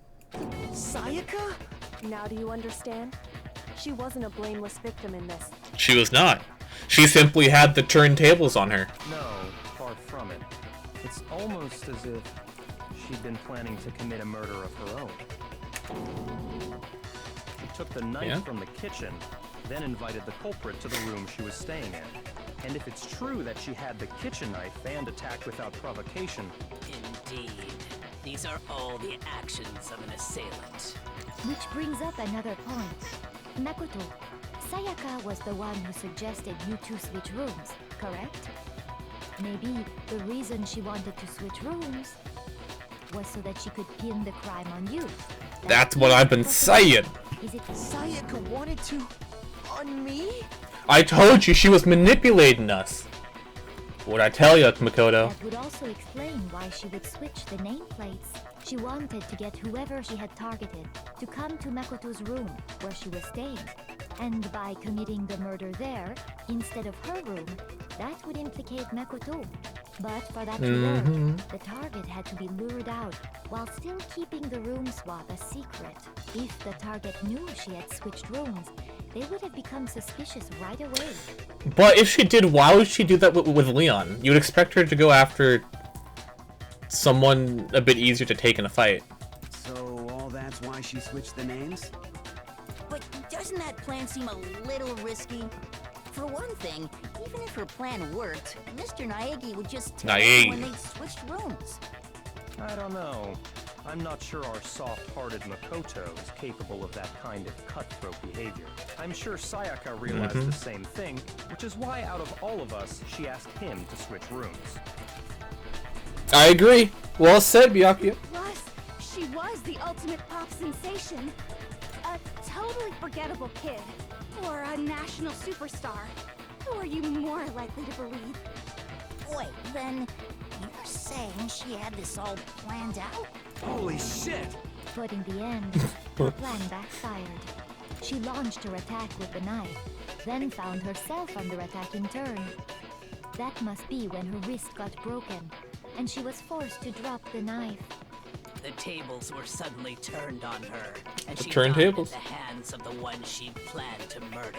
Sayaka?
Now do you understand? She wasn't a blameless victim in this.
She was not. She simply had the turntables on her.
No, far from it. It's almost as if she'd been planning to commit a murder of her own. She took the knife from the kitchen, then invited the culprit to the room she was staying in. And if it's true that she had the kitchen knife and attacked without provocation...
Indeed. These are all the actions of an assailant.
Which brings up another point. Makoto, Sayaka was the one who suggested you two switch rooms, correct? Maybe the reason she wanted to switch rooms was so that she could pin the crime on you.
That's what I've been saying.
Is it
Sayaka wanted to... on me?
I told you she was manipulating us. What'd I tell you, Makoto?
That would also explain why she would switch the nameplates. She wanted to get whoever she had targeted to come to Makoto's room where she was staying. And by committing the murder there, instead of her room, that would implicate Makoto. But for that to work, the target had to be lured out while still keeping the room swap a secret. If the target knew she had switched rooms, they would have become suspicious right away.
But if she did, why would she do that with Leon? You would expect her to go after someone a bit easier to take in a fight.
So all that's why she switched the names?
But doesn't that plan seem a little risky? For one thing, even if her plan worked, Mr. Naegi would just tell when they switched rooms.
I don't know. I'm not sure our soft-hearted Makoto is capable of that kind of cutthroat behavior. I'm sure Sayaka realized the same thing, which is why out of all of us, she asked him to switch rooms.
I agree. Well said, Byakuya.
Plus, she was the ultimate pop sensation. A totally forgettable kid. Or a national superstar. Who are you more likely to believe?
Wait, then you're saying she had this all planned out?
Holy shit!
But in the end, her plan backfired. She launched her attack with the knife, then found herself under attack in turn. That must be when her wrist got broken, and she was forced to drop the knife.
The tables were suddenly turned on her, and
The
she
turntables?
died at the hands of the one she planned to murder.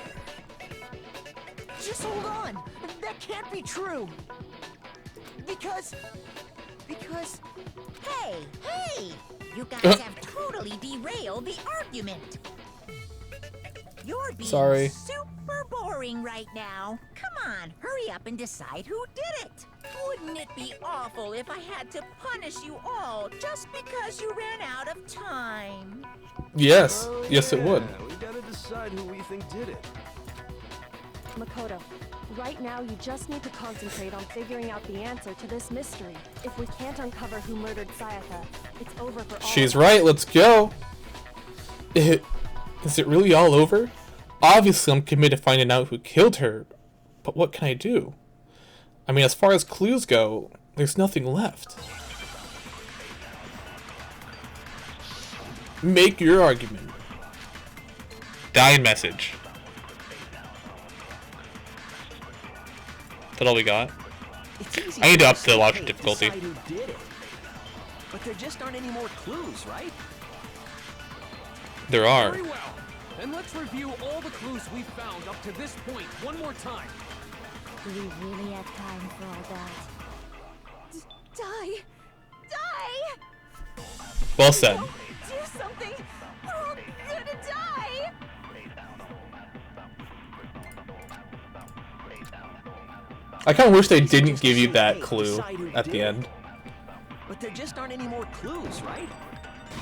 Just hold on! That can't be true! Because...
Hey! You guys have totally derailed the argument. You're being super boring right now. Come on, hurry up and decide who did it. Wouldn't it be awful if I had to punish you all just because you ran out of time?
Yes. Yes, it would.
We gotta decide who we think did it.
Makoto, right now you just need to concentrate on figuring out the answer to this mystery. If we can't uncover who murdered Sayaka, it's over for all.
She's right, let's go. Is it really all over? Obviously I'm committed to finding out who killed her, but what can I do? I mean, as far as clues go, there's nothing left. Make your argument. Dying message. Is that all we got? I need to up the logic difficulty.
But there just aren't any more clues, right?
There are.
Very well. Then let's review all the clues we've found up to this point one more time.
Do we really have time for all that?
Die! Die!
Well said.
Do something! We're all gonna die!
I kind of wish they didn't give you that clue at the end.
But there just aren't any more clues, right?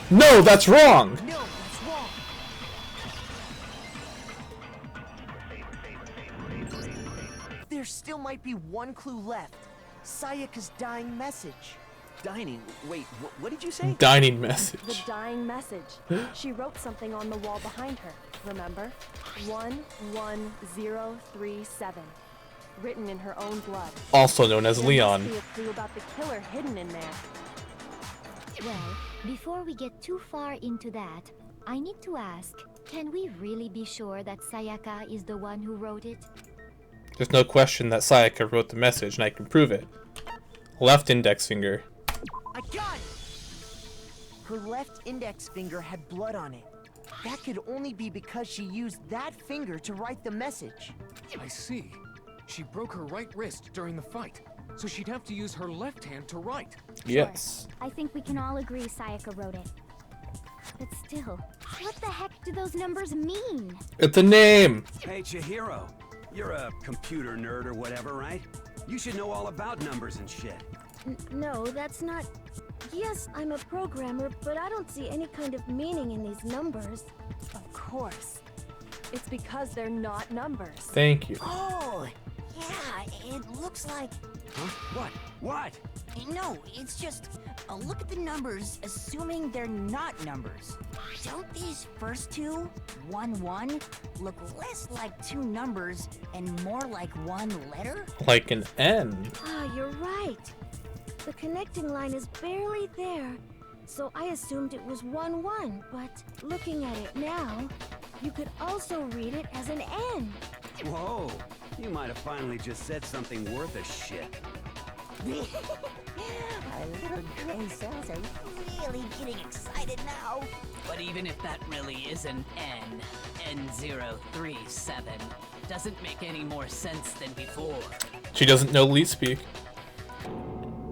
No, that's wrong!
No, that's wrong. There still might be one clue left. Sayaka's dying message.
Dining? Wait, what did you say?
Dining message.
The dying message. She wrote something on the wall behind her, remember? 11037. Written in her own blood.
Also known as Leon.
There must be a clue about the killer hidden in there.
Well, before we get too far into that, I need to ask, can we really be sure that Sayaka is the one who wrote it?
There's no question that Sayaka wrote the message, and I can prove it. Left index finger.
I got it! Her left index finger had blood on it. That could only be because she used that finger to write the message.
I see. She broke her right wrist during the fight, so she'd have to use her left hand to write.
Yes.
I think we can all agree Sayaka wrote it. But still, what the heck do those numbers mean?
It's a name!
Hey, Chihiro. You're a computer nerd or whatever, right? You should know all about numbers and shit.
No, that's not... Yes, I'm a programmer, but I don't see any kind of meaning in these numbers.
Of course. It's because they're not numbers.
Thank you.
Oh, yeah, it looks like...
Huh? What? What?
No, it's just... look at the numbers, assuming they're not numbers. Don't these first two, 1-1, look less like two numbers and more like one letter?
Like an N.
Ah, you're right. The connecting line is barely there, so I assumed it was 1-1, but looking at it now, you could also read it as an N.
Whoa. You might have finally just said something worth a shit.
Our little gray cells are really getting excited now.
But even if that really is an N, N037, doesn't make any more sense than before.
She doesn't know Leet speak.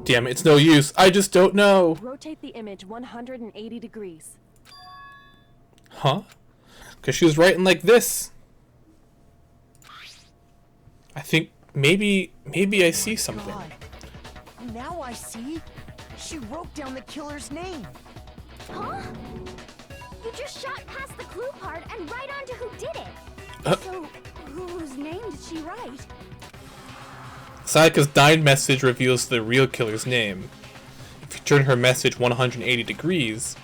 Damn it, it's no use. I just don't know.
Rotate the image 180 degrees.
Huh? Because she was writing like this. I think maybe I see something.
God. Now I see. She wrote down the killer's name.
Huh? You just shot past the clue part and right on to who did it.
So, whose name did she write?
Sayaka's dying message reveals the real killer's name. If you turn her message 180 degrees,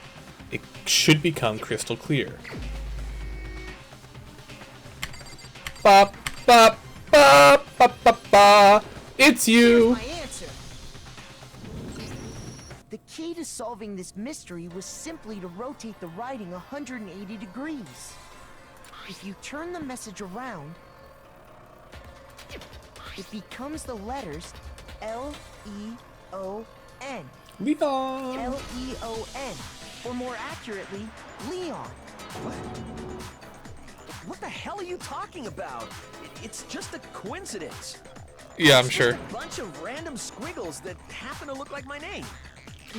it should become crystal clear. Bop, bop, bop, bop, bop, bop. It's you!
Here's my answer. The key to solving this mystery was simply to rotate the writing 180 degrees. If you turn the message around, it becomes the letters L-E-O-N.
Leon!
L-E-O-N. Or more accurately, Leon.
What the hell are you talking about? It's just a coincidence.
Yeah, I'm
It's
sure.
just a bunch of random squiggles that happen to look like my name.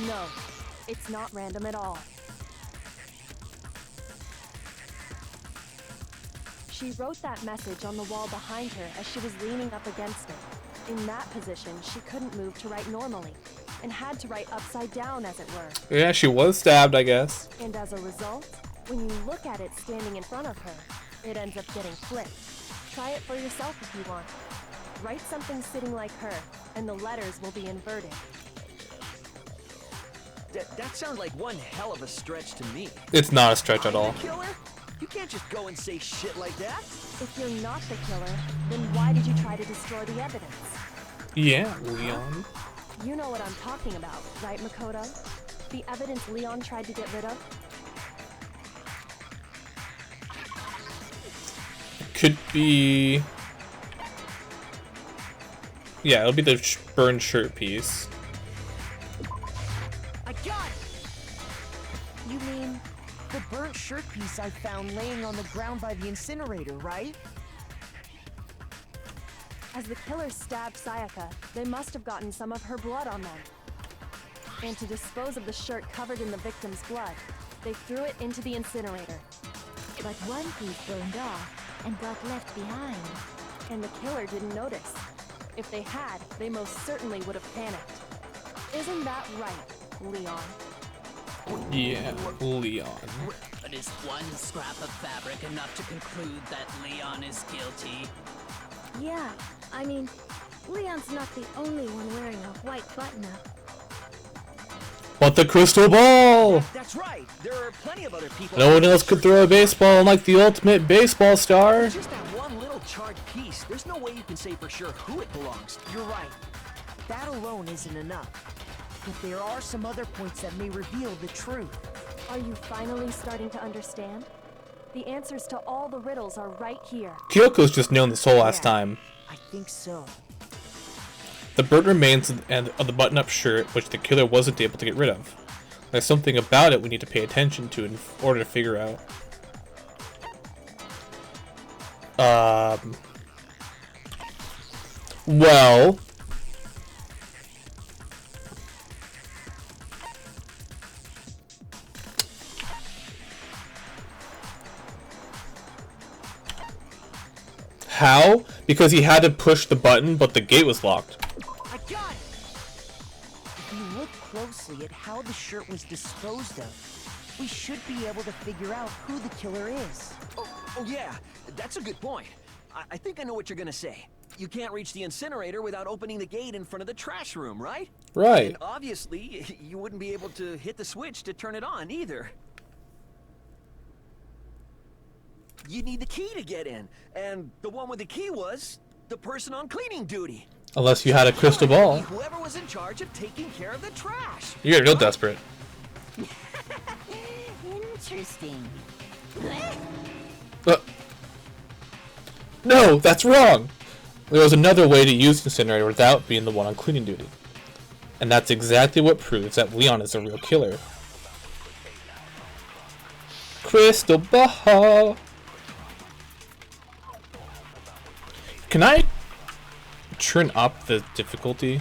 No, it's not random at all. She wrote that message on the wall behind her as she was leaning up against it. In that position, she couldn't move to write normally, and had to write upside down, as it were.
Yeah, she was stabbed, I guess.
And as a result, when you look at it standing in front of her, it ends up getting flipped. Try it for yourself if you want. Write something sitting like her, and the letters will be inverted.
That sounds like one hell of a stretch to me.
It's not a stretch at all.
The killer? You can't just go and say shit like that.
If you're not the killer, then why did you try to destroy the evidence?
Yeah, Leon.
You know what I'm talking about, right, Makoto? The evidence Leon tried to get rid of?
Could be... Yeah, it'll be the burned shirt piece.
I got it! You mean the burnt shirt piece I found laying on the ground by the incinerator, right?
As the killers stabbed Sayaka, they must have gotten some of her blood on them. And to dispose of the shirt covered in the victim's blood, they threw it into the incinerator.
But one piece burned off and got left behind.
And the killer didn't notice. If they had, they most certainly would have panicked. Isn't that right, Leon?
Yeah, Leon.
But is one scrap of fabric enough to conclude that Leon is guilty?
Yeah, I mean, Leon's not the only one wearing a white button-up.
But the crystal ball!
That's right. There are plenty of other people.
No one else could throw a baseball like the ultimate baseball star.
Just that one little charred piece. There's no way you can say for sure who it belongs to.
You're right. That alone isn't enough. But there are some other points that may reveal the truth.
Are you finally starting to understand? The answers to all the riddles are right here.
Kyoko's just known this whole last time.
I think so.
The burnt remains of the button-up shirt, which the killer wasn't able to get rid of. There's something about it we need to pay attention to in order to figure out. Well... How? Because he had to push the button, but the gate was locked.
I got it! If you look closely at how the shirt was disposed of, we should be able to figure out who the killer is.
Oh yeah, that's a good point. I think I know what you're gonna say. You can't reach the incinerator without opening the gate in front of the trash room, right?
Right.
And obviously, you wouldn't be able to hit the switch to turn it on either. You need the key to get in, and the one with the key was the person on cleaning duty.
Unless you had a crystal ball.
Whoever was in charge of taking care of the trash.
You're real desperate.
Interesting.
No, that's wrong! There was another way to use the incinerator without being the one on cleaning duty. And that's exactly what proves that Leon is a real killer. Crystal ball! Can I turn up the difficulty?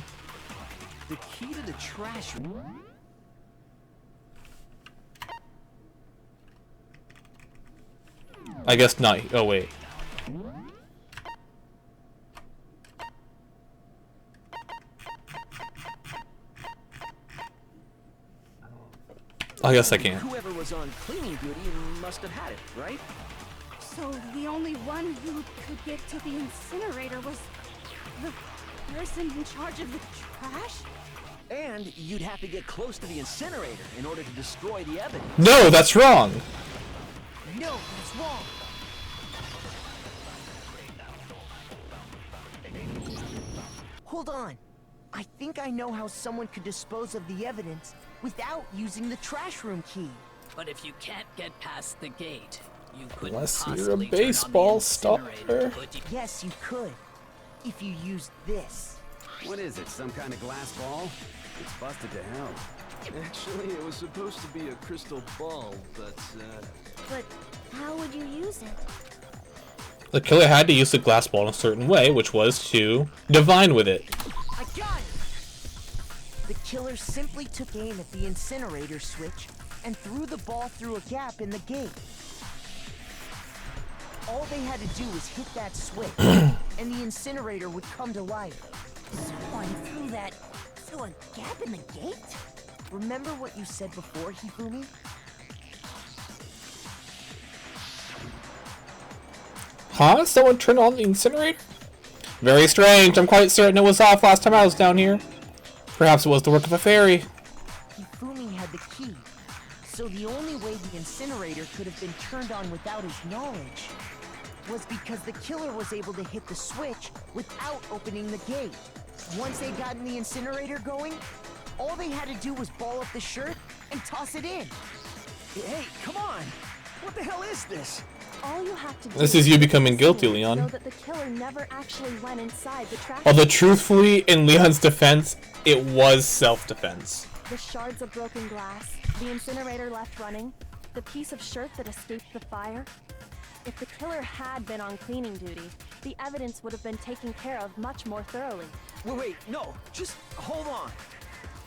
The key to the trash room?
I guess not. Oh, wait. I guess I can't.
Whoever was on cleaning duty must have had it, right?
So the only one who could get to the incinerator was the person in charge of the trash?
And you'd have to get close to the incinerator in order to destroy the evidence.
No, that's wrong!
No, that's wrong. Hold on. I think I know how someone could dispose of the evidence without using the trash room key.
But if you can't get past the gate, you couldn't
Unless you're a
possibly turn on the
baseball
incinerator,
star.
could you?
Yes, you could. If you used this.
What is it, some kind of glass ball? It's busted to hell.
Actually, it was supposed to be a crystal ball, but,
But how would you use it?
The killer had to use the glass ball in a certain way, which was to divine with it.
I got it! The killer simply took aim at the incinerator switch and threw the ball through a gap in the gate. All they had to do was hit that switch, and the incinerator would come to life.
Someone threw that through a gap in the gate?
Remember what you said before, Hifumi?
Huh? Someone turned on the incinerator? Very strange. I'm quite certain it was off last time I was down here. Perhaps it was the work of a fairy.
Hifumi had the key, so the only way the incinerator could have been turned on without his knowledge was because the killer was able to hit the switch without opening the gate. Once they got in the incinerator going, all they had to do was ball up the shirt and toss it in.
Hey, come on! What the hell is this?
All you have to do
This is you becoming guilty, Leon.
know that the killer never actually went inside the trash.
Although truthfully, in Leon's defense, it was self-defense.
The shards of broken glass, the incinerator left running, the piece of shirt that escaped the fire. If the killer had been on cleaning duty, the evidence would have been taken care of much more thoroughly.
Wait, no, just hold on.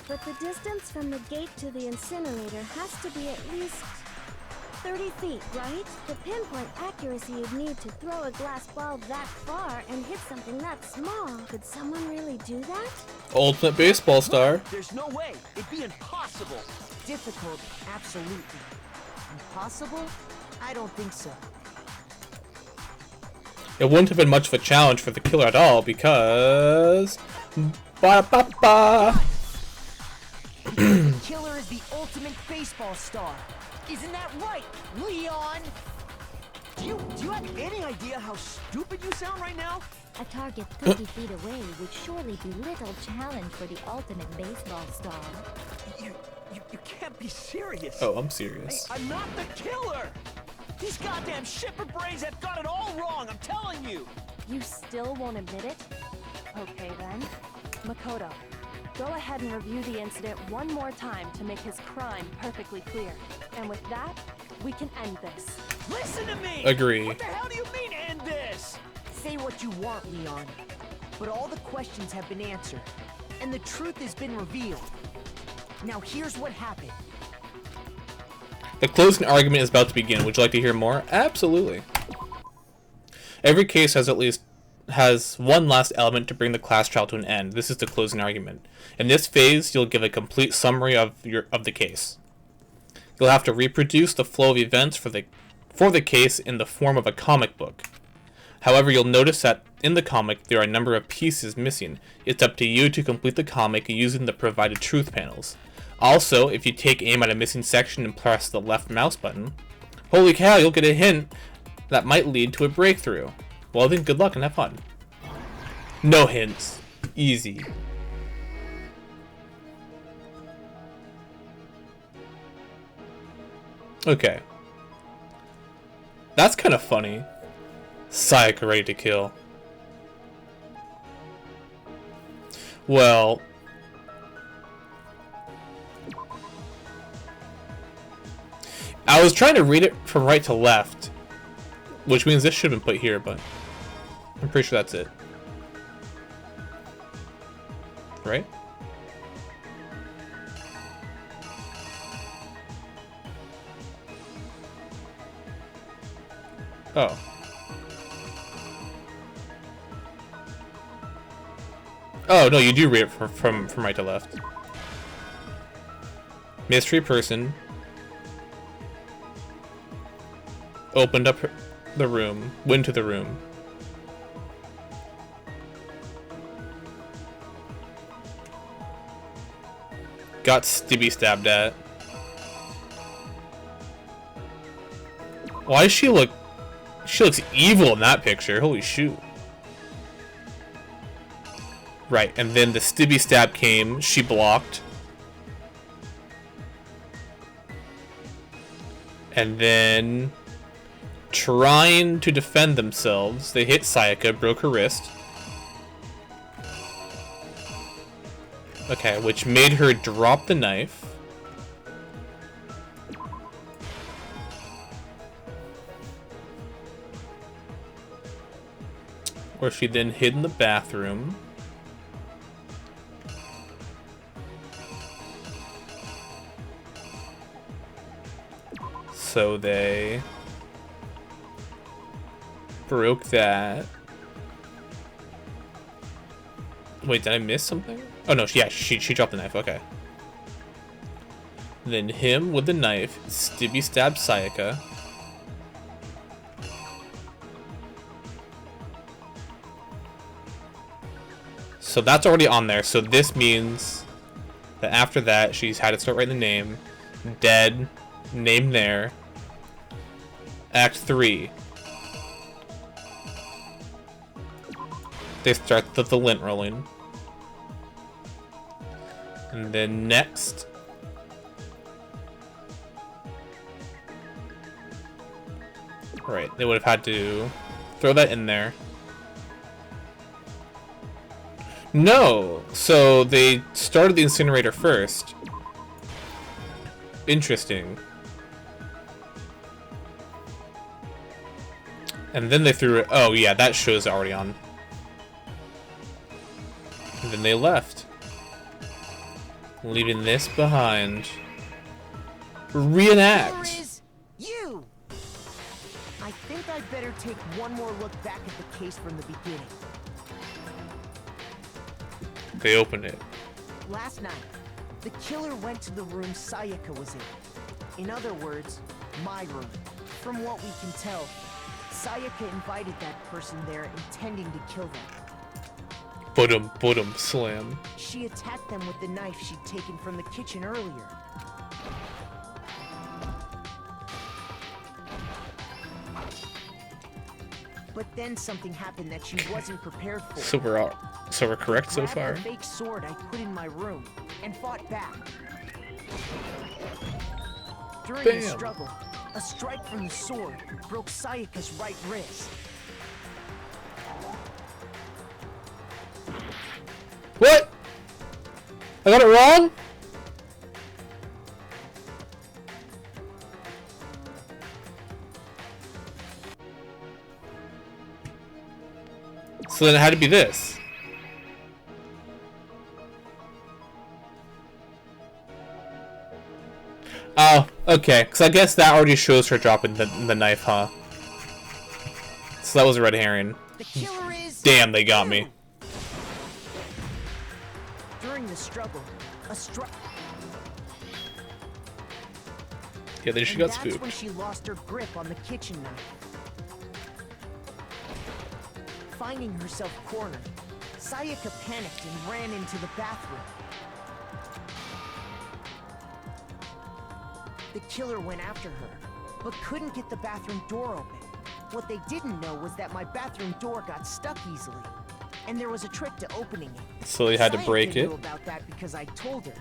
But the distance from the gate to the incinerator has to be at least 30 feet, right? The pinpoint accuracy you'd need to throw a glass ball that far and hit something that small. Could someone really do that?
Ultimate baseball star.
There's no way. It'd be impossible.
Difficult, absolutely. Impossible? I don't think so.
It wouldn't have been much of a challenge for the killer at all because... Ba-ba-ba!
The killer is the ultimate baseball star. Isn't that right, Leon?
Do you have any idea how stupid you sound right now?
A target 30 feet away would surely be little challenge for the ultimate baseball star.
You can't be serious.
Oh, I'm serious.
Hey, I'm not the killer! These goddamn shipper brains have got it all wrong, I'm telling you!
You still won't admit it? Okay then. Makoto, go ahead and review the incident one more time to make his crime perfectly clear. And with that, we can end this.
Listen to me!
Agree.
What the hell do you mean, end this?
Say what you want, Leon. But all the questions have been answered, and the truth has been revealed. Now here's what happened.
The closing argument is about to begin. Would you like to hear more? Absolutely. Every case has one last element to bring the class trial to an end. This is the closing argument. In this phase, you'll give a complete summary of the case. You'll have to reproduce the flow of events for the case in the form of a comic book. However, you'll notice that in the comic there are a number of pieces missing. It's up to you to complete the comic using the provided truth panels. Also, if you take aim at a missing section and press the left mouse button, holy cow, you'll get a hint that might lead to a breakthrough. Well then, good luck and have fun. No hints. Easy. Okay. That's kind of funny. Sayaka ready to kill. Well... I was trying to read it from right to left, which means this should have been put here, but I'm pretty sure that's it. Right? Oh. Oh, no, you do read it from right to left. Mystery person opened up the room, went to the room. Got stibby stabbed at. Why does she look... She looks evil in that picture. Holy shoot. Right, and then the stibby stab came. She blocked. And then... trying to defend themselves, they hit Sayaka, broke her wrist. Okay, which made her drop the knife. Where she then hid in the bathroom. So they broke that. Wait, did I miss something? Oh no, yeah, she dropped the knife, okay. Then him with the knife, stibby stabbed Sayaka. So that's already on there, so this means that after that, she's had to start writing the name. Dead, name there. Act 3. They start the lint rolling. And then next. Right, they would have had to throw that in there. No! So they started the incinerator first. Interesting. And then they threw it. Oh, yeah, that show's already on. And then they left, leaving this behind. Reenact.
Here is you. I think I'd better take one more look back at the case from the beginning.
They opened it.
Last night, the killer went to the room Sayaka was in. In other words, my room. From what we can tell, Sayaka invited that person there intending to kill them.
Boom, slam.
She attacked them with the knife she'd taken from the kitchen earlier. But then something happened that she wasn't prepared for.
So we're correct so far.
The fake sword I put in my room and fought back. During the struggle, a strike from the sword broke Sayaka's right wrist.
What? I got it wrong? So then it had to be this. Oh, okay. Because I guess that already shows her dropping the knife, huh? So that was a red herring.
The killer is
Damn, they got me.
During the struggle, a strike.
Yeah, then she got
That's
scooped.
when she lost her grip on the kitchen knife. Finding herself cornered, Sayaka panicked and ran into the bathroom. The killer went after her, but couldn't get the bathroom door open. What they didn't know was that my bathroom door got stuck easily, and there was a trick to opening it.
So they had to break
Sayaka
it.
knew about that because I told her,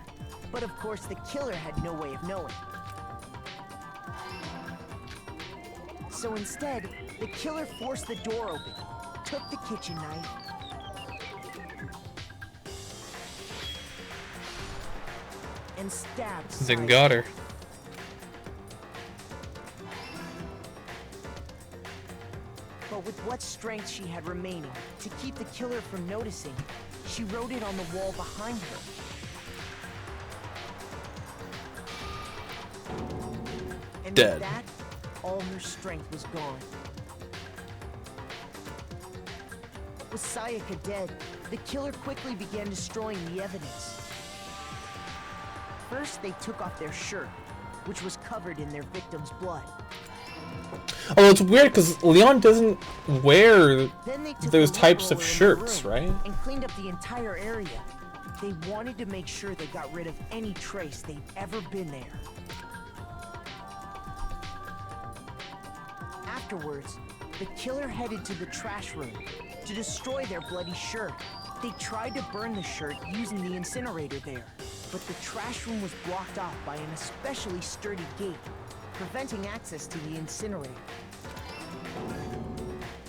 but of course the killer had no way of knowing. So instead, the killer forced the door open, took the kitchen knife, and stabbed
Then
Sayaka.
got her.
But with what strength she had remaining, to keep the killer from noticing, she wrote it on the wall behind her. And
Dead.
with that, all her strength was gone. With Sayaka dead, the killer quickly began destroying the evidence. First, they took off their shirt, which was covered in their victim's blood.
Oh, it's weird because Leon doesn't wear
Then they took
those
the
types of
roller in the
shirts,
room
right?
And cleaned up the entire area. They wanted to make sure they got rid of any trace they'd ever been there. Afterwards, the killer headed to the trash room to destroy their bloody shirt. They tried to burn the shirt using the incinerator there, but the trash room was blocked off by an especially sturdy gate, preventing access to the incinerator.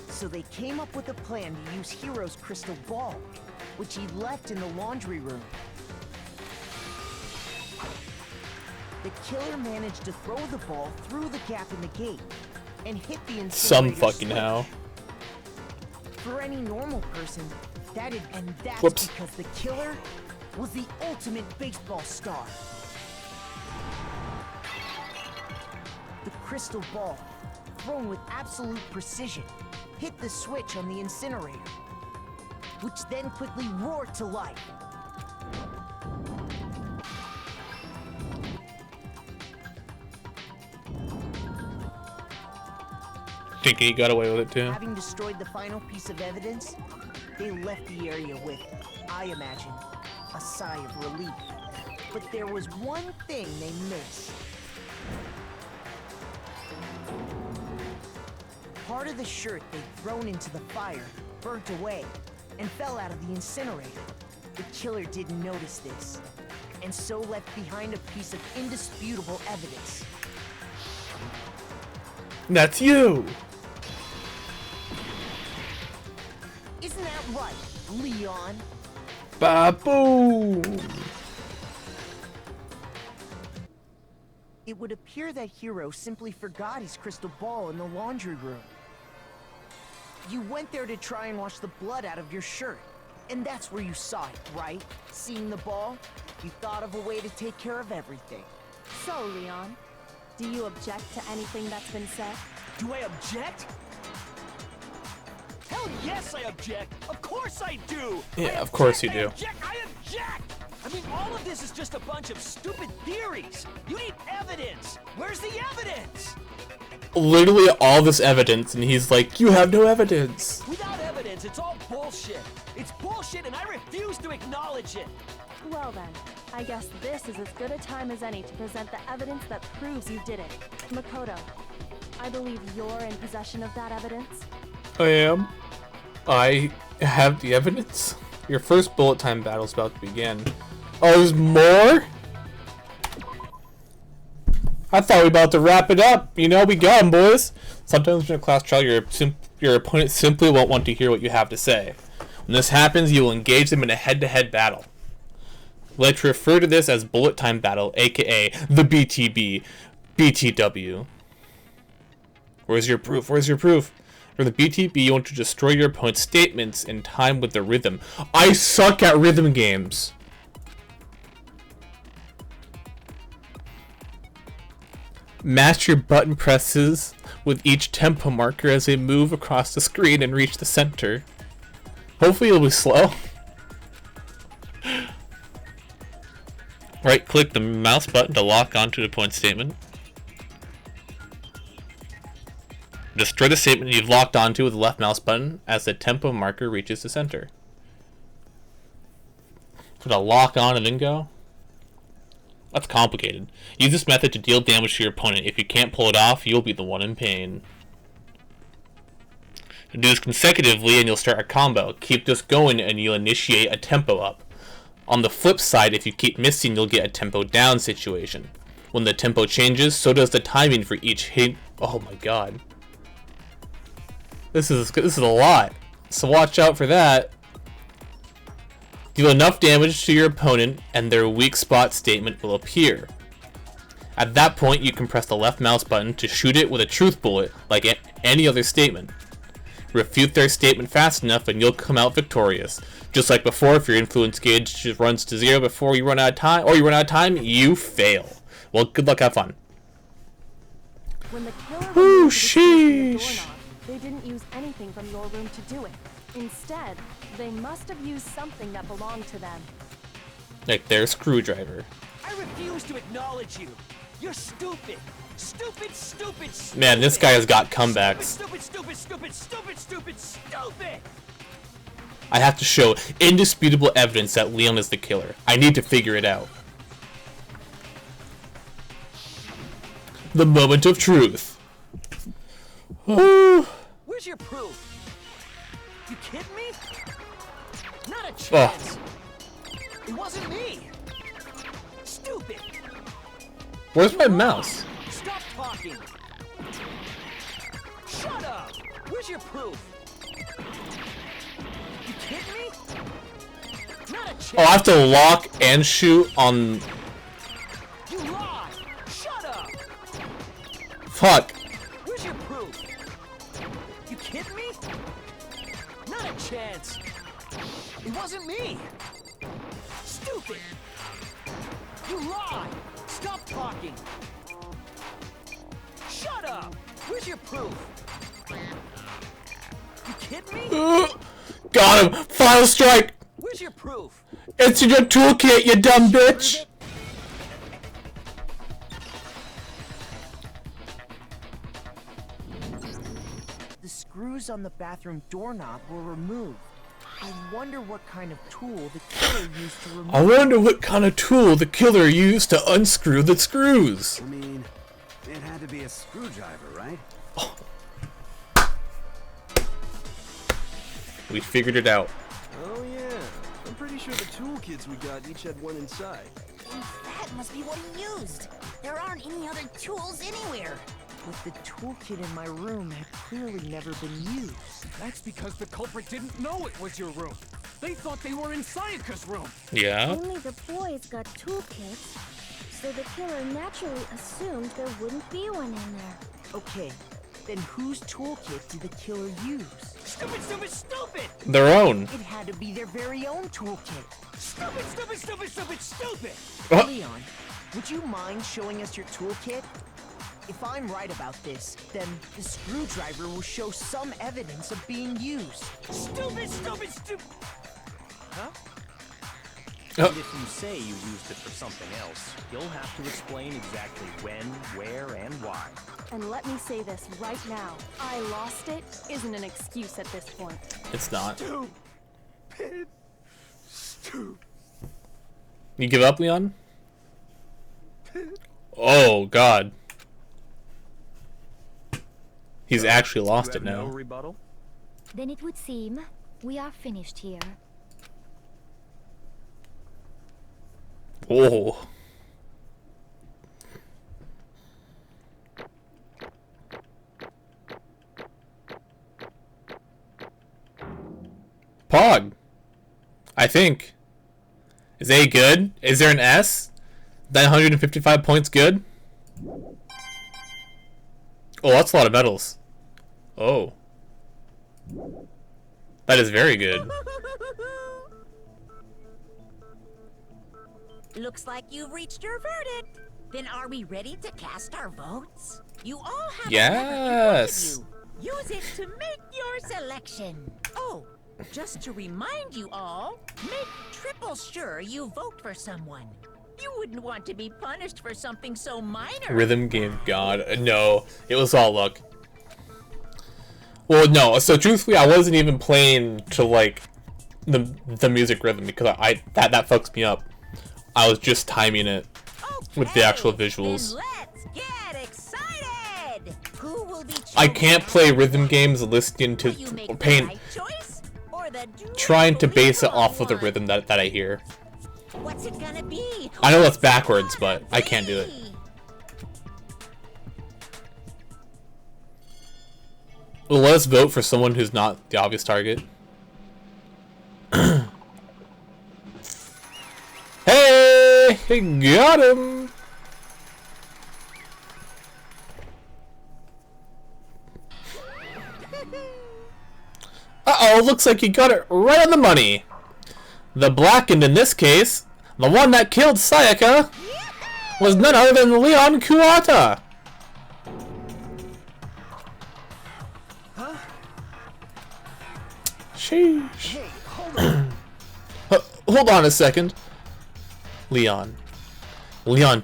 So they came up with a plan to use Hiro's crystal ball, which he left in the laundry room. The killer managed to throw the ball through the gap in the gate and hit the incinerator
Some fucking
switch.
how.
For any normal person, that's
Whoops.
because the killer was the ultimate baseball star. The crystal ball, thrown with absolute precision, hit the switch on the incinerator, which then quickly roared to life.
Think he got away with it too.
Having destroyed the final piece of evidence, they left the area with, I imagine, a sigh of relief. But there was one thing they missed. Part of the shirt they'd thrown into the fire burnt away and fell out of the incinerator. The killer didn't notice this. and so left behind a piece of indisputable evidence.
That's you!
Isn't that right, Leon?
Baboom!
It would appear that Hiro simply forgot his crystal ball in the laundry room. You went there to try and wash the blood out of your shirt. And that's where you saw it, right? Seeing the ball? You thought of a way to take care of everything.
So, Leon, do you object to anything that's been said?
Do I object? Hell yes, I object! Of course I do!
Yeah, of course you do.
I object! I mean, all of this is just a bunch of stupid theories! You need evidence! Where's the evidence?
Literally all this evidence, and he's like, you have no evidence!
Without evidence, it's all bullshit! It's bullshit and I refuse to acknowledge it!
Well then, I guess this is as good a time as any to present the evidence that proves you did it. Makoto, I believe you're in possession of that evidence?
I am. I have the evidence. Your first bullet time battle's about to begin. Oh, there's more? I thought we were about to wrap it up. You know, we got 'em, boys. Sometimes in a class trial, your opponent simply won't want to hear what you have to say. When this happens, you will engage them in a head-to-head battle. We like to refer to this as bullet time battle, aka the BTB, BTW. Where's your proof? Where's your proof? For the BTB, you want to destroy your opponent's statements in time with the rhythm. I suck at rhythm games. Match your button presses with each tempo marker as they move across the screen and reach the center. Hopefully it'll be slow. Right-click the mouse button to lock onto the opponent's statement. Destroy the statement you've locked onto with the left mouse button as the tempo marker reaches the center. Put a lock on and then go? That's complicated. Use this method to deal damage to your opponent. If you can't pull it off, you'll be the one in pain. Do this consecutively and you'll start a combo. Keep this going and you'll initiate a tempo up. On the flip side, if you keep missing, you'll get a tempo down situation. When the tempo changes, so does the timing for each hit. Oh my god. This is a lot. So watch out for that. Deal enough damage to your opponent and their weak spot statement will appear. At that point, you can press the left mouse button to shoot it with a truth bullet like any other statement. Refute their statement fast enough and you'll come out victorious. Just like before, if your influence gauge just runs to 0 before you run out of time, or you run out of time, you fail. Well, good luck, have fun.
When the killer
Ooh, sheesh.
They didn't use anything from your room to do it. Instead, they must have used something that belonged to them.
Like their screwdriver.
I refuse to acknowledge you. You're stupid. Stupid, stupid, stupid.
Man, this guy has got comebacks.
Stupid, stupid, stupid, stupid, stupid, stupid.
I have to show indisputable evidence that Leon is the killer. I need to figure it out. The moment of truth.
Where's your proof? You kidding me? Not a chance. It wasn't me. Stupid.
Where's my mouse?
Stop talking. Shut up. Where's your proof? You kidding me? Not a chance.
Oh, I have to lock and shoot on.
You lie. Shut up.
Fuck.
Where's your proof? You kidding me? Not a chance. It wasn't me. Stupid. You lie. Stop talking. Shut up. Where's your proof? You kidding me?
Got him. Final strike.
Where's your proof?
It's in your toolkit, you dumb bitch.
The screws on the bathroom doorknob were removed. I wonder what kind of tool the killer used to remove.
I wonder what kind of tool the killer used to unscrew the screws.
I mean, it had to be a screwdriver, right?
Oh. We figured it out.
Oh yeah, I'm pretty sure the toolkits we got each had one inside.
think that must be what he used. There aren't any other tools anywhere.
But the toolkit in my room had clearly never been used.
That's because the culprit didn't know it was your room. They thought they were in Sayaka's room.
Yeah.
Only the boys got toolkits, so the killer naturally assumed there wouldn't be one in there.
Okay, then whose toolkit did the killer use?
Stupid, stupid, stupid!
Their own.
It had to be their very own toolkit.
Stupid, stupid, stupid, stupid, stupid!
Leon, would you mind showing us your toolkit? If I'm right about this, then the screwdriver will show some evidence of being used.
Stupid, stupid, stupid! Huh?
And if you say you used it for something else, you'll have to explain exactly when, where, and why.
And let me say this right now. I lost it isn't an excuse at this point.
It's not.
Stupid. Stupid.
You give up, Leon? Oh, God. He's actually lost it now.
No rebuttal?
Then it would seem we are finished here.
Oh. Pog. I think. Is A good? Is there an S? 955 points good? Oh, that's a lot of medals. Oh. That is very good.
Looks like you've reached your verdict. Then are we ready to cast our votes? You all have
Yes.
a ballot in front of you. Use it to make your selection. Oh, just to remind you all, make triple sure you vote for someone. You wouldn't want to be punished for something so minor.
Rhythm game god. No, it was all luck. Well, no. So truthfully, I wasn't even playing to like the music rhythm because that fucks me up. I was just timing it with the actual visuals.
Let's get excited. Who will be
I can't play rhythm games listening to trying to base it off of the rhythm that I hear.
What's it gonna be?
I know that's backwards, but I can't do it. Well, let us vote for someone who's not the obvious target. Hey! Got him! Uh-oh, looks like you got it right on the money. The blackened in this case, the one that killed Sayaka, was none other than Leon Kuwata.
Huh?
Sheesh.
Hey, hold on.
Hold on a second. Leon,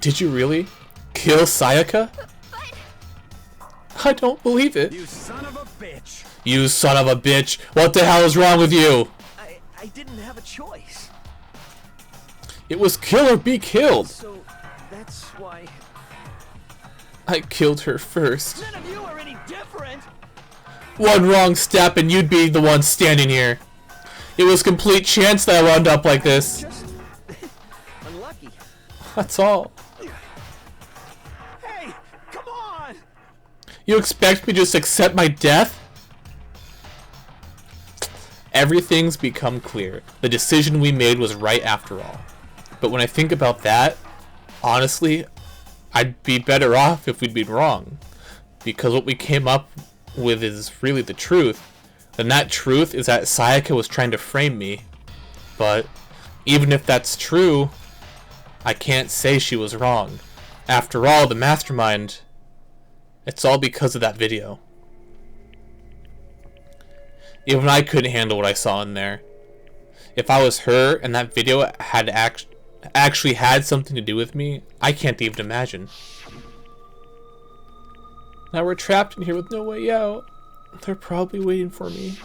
did you really kill Sayaka? I don't believe it.
You son of a bitch.
You son of a bitch. What the hell is wrong with you?
I didn't have a choice.
It was kill or be killed.
So that's why
I killed her first.
none of you are any different.
One wrong step and you'd be the one standing here. It was complete chance that I wound up like this.
Just unlucky.
That's all.
Hey, come on.
You expect me to just accept my death? Everything's become clear. The decision we made was right after all. But when I think about that, honestly, I'd be better off if we'd been wrong. Because what we came up with is really the truth. And that truth is that Sayaka was trying to frame me. But even if that's true, I can't say she was wrong. After all, the mastermind, it's all because of that video. Even I couldn't handle what I saw in there. If I was her and that video had actually had something to do with me, I can't even imagine. Now we're trapped in here with no way out. They're probably waiting for me.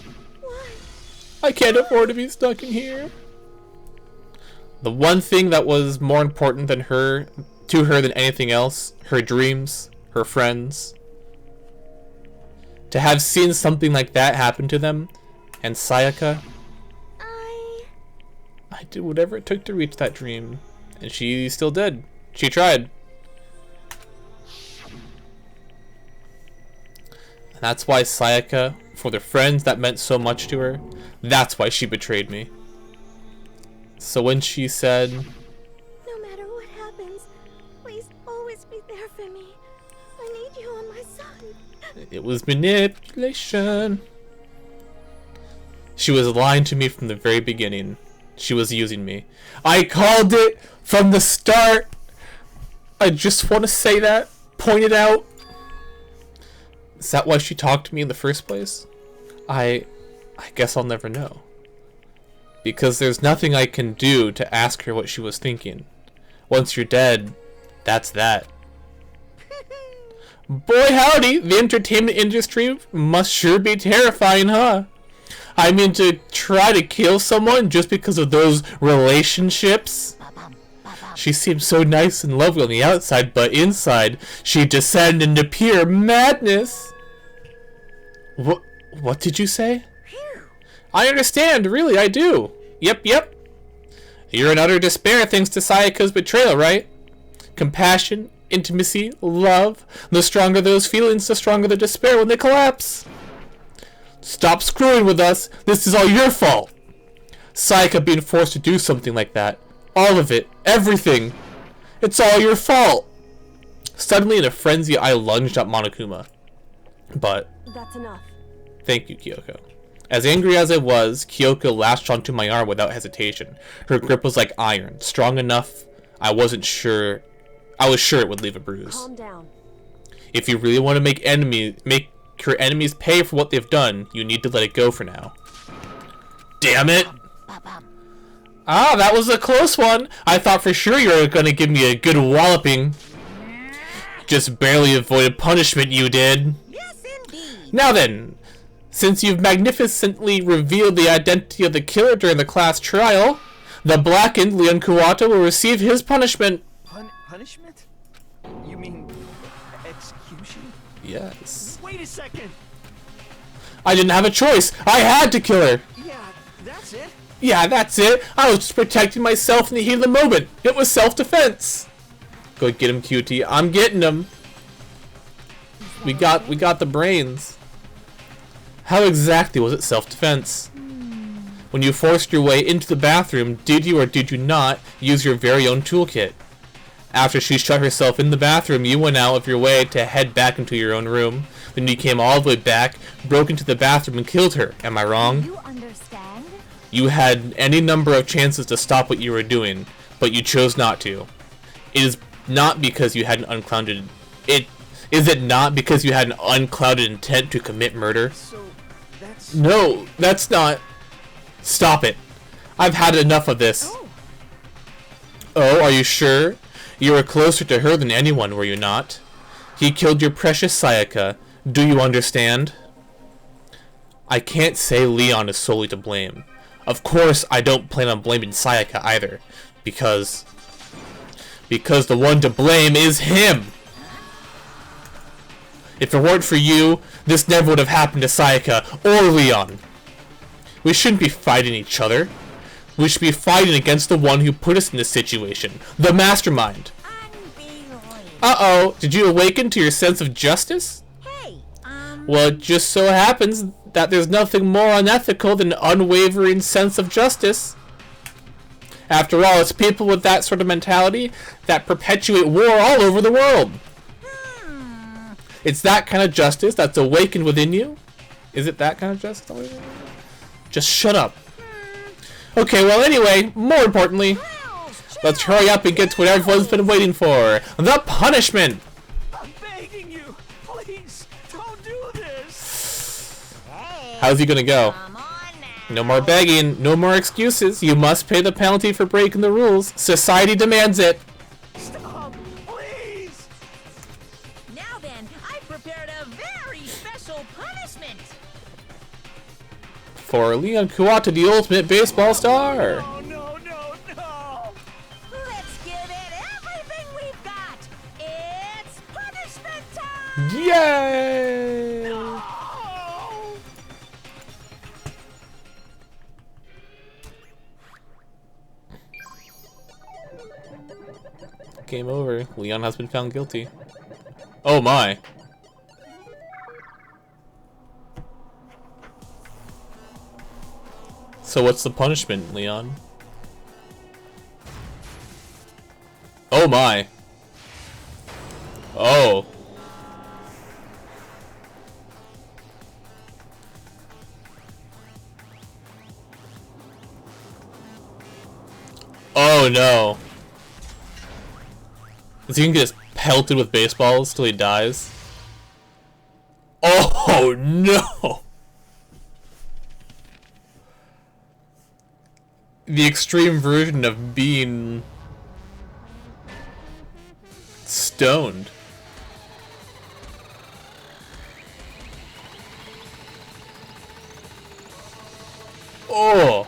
I can't afford to be stuck in here. The one thing that was more important than to her than anything else, her dreams, her friends. To have seen something like that happen to them, and Sayaka, I did whatever it took to reach that dream, And she still did. She tried. And that's why Sayaka, for the friends that meant so much to her, that's why she betrayed me. So when she said,
No matter what happens, please always be there for me. I need you on my side.
it was manipulation. She was lying to me from the very beginning. She was using me. I called it from the start. I just want to say that. Point it out. Is that why she talked to me in the first place? I guess I'll never know. Because there's nothing I can do to ask her what she was thinking. Once you're dead, that's that. Boy howdy, the entertainment industry must sure be terrifying, huh? I mean, to try to kill someone just because of those relationships? She seemed so nice and lovely on the outside, but inside, she descended into pure madness. What did you say? I understand, really, I do. Yep. You're in utter despair thanks to Sayaka's betrayal, right? Compassion, intimacy, love. The stronger those feelings, the stronger the despair when they collapse. Stop screwing with us. This is all your fault. Sayaka being forced to do something like that. All of it. Everything. It's all your fault. Suddenly in a frenzy, I lunged at Monokuma. But...
That's enough.
Thank you, Kyoko. As angry as I was, Kyoko lashed onto my arm without hesitation. Her grip was like iron, strong enough I was sure it would leave a bruise.
Calm down.
If you really want to make your enemies pay for what they've done, you need to let it go for now. Damn it! Ah, that was a close one. I thought for sure you were going to give me a good walloping. Just barely avoided punishment, you did.
Yes, indeed.
Now then, since you've magnificently revealed the identity of the killer during the class trial, the blackened Leon Kuwata will receive his punishment.
Punishment? You mean execution?
Yes.
Wait a second!
I didn't have a choice. I had to kill her.
Yeah, that's it.
I was just protecting myself in the heat of the moment. It was self-defense. Go get him, cutie. I'm getting him. We got the brains. How exactly was it self-defense? When you forced your way into the bathroom, did you or did you not use your very own toolkit? After she shut herself in the bathroom, you went out of your way to head back into your own room. Then you came all the way back, broke into the bathroom, and killed her. Am I wrong?
You understand?
You had any number of chances to stop what you were doing, but you chose not to. It is not because you had an unclouded... Is it not because you had an unclouded intent to commit murder? No, that's not... Stop it. I've had enough of this. Oh, are you sure? You were closer to her than anyone, were you not? He killed your precious Sayaka. Do you understand? I can't say Leon is solely to blame. Of course, I don't plan on blaming Sayaka either. Because the one to blame is him! If it weren't for you, this never would have happened to Sayaka or Leon. We shouldn't be fighting each other. We should be fighting against the one who put us in this situation. The mastermind. Uh-oh, did you awaken to your sense of justice? Well, it just so happens that there's nothing more unethical than an unwavering sense of justice. After all, it's people with that sort of mentality that perpetuate war all over the world. It's that kind of justice that's awakened within you? Is it that kind of justice? Just shut up. Okay, well anyway, more importantly, let's hurry up and get to what everyone's been waiting for. The punishment!
I'm begging you, please, don't do this!
How's he gonna go? No more begging, no more excuses. You must pay the penalty for breaking the rules. Society demands it.
Stop, please!
Now then, I prepared a very special punishment.
For Leon Kuwata, the ultimate baseball star.
No!
Let's give it everything we've got. It's punishment time.
Yay!
No!
Game over. Leon has been found guilty. Oh my. So what's the punishment, Leon? Oh my. Oh. Oh no. Is he gonna get pelted with baseballs till he dies? Oh no! The extreme version of being stoned. Oh!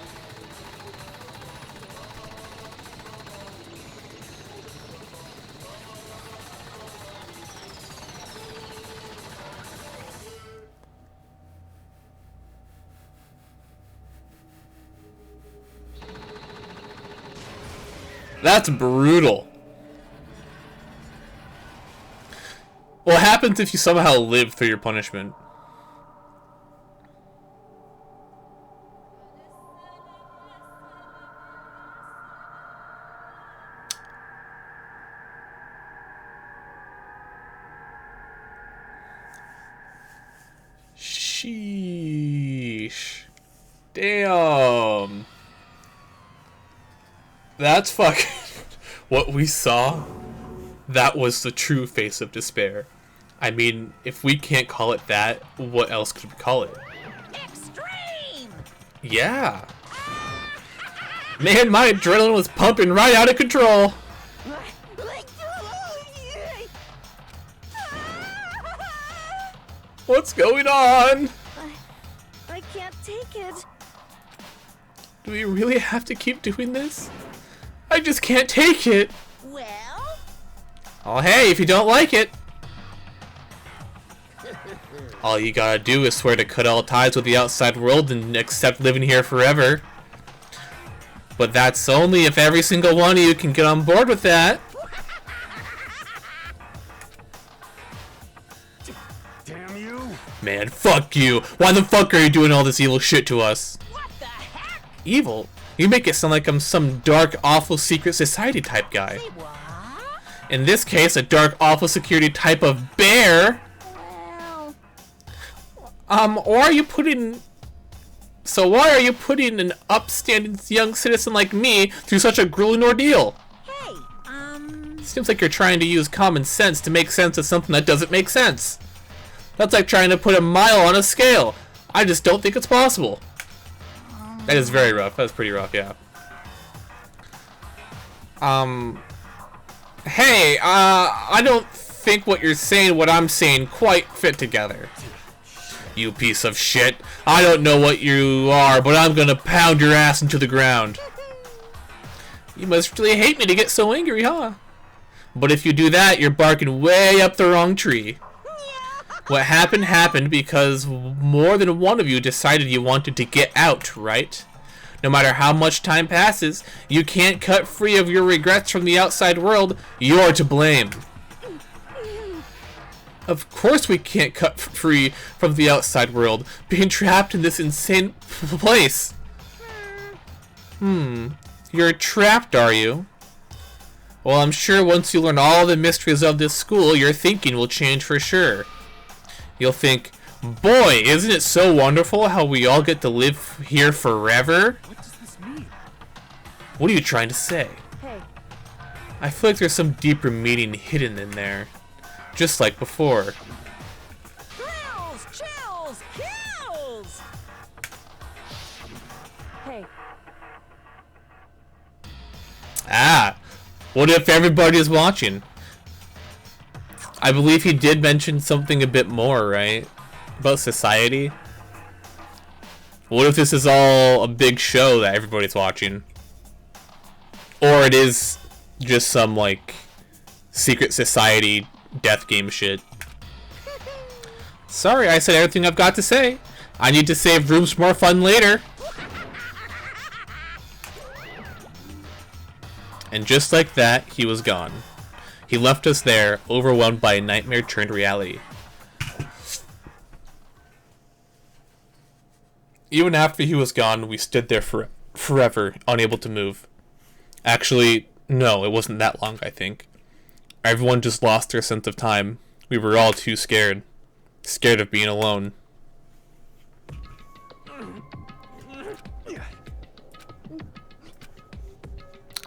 That's brutal. What happens if you somehow live through your punishment? Sheesh. Damn. That's fucking... What we saw, that was the true face of despair. I mean, if we can't call it that, what else could we call it?
Extreme!
Yeah. Man, my adrenaline was pumping right out of control. What's going on?
I can't take it.
Do we really have to keep doing this? I just can't take it.
Well?
Oh, hey, if you don't like it, all you gotta do is swear to cut all ties with the outside world and accept living here forever. But that's only if every single one of you can get on board with that.
Damn you!
Man, fuck you. Why the fuck are you doing all this evil shit to us?
What the heck?
Evil? You make it sound like I'm some dark, awful secret society type guy.
Say what?
In this case, a dark, awful security type of bear. Or are you putting... So why are you putting an upstanding young citizen like me through such a grueling ordeal?
Hey,
Seems like you're trying to use common sense to make sense of something that doesn't make sense. That's like trying to put a mile on a scale. I just don't think it's possible. That is very rough. That's pretty rough, yeah. Hey, I don't think what you're saying, what I'm saying, quite fit together. You piece of shit. I don't know what you are, but I'm gonna pound your ass into the ground. You must really hate me to get so angry, huh? But if you do that, you're barking way up the wrong tree. What happened happened because more than one of you decided you wanted to get out, right? No matter how much time passes, you can't cut free of your regrets from the outside world. You're to blame. Of course we can't cut free from the outside world, being trapped in this insane place. You're trapped, are you? Well, I'm sure once you learn all the mysteries of this school, your thinking will change for sure. You'll think, boy, isn't it so wonderful how we all get to live here forever?
What does this mean?
What are you trying to say?
Hey,
I feel like there's some deeper meaning hidden in there. Just like before.
Thrills, chills, kills!
hey,
Ah, what if everybody is watching? I believe he did mention something a bit more, right? About society. What if this is all a big show that everybody's watching? Or it is just some, like, secret society death game shit. Sorry, I said everything I've got to say. I need to save room for more fun later. And just like that, he was gone. He left us there, overwhelmed by a nightmare turned reality. Even after he was gone, we stood there forever, unable to move. Actually, no, it wasn't that long, I think. Everyone just lost their sense of time. We were all too scared. Scared of being alone.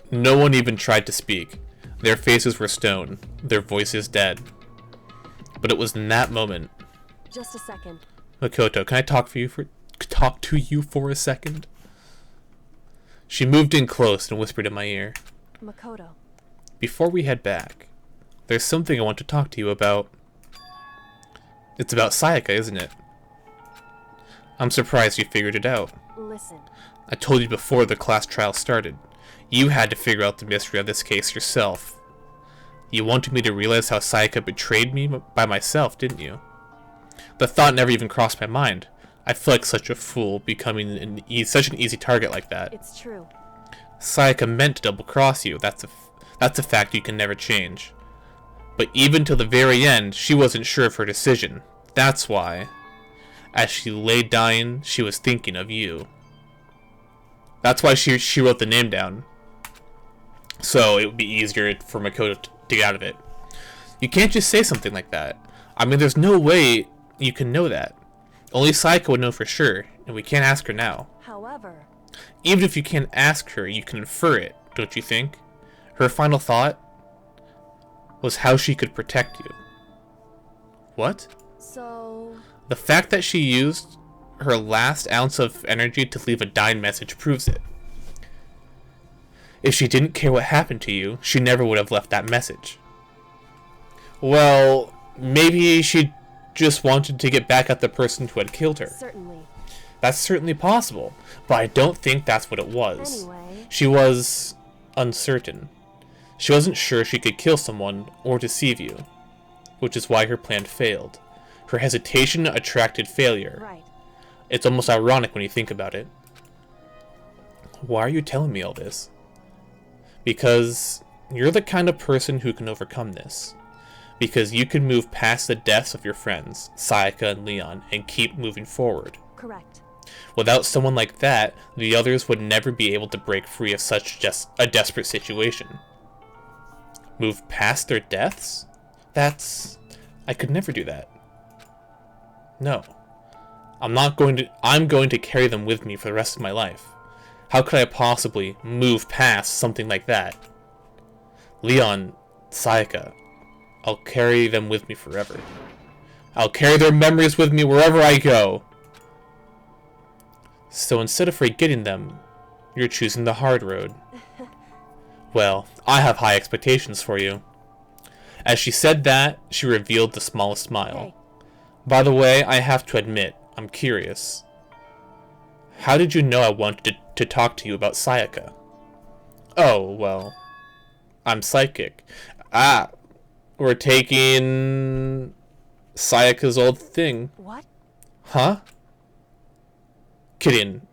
No one even tried to speak. Their faces were stone, their voices dead. But it was in that moment.
Just a second.
Makoto, can I talk to you for a second? She moved in close and whispered in my ear.
Makoto.
Before we head back, there's something I want to talk to you about. It's about Sayaka, isn't it? I'm surprised you figured it out.
Listen.
I told you before the class trial started. You had to figure out the mystery of this case yourself. You wanted me to realize how Sayaka betrayed me by myself, didn't you? The thought never even crossed my mind. I feel like such a fool, becoming such an easy target like that.
It's true.
Sayaka meant to double-cross you. That's a fact you can never change. But even till the very end, she wasn't sure of her decision. That's why, as she lay dying, she was thinking of you. That's why she wrote the name down. So it would be easier for Makoto to get out of it. You can't just say something like that. I mean, there's no way you can know that. Only Sayaka would know for sure, and we can't ask her now.
However...
Even if you can't ask her, you can infer it, don't you think? Her final thought was how she could protect you. What?
So...
The fact that she used her last ounce of energy to leave a dying message proves it. If she didn't care what happened to you, she never would have left that message. Well, maybe she just wanted to get back at the person who had killed her.
Certainly.
That's certainly possible, but I don't think that's what it was.
Anyway.
She was uncertain. She wasn't sure she could kill someone or deceive you, which is why her plan failed. Her hesitation attracted failure.
Right.
It's almost ironic when you think about it. Why are you telling me all this? Because you're the kind of person who can overcome this. Because you can move past the deaths of your friends, Sayaka and Leon, and keep moving forward.
Correct.
Without someone like that, the others would never be able to break free of such a desperate situation. Move past their deaths? I could never do that. No. I'm going to carry them with me for the rest of my life. How could I possibly move past something like that? Leon, Sayaka, I'll carry them with me forever. I'll carry their memories with me wherever I go. So instead of forgetting them, you're choosing the hard road. Well, I have high expectations for you. As she said that, she revealed the smallest smile.
Hey.
By the way, I have to admit, I'm curious. How did you know I wanted to talk to you about Sayaka? Oh, well, I'm psychic. Ah, we're taking Sayaka's old thing.
What?
Huh? Kidding.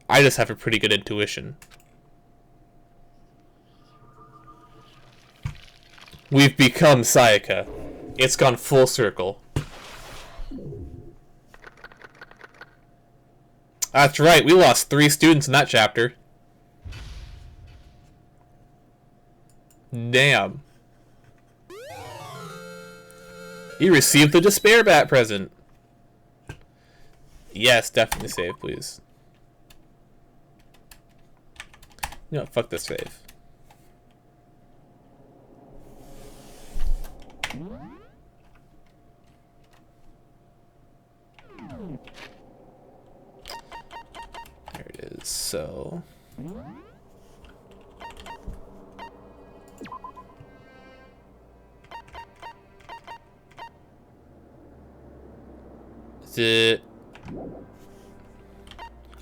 I just have a pretty good intuition. We've become Sayaka. It's gone full circle. That's right, we lost 3 students in that chapter. Damn. You received the Despair Bat present. Yes, definitely save, please. You know what, fuck this save. There it is, so... Is it...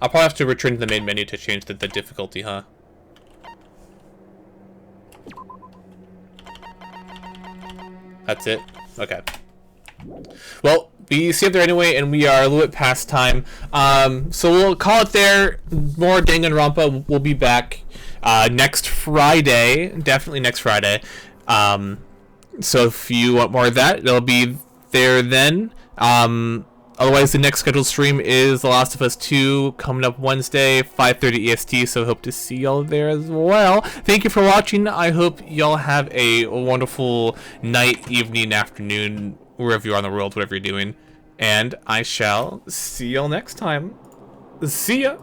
I'll probably have to return to the main menu to change the difficulty, huh? That's it? Okay. Well, we saved there anyway, and we are a little bit past time. So we'll call it there. More Danganronpa. We'll be back next Friday, definitely next Friday. So if you want more of that, it'll be there then. Otherwise, the next scheduled stream is The Last of Us 2 coming up Wednesday, 5:30 EST. So hope to see y'all there as well. Thank you for watching. I hope y'all have a wonderful night, evening, afternoon, wherever you are in the world, whatever you're doing. And I shall see y'all next time. See ya!